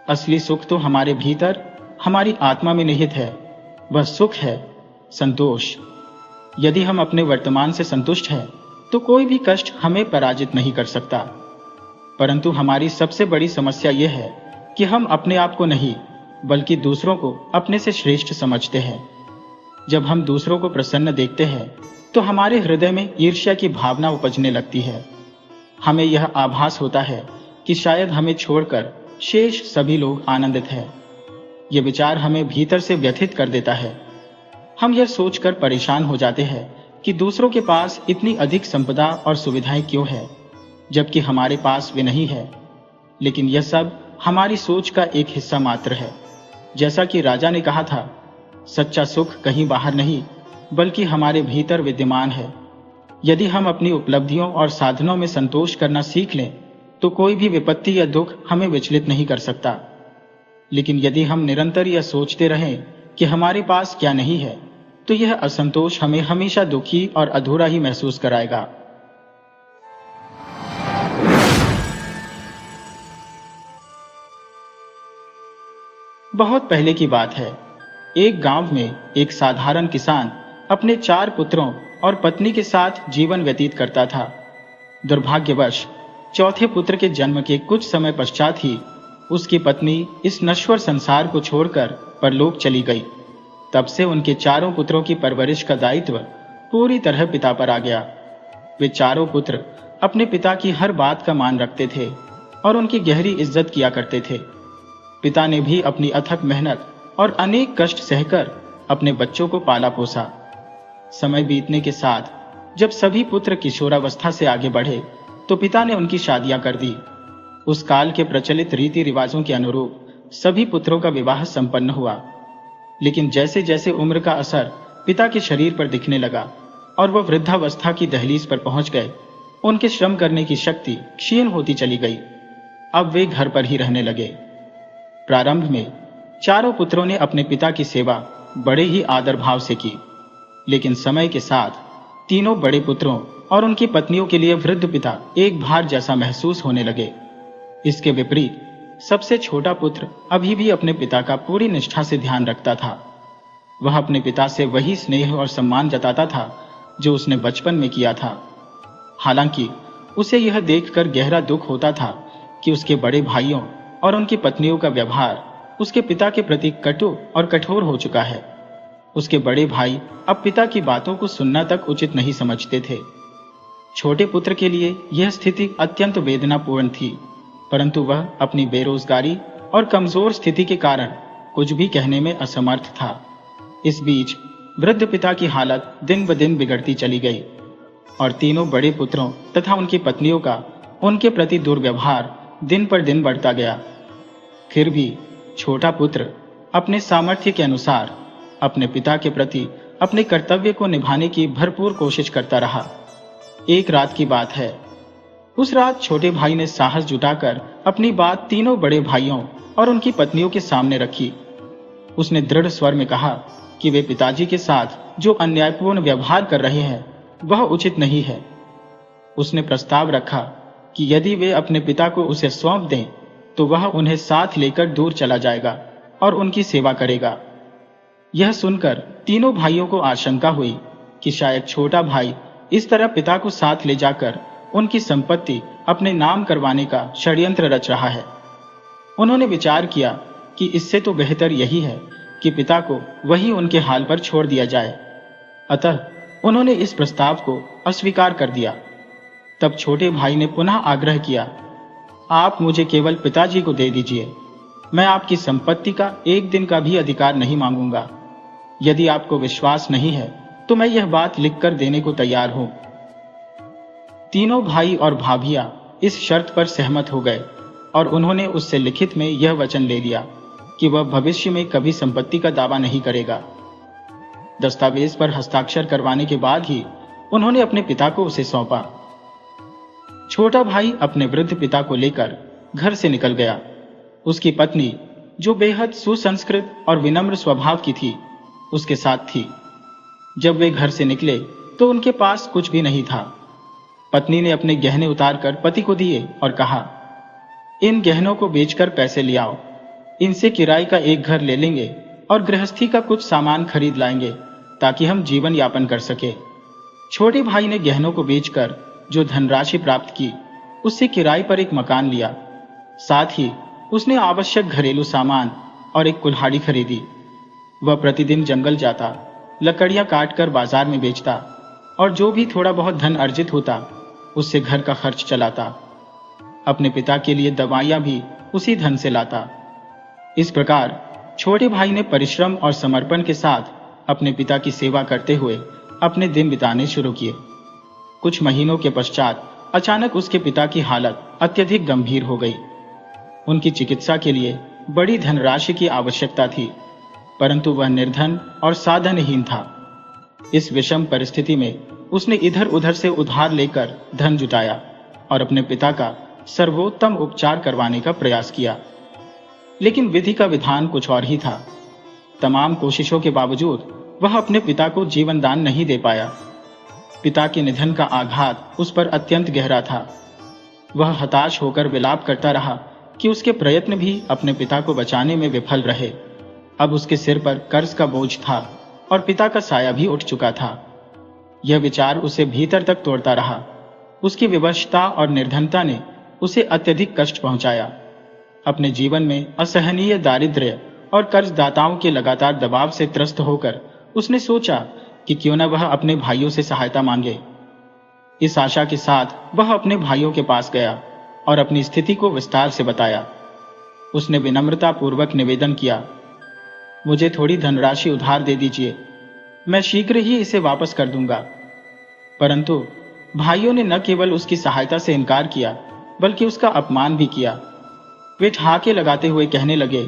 असली सुख तो हमारे भीतर, हमारी आत्मा में निहित है। वह सुख है संतोष। यदि हम अपने वर्तमान से संतुष्ट हैं तो कोई भी कष्ट हमें पराजित नहीं कर सकता। परंतु हमारी सबसे बड़ी समस्या यह है कि हम अपने आप को नहीं बल्कि दूसरों को अपने से श्रेष्ठ समझते हैं। जब हम दूसरों को प्रसन्न देखते हैं तो हमारे हृदय में ईर्ष्या की भावना उपजने लगती है। हमें यह आभास होता है कि शायद हमें छोड़कर शेष सभी लोग आनंदित हैं। ये विचार हमें भीतर से व्यथित कर देता है। हम यह सोचकर परेशान हो जाते हैं कि दूसरों के पास इतनी अधिक संपदा और सुविधाएं क्यों है, जबकि हमारे पास वे नहीं है। लेकिन यह सब हमारी सोच का एक हिस्सा मात्र है। जैसा कि राजा ने कहा था, सच्चा सुख कहीं बाहर नहीं बल्कि हमारे भीतर विद्यमान है। यदि हम अपनी उपलब्धियों और साधनों में संतोष करना सीख लें तो कोई भी विपत्ति या दुख हमें विचलित नहीं कर सकता। लेकिन यदि हम निरंतर यह सोचते रहें कि हमारे पास क्या नहीं है, तो यह असंतोष हमें हमेशा दुखी और अधूरा ही महसूस कराएगा। बहुत पहले की बात है। एक गांव में एक साधारण किसान अपने 4 पुत्रों और पत्नी के साथ जीवन व्यतीत करता था। दुर्भाग्यवश चौथे पुत्र के जन्म के कुछ समय पश्चात ही उसकी पत्नी इस नश्वर संसार को छोड़कर परलोक चली गई। तब से उनके चारों पुत्रों की परवरिश का दायित्व पूरी तरह पिता पर आ गया। वे चारों पुत्र अपने पिता की हर बात का मान रखते थे और उनकी गहरी इज्जत किया करते थे। पिता ने भी अपनी अथक मेहनत और अनेक कष्ट सहकर अपने बच्चों को पाला पोसा। समय बीतने के साथ जब सभी पुत्र किशोरावस्था से आगे बढ़े तो पिता ने उनकी शादियां कर दी। उस काल के प्रचलित रीति रिवाजों के अनुरूप सभी पुत्रों का विवाह संपन्न हुआ। लेकिन जैसे जैसे उम्र का असर पिता के शरीर पर दिखने लगा और वह वृद्धावस्था की दहलीज पर पहुंच गए, उनके श्रम करने की शक्ति क्षीण होती चली गई। अब वे घर पर ही रहने लगे। प्रारंभ में चारों पुत्रों ने अपने पिता की सेवा बड़े ही आदर भाव से की, लेकिन समय के साथ तीनों बड़े पुत्रों और उनकी पत्नियों के लिए वृद्ध पिता एक भार जैसा महसूस होने लगे। इसके विपरीत सबसे छोटा पुत्र अभी भी अपने पिता का पूरी निष्ठा से ध्यान रखता था। वह अपने पिता से वही स्नेह और सम्मान जताता था जो उसने बचपन में किया था। हालांकि उसे यह देखकर गहरा दुख होता था कि उसके बड़े भाइयों और उनकी पत्नियों का व्यवहार उसके पिता के प्रति कटु और कठोर हो चुका है। उसके बड़े भाई अब पिता की बातों को सुनना तक उचित नहीं समझते थे। छोटे पुत्र के लिए यह स्थिति अत्यंत वेदनापूर्ण थी, परंतु वह अपनी बेरोजगारी और कमजोर स्थिति के कारण कुछ भी कहने में असमर्थ था। इस बीच वृद्ध पिता की हालत दिन ब दिन बिगड़ती चली गई और तीनों बड़े पुत्रों तथा उनकी पत्नियों का उनके प्रति दुर्व्यवहार दिन पर दिन बढ़ता गया। फिर भी छोटा पुत्र अपने सामर्थ्य के अनुसार अपने पिता के प्रति अपने कर्तव्य को निभाने की भरपूर कोशिश करता रहा। एक रात की बात है। उस रात छोटे भाई ने साहस जुटाकर अपनी बात तीनों बड़े भाइयों और उनकी पत्नियों के सामने रखी। उसने दृढ़ स्वर में कहा कि वे पिताजी के साथ जो अन्यायपूर्ण व्यवहार कर रहे हैं वह उचित नहीं है। उसने प्रस्ताव रखा कि यदि वे अपने पिता को उसे सौंप दें तो वह उन्हें साथ लेकर दूर चला जाएगा और उनकी सेवा करेगा। यह सुनकर तीनों भाइयों को आशंका हुई कि शायद छोटा भाई इस तरह पिता को साथ ले जाकर उनकी संपत्ति अपने नाम करवाने का षड्यंत्र रच रहा है। उन्होंने विचार किया कि इससे तो बेहतर यही है कि पिता को वही उनके हाल पर छोड़ दिया जाए। अतः उन्होंने इस प्रस्ताव को अस्वीकार कर दिया। तब छोटे भाई ने पुनः आग्रह किया, आप मुझे केवल पिताजी को दे दीजिए, मैं आपकी संपत्ति का एक दिन का भी अधिकार नहीं मांगूंगा। यदि आपको विश्वास नहीं है तो मैं यह बात लिखकर देने को तैयार हूं। तीनों भाई और भाभियां इस शर्त पर सहमत हो गए और उन्होंने उससे लिखित में यह वचन ले लिया कि वह भविष्य में कभी संपत्ति का दावा नहीं करेगा। दस्तावेज पर हस्ताक्षर करवाने के बाद ही उन्होंने अपने पिता को उसे सौंपा। छोटा भाई अपने वृद्ध पिता को लेकर घर से निकल गया। उसकी पत्नी, जो बेहद सुसंस्कृत और विनम्र स्वभाव की थी, उसके साथ थी। जब वे घर से निकले तो उनके पास कुछ भी नहीं था। पत्नी ने अपने गहने उतारकर पति को दिए और कहा, इन गहनों को बेचकर पैसे ले आओ, इनसे किराए का एक घर ले लेंगे और गृहस्थी का कुछ सामान खरीद लाएंगे ताकि हम जीवन यापन कर सके। छोटे भाई ने गहनों को बेचकर जो धनराशि प्राप्त की उससे किराए पर एक मकान लिया। साथ ही उसने आवश्यक घरेलू सामान और एक कुल्हाड़ी खरीदी। वह प्रतिदिन जंगल जाता, लकड़ियां काटकर बाजार में बेचता और जो भी थोड़ा बहुत धन अर्जित होता उससे घर का खर्च चलाता। अपने पिता के लिए दवाइयां भी उसी धन से लाता। इस प्रकार छोटे भाई ने परिश्रम और समर्पण के साथ अपने पिता की सेवा करते हुए अपने दिन बिताने शुरू किए। कुछ महीनों के पश्चात अचानक उसके पिता की हालत अत्यधिक गंभीर हो गई। उनकी चिकित्सा के लिए बड़ी धनराशि की आवश्यकता थी, परंतु वह निर्धन और साधनहीन था। इस विषम परिस्थिति में उसने इधर उधर से उधार लेकर धन जुटाया और अपने पिता का सर्वोत्तम उपचार करवाने का प्रयास किया। लेकिन विधि का विधान कुछ और ही था। तमाम कोशिशों के बावजूद वह अपने पिता को जीवन दान नहीं दे पाया। पिता के निधन का आघात उस पर अत्यंत गहरा था। वह हताश होकर विलाप करता रहा कि उसके प्रयत्न भी अपने पिता को बचाने में विफल रहे। अब उसके सिर पर कर्ज का बोझ था और पिता का साया भी उठ चुका था। यह विचार उसे भीतर तक तोड़ता रहा। उसकी विवशता और निर्धनता ने उसे अत्यधिक कष्ट पहुंचाया। अपने जीवन में असहनीय दारिद्र्य और कर्जदाताओं के लगातार दबाव से त्रस्त होकर उसने सोचा कि क्यों न वह अपने भाइयों से सहायता मांगे। इस आशा के साथ वह अपने भाइयों के पास गया और अपनी स्थिति को विस्तार से बताया। उसने विनम्रता पूर्वक निवेदन किया, मुझे थोड़ी धनराशि उधार दे दीजिए, मैं शीघ्र ही इसे वापस कर दूंगा। परंतु भाइयों ने न केवल उसकी सहायता से इनकार किया बल्कि उसका अपमान भी किया। वे ठहाके लगाते हुए कहने लगे,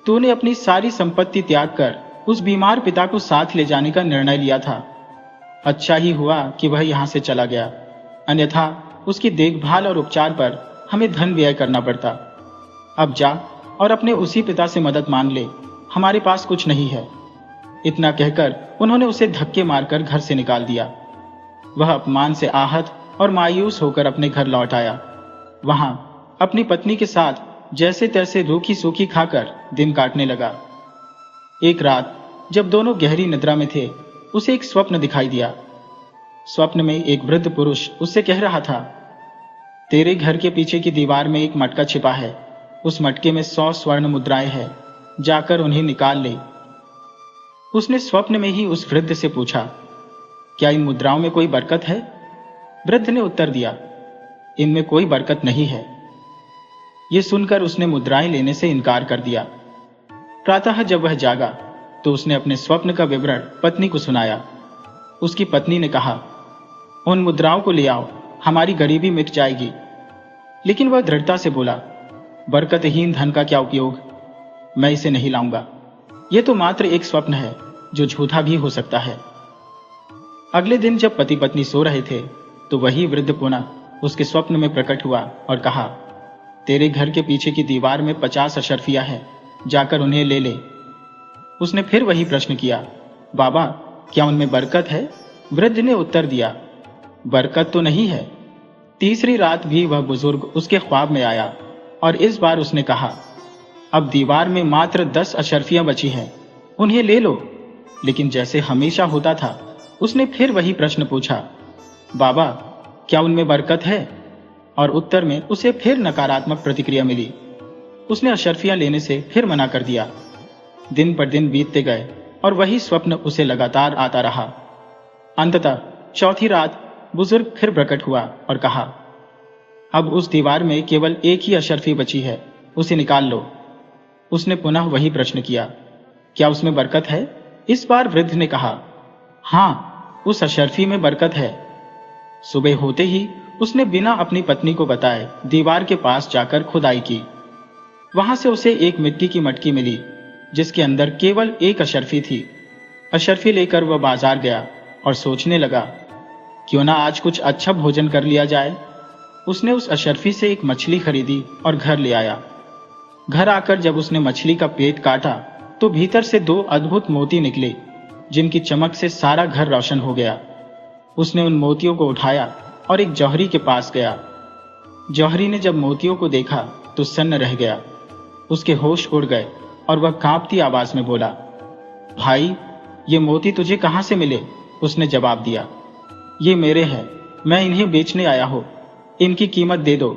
तूने अपनी सारी संपत्ति त्याग कर उस बीमार पिता को साथ ले जाने का निर्णय लिया था। अच्छा ही हुआ कि वह यहां से चला गया, अन्यथा उसकी देखभाल और उपचार पर हमें धन व्यय करना पड़ता। अब जा और अपने उसी पिता से मदद मांग ले, हमारे पास कुछ नहीं है। इतना कहकर उन्होंने उसे धक्के मारकर घर से निकाल दिया। वह अपमान से आहत और मायूस होकर अपने घर लौट आया। वहां अपनी पत्नी के साथ जैसे तैसे रूखी सूखी खाकर दिन काटने लगा। एक रात जब दोनों गहरी निद्रा में थे, उसे एक स्वप्न दिखाई दिया। स्वप्न में एक वृद्ध पुरुष उससे कह रहा था, तेरे घर के पीछे की दीवार में एक मटका छिपा है, उस मटके में 100 स्वर्ण मुद्राएं हैं, जाकर उन्हें निकाल ले। उसने स्वप्न में ही उस वृद्ध से पूछा, क्या इन मुद्राओं में कोई बरकत है? वृद्ध ने उत्तर दिया, इनमें कोई बरकत नहीं है। यह सुनकर उसने मुद्राएं लेने से इनकार कर दिया। प्रातः जब वह जागा तो उसने अपने स्वप्न का विवरण पत्नी को सुनाया। उसकी पत्नी ने कहा, उन मुद्राओं को ले आओ, हमारी गरीबी मिट जाएगी। लेकिन वह दृढ़ता से बोला, बरकतहीन धन का क्या उपयोग, मैं इसे नहीं लाऊंगा। यह तो मात्र एक स्वप्न है जो झूठा भी हो सकता है। अगले दिन जब पति पत्नी सो रहे थे तो वही वृद्ध पुनः उसके स्वप्न में प्रकट हुआ और कहा, तेरे घर के पीछे की दीवार में 50 अशर्फियां हैं, जाकर उन्हें ले ले। उसने फिर वही प्रश्न किया, बाबा क्या उनमें बरकत है? वृद्ध ने उत्तर दिया, बरकत तो नहीं है। तीसरी रात भी वह बुजुर्ग उसके ख्वाब में आया और इस बार उसने कहा, अब दीवार में मात्र 10 अशर्फियां बची हैं, उन्हें ले लो। लेकिन जैसे हमेशा होता था उसने फिर वही प्रश्न पूछा, बाबा क्या उनमें बरकत है? और उत्तर में उसे फिर नकारात्मक प्रतिक्रिया मिली। उसने अशर्फियां लेने से फिर मना कर दिया। दिन पर दिन बीतते गए और वही स्वप्न उसे लगातार आता रहा। अंततः चौथी रात बुजुर्ग फिर प्रकट हुआ और कहा, अब उस दीवार में केवल एक ही अशर्फी बची है, उसे निकाल लो। उसने पुनः वही प्रश्न किया, क्या उसमें बरकत है? इस बार वृद्ध ने कहा, हाँ, उस अशर्फी में बरकत है। सुबह होते ही उसने बिना अपनी पत्नी को बताए दीवार के पास जाकर खुदाई की। वहां से उसे एक मिट्टी की मटकी मिली जिसके अंदर केवल एक अशर्फी थी। अशर्फी लेकर वह बाजार गया और सोचने लगा, क्यों ना आज कुछ अच्छा भोजन कर लिया जाए। उसने उस अशर्फी से एक मछली खरीदी और घर ले आया। घर आकर जब उसने मछली का पेट काटा तो भीतर से 2 अद्भुत मोती निकले, जिनकी चमक से सारा घर रोशन हो गया। उसने उन मोतियों को उठाया और एक जौहरी के पास गया। जौहरी ने जब मोतियों को देखा तो सन्न रह गया। उसके होश उड़ गए और वह कांपती आवाज में बोला, भाई ये मोती तुझे कहां से मिले? उसने जवाब दिया, ये मेरे हैं, मैं इन्हें बेचने आया हूं, इनकी कीमत दे दो।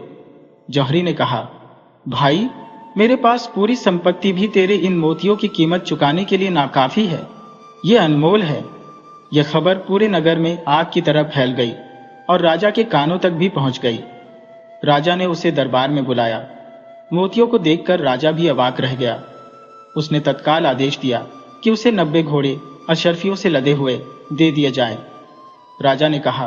जौहरी ने कहा, भाई मेरे पास पूरी संपत्ति भी तेरे इन मोतियों की कीमत चुकाने के लिए नाकाफी है। ये अनमोल है। यह खबर पूरे नगर में आग की तरह फैल गई और राजा के कानों तक भी पहुंच गई। राजा ने उसे दरबार में बुलाया। मोतियों को देखकर राजा भी अवाक रह गया। उसने तत्काल आदेश दिया कि उसे 90 घोड़े अशर्फियों से लदे हुए दे दिए जाएं। राजा ने कहा,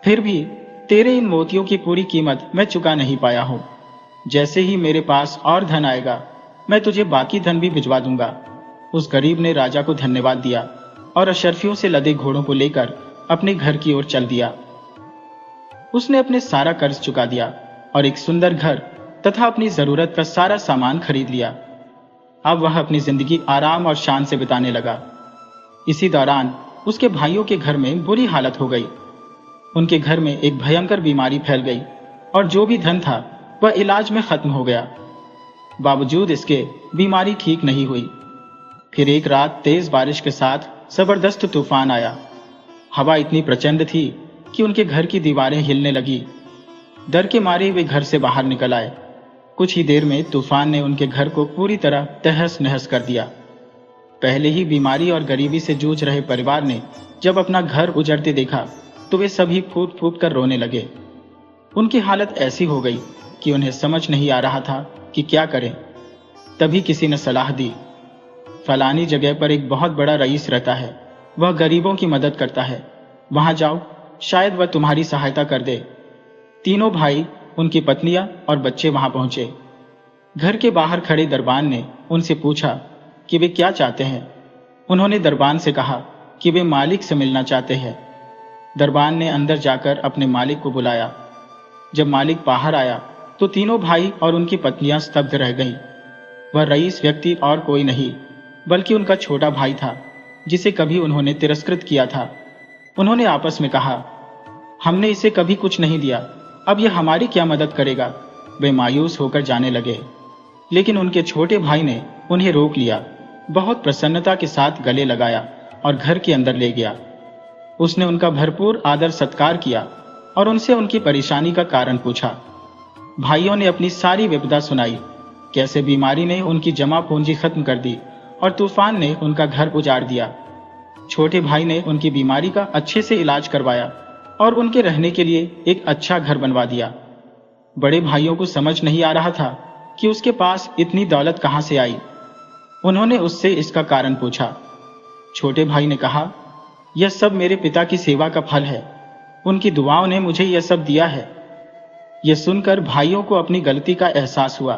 फिर भी तेरे इन मोतियों की पूरी कीमत मैं चुका नहीं पाया हूं। जैसे ही मेरे पास और धन आएगा, मैं तुझे बाकी धन भी भिजवा दूंगा। उस गरीब ने राजा को धन्यवाद दिया और अशर्फियों से लदे घोड़ों को लेकर अपने घर की ओर चल दिया। उसने अपने सारा कर्ज चुका दिया और एक सुंदर घर तथा अपनी जरूरत का सारा सामान खरीद लिया। अब वह अपनी जिंदगी आराम और शान से बिताने लगा। इसी दौरान उसके भाइयों के घर में बुरी हालत हो गई। उनके घर में एक भयंकर बीमारी फैल गई और जो भी धन था वह इलाज में खत्म हो गया। बावजूद इसके बीमारी ठीक नहीं हुई। फिर एक रात तेज बारिश के साथ जबरदस्त तूफान आया। हवा इतनी प्रचंड थी कि उनके घर की दीवारें हिलने लगी। डर के मारे वे घर से बाहर निकल आए। कुछ ही देर में तूफान ने उनके घर को पूरी तरह तहस नहस कर दिया। पहले ही बीमारी और गरीबी से जूझ रहे परिवार ने जब अपना घर उजड़ते देखा तो वे सभी फूट फूट कर रोने लगे। उनकी हालत ऐसी हो गई कि उन्हें समझ नहीं आ रहा था कि क्या करें। तभी किसी ने सलाह दी, फलानी जगह पर एक बहुत बड़ा रईस रहता है, वह गरीबों की मदद करता है, वहां जाओ, शायद वह तुम्हारी सहायता कर दे। तीनों भाई, उनकी पत्नियां और बच्चे वहां पहुंचे। घर के बाहर खड़े दरबान ने उनसे पूछा कि वे क्या चाहते हैं। उन्होंने दरबान से कहा कि वे मालिक से मिलना चाहते हैं। दरबान ने अंदर जाकर अपने मालिक को बुलाया। जब मालिक बाहर आया तो तीनों भाई और उनकी पत्नियां स्तब्ध रह गईं। वह रईस व्यक्ति और कोई नहीं बल्कि उनका छोटा भाई था, जिसे कभी उन्होंने तिरस्कृत किया था। उन्होंने आपस में कहा, हमने इसे कभी कुछ नहीं दिया, अब यह हमारी क्या मदद करेगा। वे मायूस होकर जाने लगे, लेकिन उनके छोटे भाई ने उन्हें रोक लिया। बहुत प्रसन्नता के साथ गले लगाया और घर के अंदर ले गया। उसने उनका भरपूर आदर सत्कार किया और उनसे उनकी परेशानी का कारण पूछा। भाइयों ने अपनी सारी विपदा सुनाई, कैसे बीमारी ने उनकी जमा पूंजी खत्म कर दी और तूफान ने उनका घर उजाड़ दिया। छोटे भाई ने उनकी बीमारी का अच्छे से इलाज करवाया और उनके रहने के लिए एक अच्छा घर बनवा दिया। बड़े भाइयों को समझ नहीं आ रहा था कि उसके पास इतनी दौलत कहां से आई। उन्होंने उससे इसका कारण पूछा। छोटे भाई ने कहा, यह सब मेरे पिता की सेवा का फल है, उनकी दुआओं ने मुझे यह सब दिया है। यह सुनकर भाइयों को अपनी गलती का एहसास हुआ।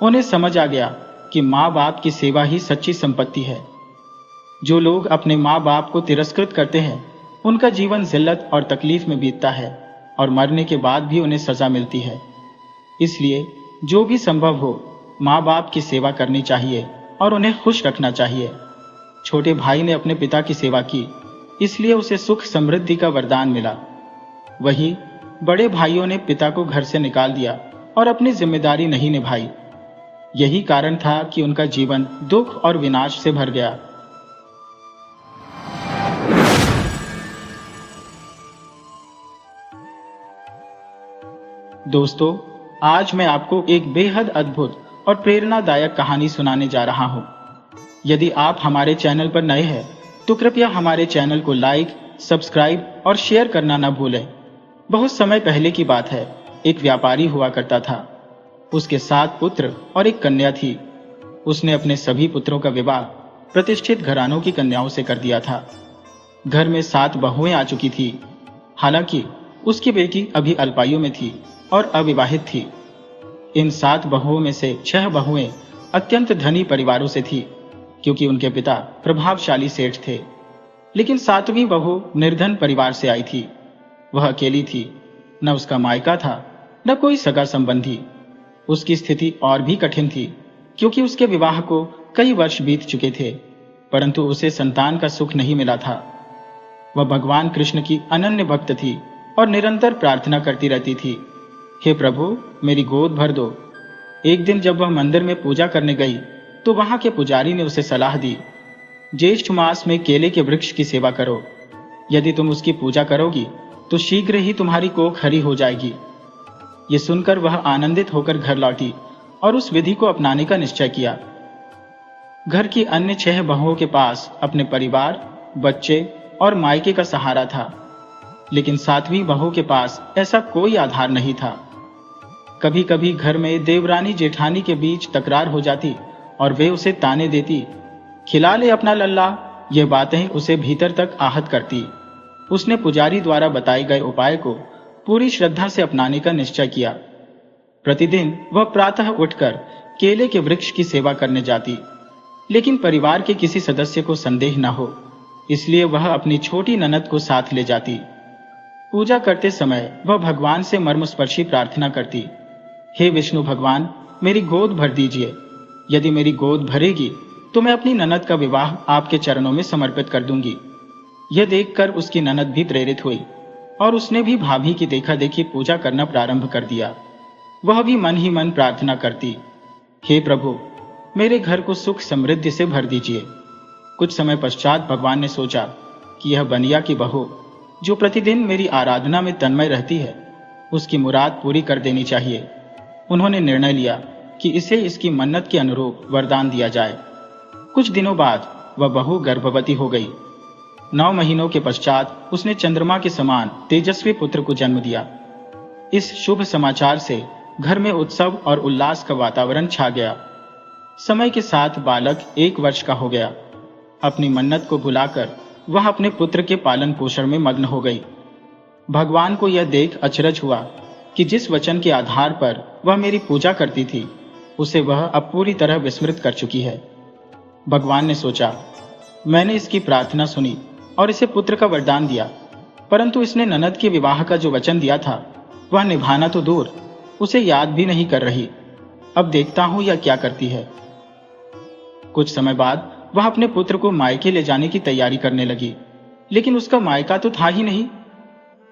उन्हें समझ आ गया कि माँ बाप की सेवा ही सच्ची संपत्ति है। जो लोग अपने माँ बाप को तिरस्कृत करते हैं, उनका जीवन जिल्लत और तकलीफ में बीतता है और मरने के बाद भी उन्हें सजा मिलती है। इसलिए जो भी संभव हो, माँ बाप की सेवा करनी चाहिए और उन्हें खुश रखना चाहिए। छोटे भाई ने अपने पिता की सेवा की, इसलिए उसे सुख समृद्धि का वरदान मिला। वहीं बड़े भाइयों ने पिता को घर से निकाल दिया और अपनी जिम्मेदारी नहीं निभाई। यही कारण था कि उनका जीवन दुख और विनाश से भर गया। दोस्तों, आज मैं आपको एक बेहद अद्भुत और प्रेरणादायक कहानी सुनाने जा रहा हूं। यदि आप हमारे चैनल पर नए हैं तो कृपया हमारे चैनल को लाइक, सब्सक्राइब और शेयर करना न भूलें। बहुत समय पहले की बात है, एक व्यापारी हुआ करता था। उसके 7 पुत्र और एक कन्या थी। उसने अपने सभी पुत्रों का विवाह प्रतिष्ठित घरानों की कन्याओं से कर दिया था। घर में 7 बहुएं आ चुकी थी। हालांकि उसकी बेटी अभी अल्पायु में थी और अविवाहित थी। इन 7 बहुओं में से 6 बहुएं अत्यंत धनी परिवारों से थी, क्योंकि उनके पिता प्रभावशाली सेठ थे। लेकिन 7वीं बहू निर्धन परिवार से आई थी। वह अकेली थी, न उसका मायका था न कोई सगा संबंधी। उसकी स्थिति और भी कठिन थी, क्योंकि उसके विवाह को कई वर्ष बीत चुके थे, परंतु उसे संतान का सुख नहीं मिला था। वह भगवान कृष्ण की अनन्य भक्त थी और निरंतर प्रार्थना करती रहती थी, हे प्रभु, मेरी गोद भर दो। एक दिन जब वह मंदिर में पूजा करने गई तो वहां के पुजारी ने उसे सलाह दी, ज्येष्ठ मास में केले के वृक्ष की सेवा करो। यदि तुम उसकी पूजा करोगी तो शीघ्र ही तुम्हारी कोख हरी हो जाएगी। ये सुनकर वह आनंदित होकर घर लौटी और उस विधि को अपनाने का निश्चय किया। घर की अन्य 6 बहुओं के पास अपने परिवार, बच्चे और मायके का सहारा था, लेकिन 7वीं बहू के पास ऐसा कोई आधार नहीं था। कभी कभी घर में देवरानी जेठानी के बीच तकरार हो जाती और वे उसे ताने देती, खिला ले अपना लल्ला। ये बातें उसे भीतर तक आहत करती। उसने पुजारी द्वारा बताए गए उपाय को पूरी श्रद्धा से अपनाने का निश्चय किया। प्रतिदिन वह प्रातः उठकर केले के वृक्ष की सेवा करने जाती, लेकिन परिवार के किसी सदस्य को संदेह न हो, इसलिए वह अपनी छोटी ननद को साथ ले जाती। पूजा करते समय वह भगवान से मर्मस्पर्शी प्रार्थना करती, हे विष्णु भगवान, मेरी गोद भर दीजिए। यदि मेरी गोद भरेगी तो मैं अपनी ननद का विवाह आपके चरणों में समर्पित कर दूंगी। यह देखकर उसकी ननद भी प्रेरित हुई और उसने भी भाभी की देखा देखी पूजा करना प्रारंभ कर दिया। वह भी मन ही मन प्रार्थना करती, हे प्रभु, मेरे घर को सुख समृद्धि से भर दीजिए। कुछ समय पश्चात भगवान ने सोचा कि यह बनिया की बहू, जो प्रतिदिन मेरी आराधना में तन्मय रहती है, उसकी मुराद पूरी कर देनी चाहिए। उन्होंने निर्णय लिया कि इसे इसकी मन्नत के अनुरूप वरदान दिया जाए। कुछ दिनों बाद वह बहू गर्भवती हो गई। 9 महीनों के पश्चात उसने चंद्रमा के समान तेजस्वी पुत्र को जन्म दिया। इस शुभ समाचार से घर में उत्सव और उल्लास का वातावरण छा गया। समय के साथ बालक 1 वर्ष का हो गया। अपनी मन्नत को भुलाकर वह अपने पुत्र के पालन पोषण में मग्न हो गई। भगवान को यह देख अचरज हुआ कि जिस वचन के आधार पर वह मेरी पूजा करती थी, उसे वह अब पूरी तरह विस्मृत कर चुकी है। भगवान ने सोचा, मैंने इसकी प्रार्थना सुनी और इसे पुत्र का वरदान दिया, परंतु इसने ननद के विवाह का जो वचन दिया था वह निभाना तो दूर, उसे याद भी नहीं कर रही। अब देखता हूं यह क्या करती है। कुछ समय बाद वह अपने पुत्र को मायके ले जाने की तैयारी करने लगी, लेकिन उसका मायका तो था ही नहीं।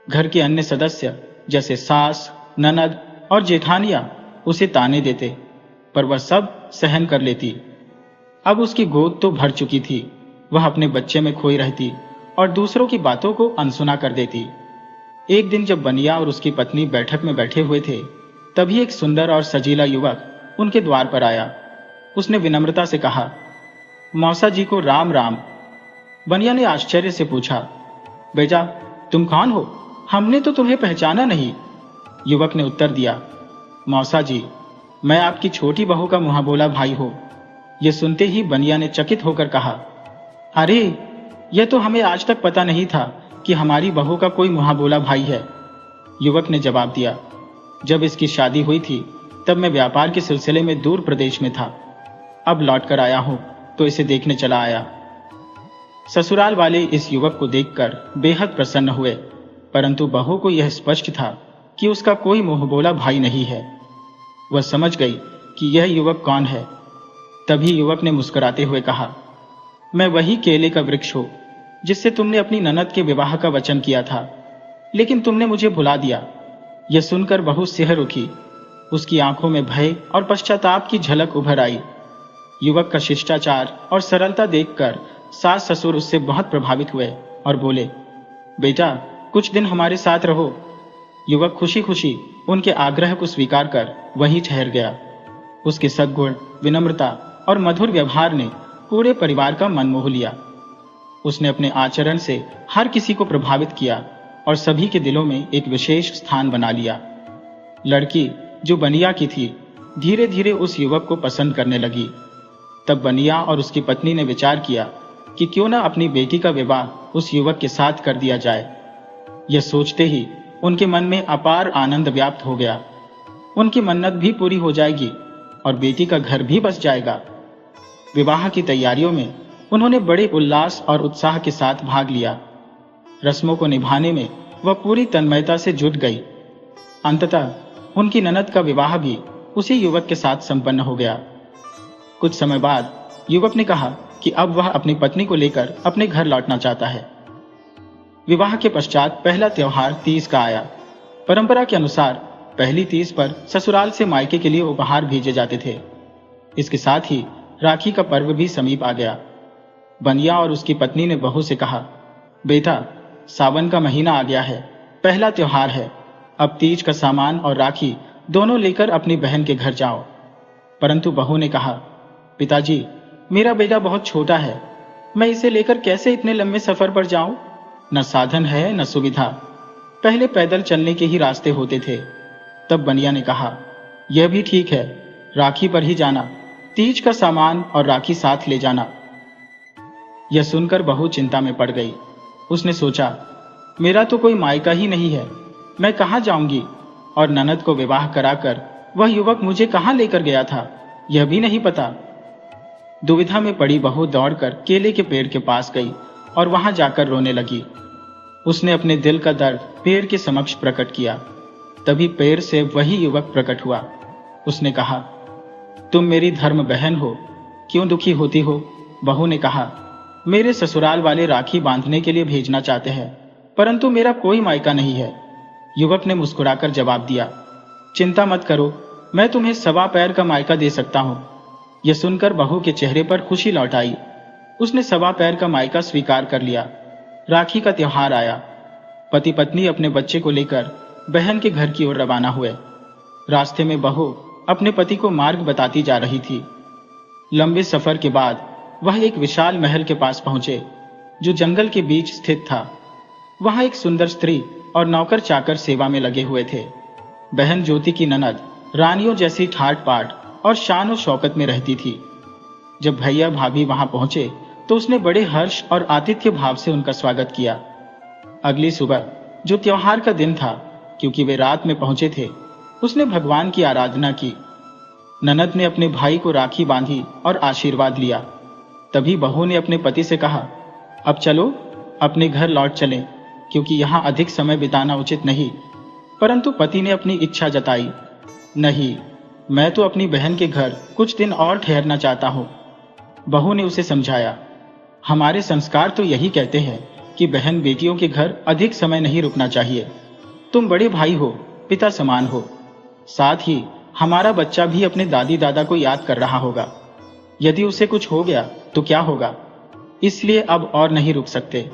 घर के अन्य सदस्य जैसे सास, ननद और जेठानियां उसे ताने देते, पर वह सब सहन कर लेती। अब उसकी गोद तो भर चुकी थी। वह अपने बच्चे में खोई रहती और दूसरों की बातों को अनसुना कर देती। एक दिन जब बनिया और उसकी पत्नी बैठक में बैठे हुए थे, तभी एक सुंदर और सजीला युवक उनके द्वार पर आया। उसने विनम्रता से कहा, मौसा जी को राम राम। बनिया ने आश्चर्य से पूछा, बेटा, तुम कौन हो? हमने तो तुम्हें पहचाना नहीं। युवक ने उत्तर दिया, मौसा जी, मैं आपकी छोटी बहू का मुंहबोला भाई हूं। यह सुनते ही बनिया ने चकित होकर कहा, अरे, यह तो हमें आज तक पता नहीं था कि हमारी बहू का कोई मुंहबोला भाई है। युवक ने जवाब दिया, जब इसकी शादी हुई थी तब मैं व्यापार के सिलसिले में दूर प्रदेश में था। अब लौट कर आया हूं तो इसे देखने चला आया। ससुराल वाले इस युवक को देखकर बेहद प्रसन्न हुए, परंतु बहू को यह स्पष्ट था कि उसका कोई मुंहबोला भाई नहीं है। वह समझ गई कि यह युवक कौन है। तभी युवक ने मुस्कुराते हुए कहा, मैं वही केले का वृक्ष हूं जिससे तुमने अपनी ननद के विवाह का वचन किया था, लेकिन तुमने मुझे भुला दिया। यह सुनकर बहू सिहर उठी। उसकी आंखों में भय और पश्चाताप की झलक उभर आई। युवक का शिष्टाचार और सरलता देखकर सास ससुर उससे बहुत प्रभावित हुए और बोले, बेटा, कुछ दिन हमारे साथ रहो। युवक खुशी खुशी उनके आग्रह को स्वीकार कर वहीं ठहर गया। उसके सद्गुण, विनम्रता और मधुर व्यवहार ने पूरे परिवार का मन मोह लिया। उसने अपने आचरण से हर किसी को प्रभावित किया और सभी के दिलों में एक विशेष स्थान बना लिया। लड़की, जो बनिया की थी, धीरे धीरे उस युवक को पसंद करने लगी। तब बनिया और उसकी पत्नी ने विचार किया कि क्यों न अपनी बेटी का विवाह उस युवक के साथ कर दिया जाए। यह सोचते ही उनके मन में अपार आनंद व्याप्त हो गया। उनकी मन्नत भी पूरी हो जाएगी और बेटी का घर भी बस जाएगा। विवाह की तैयारियों में उन्होंने बड़े उल्लास और उत्साह के साथ भाग लिया। रस्मों को निभाने में वह पूरी तन्मयता से जुट गई। अंततः उनकी ननद का विवाह भी उसी युवक के साथ संपन्न हो गया। कुछ समय बाद युवक ने कहा कि अब वह अपनी पत्नी को लेकर अपने घर लौटना चाहता है। विवाह के पश्चात पहला त्योहार तीज का आया। परंपरा के अनुसार पहली तीज पर ससुराल से मायके के लिए उपहार भेजे जाते थे। इसके साथ ही राखी का पर्व भी समीप आ गया। बनिया और उसकी पत्नी ने बहू से कहा, बेटा, सावन का महीना आ गया है, पहला त्योहार है। अब तीज का सामान और राखी दोनों लेकर अपनी बहन के घर जाओ। परंतु बहू ने कहा, पिताजी, मेरा बेटा बहुत छोटा है, मैं इसे लेकर कैसे इतने लंबे सफर पर जाऊं? न साधन है न सुविधा, पहले पैदल चलने के ही रास्ते होते थे। तब बनिया ने कहा, यह भी ठीक है, राखी पर ही जाना, तीज का सामान और राखी साथ ले जाना। यह सुनकर बहू चिंता में पड़ गई। उसने सोचा, मेरा तो कोई मायका ही नहीं है, मैं कहाँ जाऊंगी, और ननद को विवाह कराकर वह युवक मुझे कहाँ लेकर गया था, यह भी नहीं पता। दुविधा में पड़ी बहू दौड़कर केले के पेड़ के पास गई और वहां जाकर रोने लगी। उसने अपने दिल का दर्द पेड़ के समक्ष प्रकट किया। तभी पेड़ से वही युवक प्रकट हुआ। उसने कहा, तुम मेरी धर्म बहन हो, क्यों दुखी होती हो? बहू ने कहा, मेरे ससुराल वाले राखी बांधने के लिए भेजना चाहते हैं, परंतु मेरा कोई मायका नहीं है। युवक ने मुस्कुराकर जवाब दिया, चिंता मत करो, मैं तुम्हें 1.25 पैर का मायका दे सकता हूं। यह सुनकर बहू के चेहरे पर खुशी लौट आई। उसने 1.25 पैर का मायका स्वीकार कर लिया। राखी का त्योहार आया। पति पत्नी अपने बच्चे को लेकर बहन के घर की ओर रवाना हुए। रास्ते में बहू अपने पति को मार्ग बताती जा रही थी। लंबे सफर के बाद वह एक विशाल महल के पास पहुंचे, जो जंगल के बीच स्थित था। वहां एक सुंदर स्त्री और नौकर चाकर सेवा में लगे हुए थे। बहन ज्योति की ननद रानियों जैसी ठाट पाट और शान और शौकत में रहती थी। जब भैया भाभी वहां पहुंचे तो उसने बड़े हर्ष और आतिथ्य भाव से उनका स्वागत किया। अगली सुबह, जो त्योहार का दिन था, क्योंकि वे रात में पहुंचे थे, उसने भगवान की आराधना की। ननद ने अपने भाई को राखी बांधी और आशीर्वाद लिया। तभी बहू ने अपने पति से कहा, अब चलो अपने घर लौट चलें, क्योंकि यहां अधिक समय बिताना उचित नहीं। परंतु पति ने अपनी इच्छा जताई, नहीं, मैं तो अपनी बहन के घर कुछ दिन और ठहरना चाहता हूं। बहू ने उसे समझाया, हमारे संस्कार तो यही कहते हैं कि बहन बेटियों के घर अधिक समय नहीं रुकना चाहिए। तुम बड़े भाई हो, पिता समान हो। साथ ही हमारा बच्चा भी अपने दादी दादा को याद कर रहा होगा। यदि उसे कुछ हो गया तो क्या होगा? इसलिए अब और नहीं रुक सकते।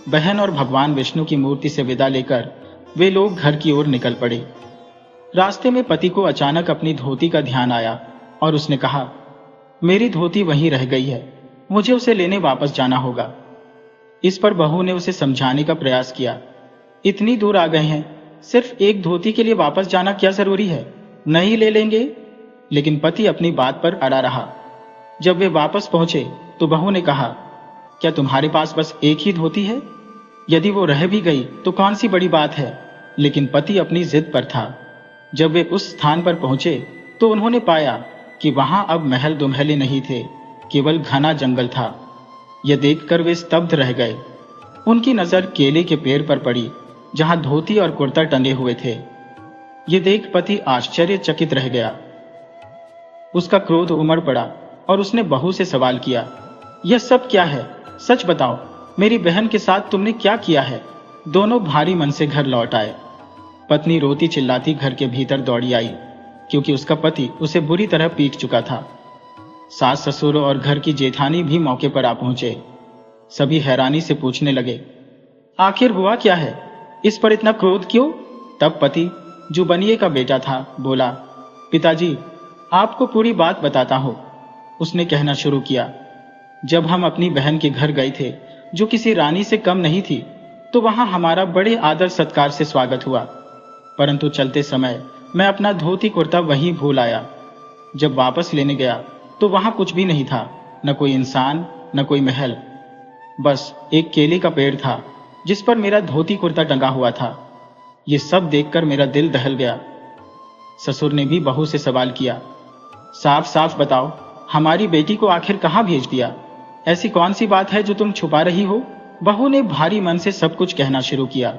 बहन और भगवान विष्णु की मूर्ति से विदा लेकर वे लोग घर की ओर निकल पड़े। रास्ते में पति को अचानक अपनी धोती का ध्यान आया और उसने कहा, मेरी धोती वहीं रह गई है, मुझे उसे लेने वापस जाना होगा। इस पर बहू ने उसे समझाने का प्रयास किया, इतनी दूर आ गए हैं, सिर्फ एक धोती के लिए वापस जाना क्या जरूरी है, नहीं ले लेंगे। लेकिन पति अपनी बात पर अड़ा रहा। जब वे वापस पहुंचे तो बहू ने कहा, क्या तुम्हारे पास बस एक ही धोती है? यदि वो रह भी गई तो कौन सी बड़ी बात है। लेकिन पति अपनी जिद पर था। जब वे उस स्थान पर पहुंचे तो उन्होंने पाया कि वहां अब महल दुमहले नहीं थे, केवल घना जंगल था। यह देखकर वे स्तब्ध रह गए। उनकी नजर केले के पेड़ पर पड़ी, जहां धोती और कुर्ता टंगे हुए थे। ये देख पति आश्चर्यचकित रह गया। उसका क्रोध उमड़ पड़ा और उसने बहू से सवाल किया, यह सब क्या है? सच बताओ, मेरी बहन के साथ तुमने क्या किया है? दोनों भारी मन से घर लौट आए। पत्नी रोती चिल्लाती घर के भीतर दौड़ी आई, क्योंकि उसका पति उसे बुरी तरह पीट चुका था। सास ससुर और घर की जेठानी भी मौके पर आ पहुंचे। सभी हैरानी से पूछने लगे, आखिर हुआ क्या है? इस पर इतना क्रोध क्यों? तब पति, जो बनिए का बेटा था, बोला, पिताजी, आपको पूरी बात बताता हूं। उसने कहना शुरू किया, जब हम अपनी बहन के घर गए थे, जो किसी रानी से कम नहीं थी, तो वहां हमारा बड़े आदर सत्कार से स्वागत हुआ। परंतु चलते समय मैं अपना धोती कुर्ता वहीं भूल आया। जब वापस लेने गया तो वहां कुछ भी नहीं था, न कोई इंसान, न कोई महल। बस एक केले का पेड़ था, जिस पर मेरा धोती कुर्ता टंगा हुआ था। ये सब देखकर मेरा दिल दहल गया। ससुर ने भी बहू से सवाल किया, साफ साफ बताओ, हमारी बेटी को आखिर कहां भेज दिया? ऐसी कौन सी बात है जो तुम छुपा रही हो? बहू ने भारी मन से सब कुछ कहना शुरू किया।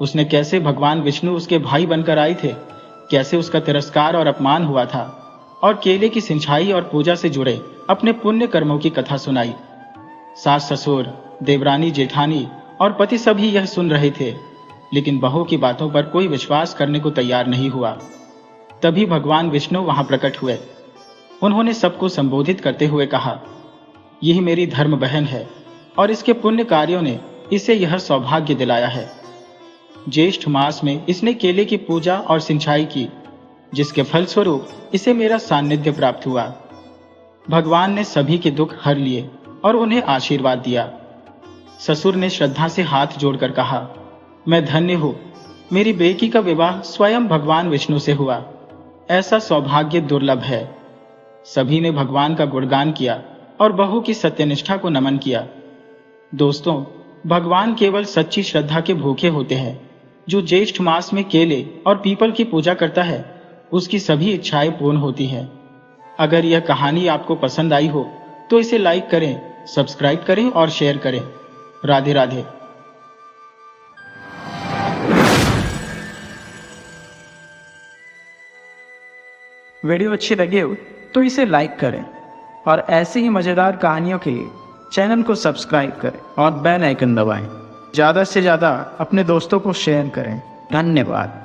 उसने कैसे भगवान विष्णु उसके भाई बनकर आए थे, कैसे उसका तिरस्कार और अपमान हुआ था, और केले की सिंचाई और पूजा से जुड़े अपने पुण्य कर्मों की कथा सुनाई। सास ससुर, देवरानी जेठानी और पति सभी यह सुन रहे थे, लेकिन बहू की बातों पर कोई विश्वास करने को तैयार नहीं हुआ। तभी भगवान विष्णु वहां प्रकट हुए। उन्होंने सबको संबोधित करते हुए कहा, यही मेरी धर्म बहन है और इसके पुण्य कार्यों ने इसे यह सौभाग्य दिलाया है। ज्येष्ठ मास में इसने केले की पूजा और सिंचाई की, जिसके फलस्वरूप इसे मेरा सान्निध्य प्राप्त हुआ। भगवान ने सभी के दुख हर लिए और उन्हें आशीर्वाद दिया। ससुर ने श्रद्धा से हाथ जोड़कर कहा, मैं धन्य हूँ, मेरी बेटी का विवाह स्वयं भगवान विष्णु से हुआ। ऐसा सौभाग्य दुर्लभ है। सभी ने भगवान का गुणगान किया और बहू की सत्यनिष्ठा को नमन किया। दोस्तों, भगवान केवल सच्ची श्रद्धा के भूखे होते हैं। जो ज्येष्ठ मास में केले और पीपल की पूजा करता है, उसकी सभी इच्छाएं पूर्ण होती हैं। अगर यह कहानी आपको पसंद आई हो तो इसे लाइक करें, सब्सक्राइब करें और शेयर करें। राधे राधे। वीडियो अच्छी लगी हो तो इसे लाइक करें और ऐसी ही मज़ेदार कहानियों के लिए चैनल को सब्सक्राइब करें और बेल आइकन दबाएं। ज़्यादा से ज़्यादा अपने दोस्तों को शेयर करें। धन्यवाद।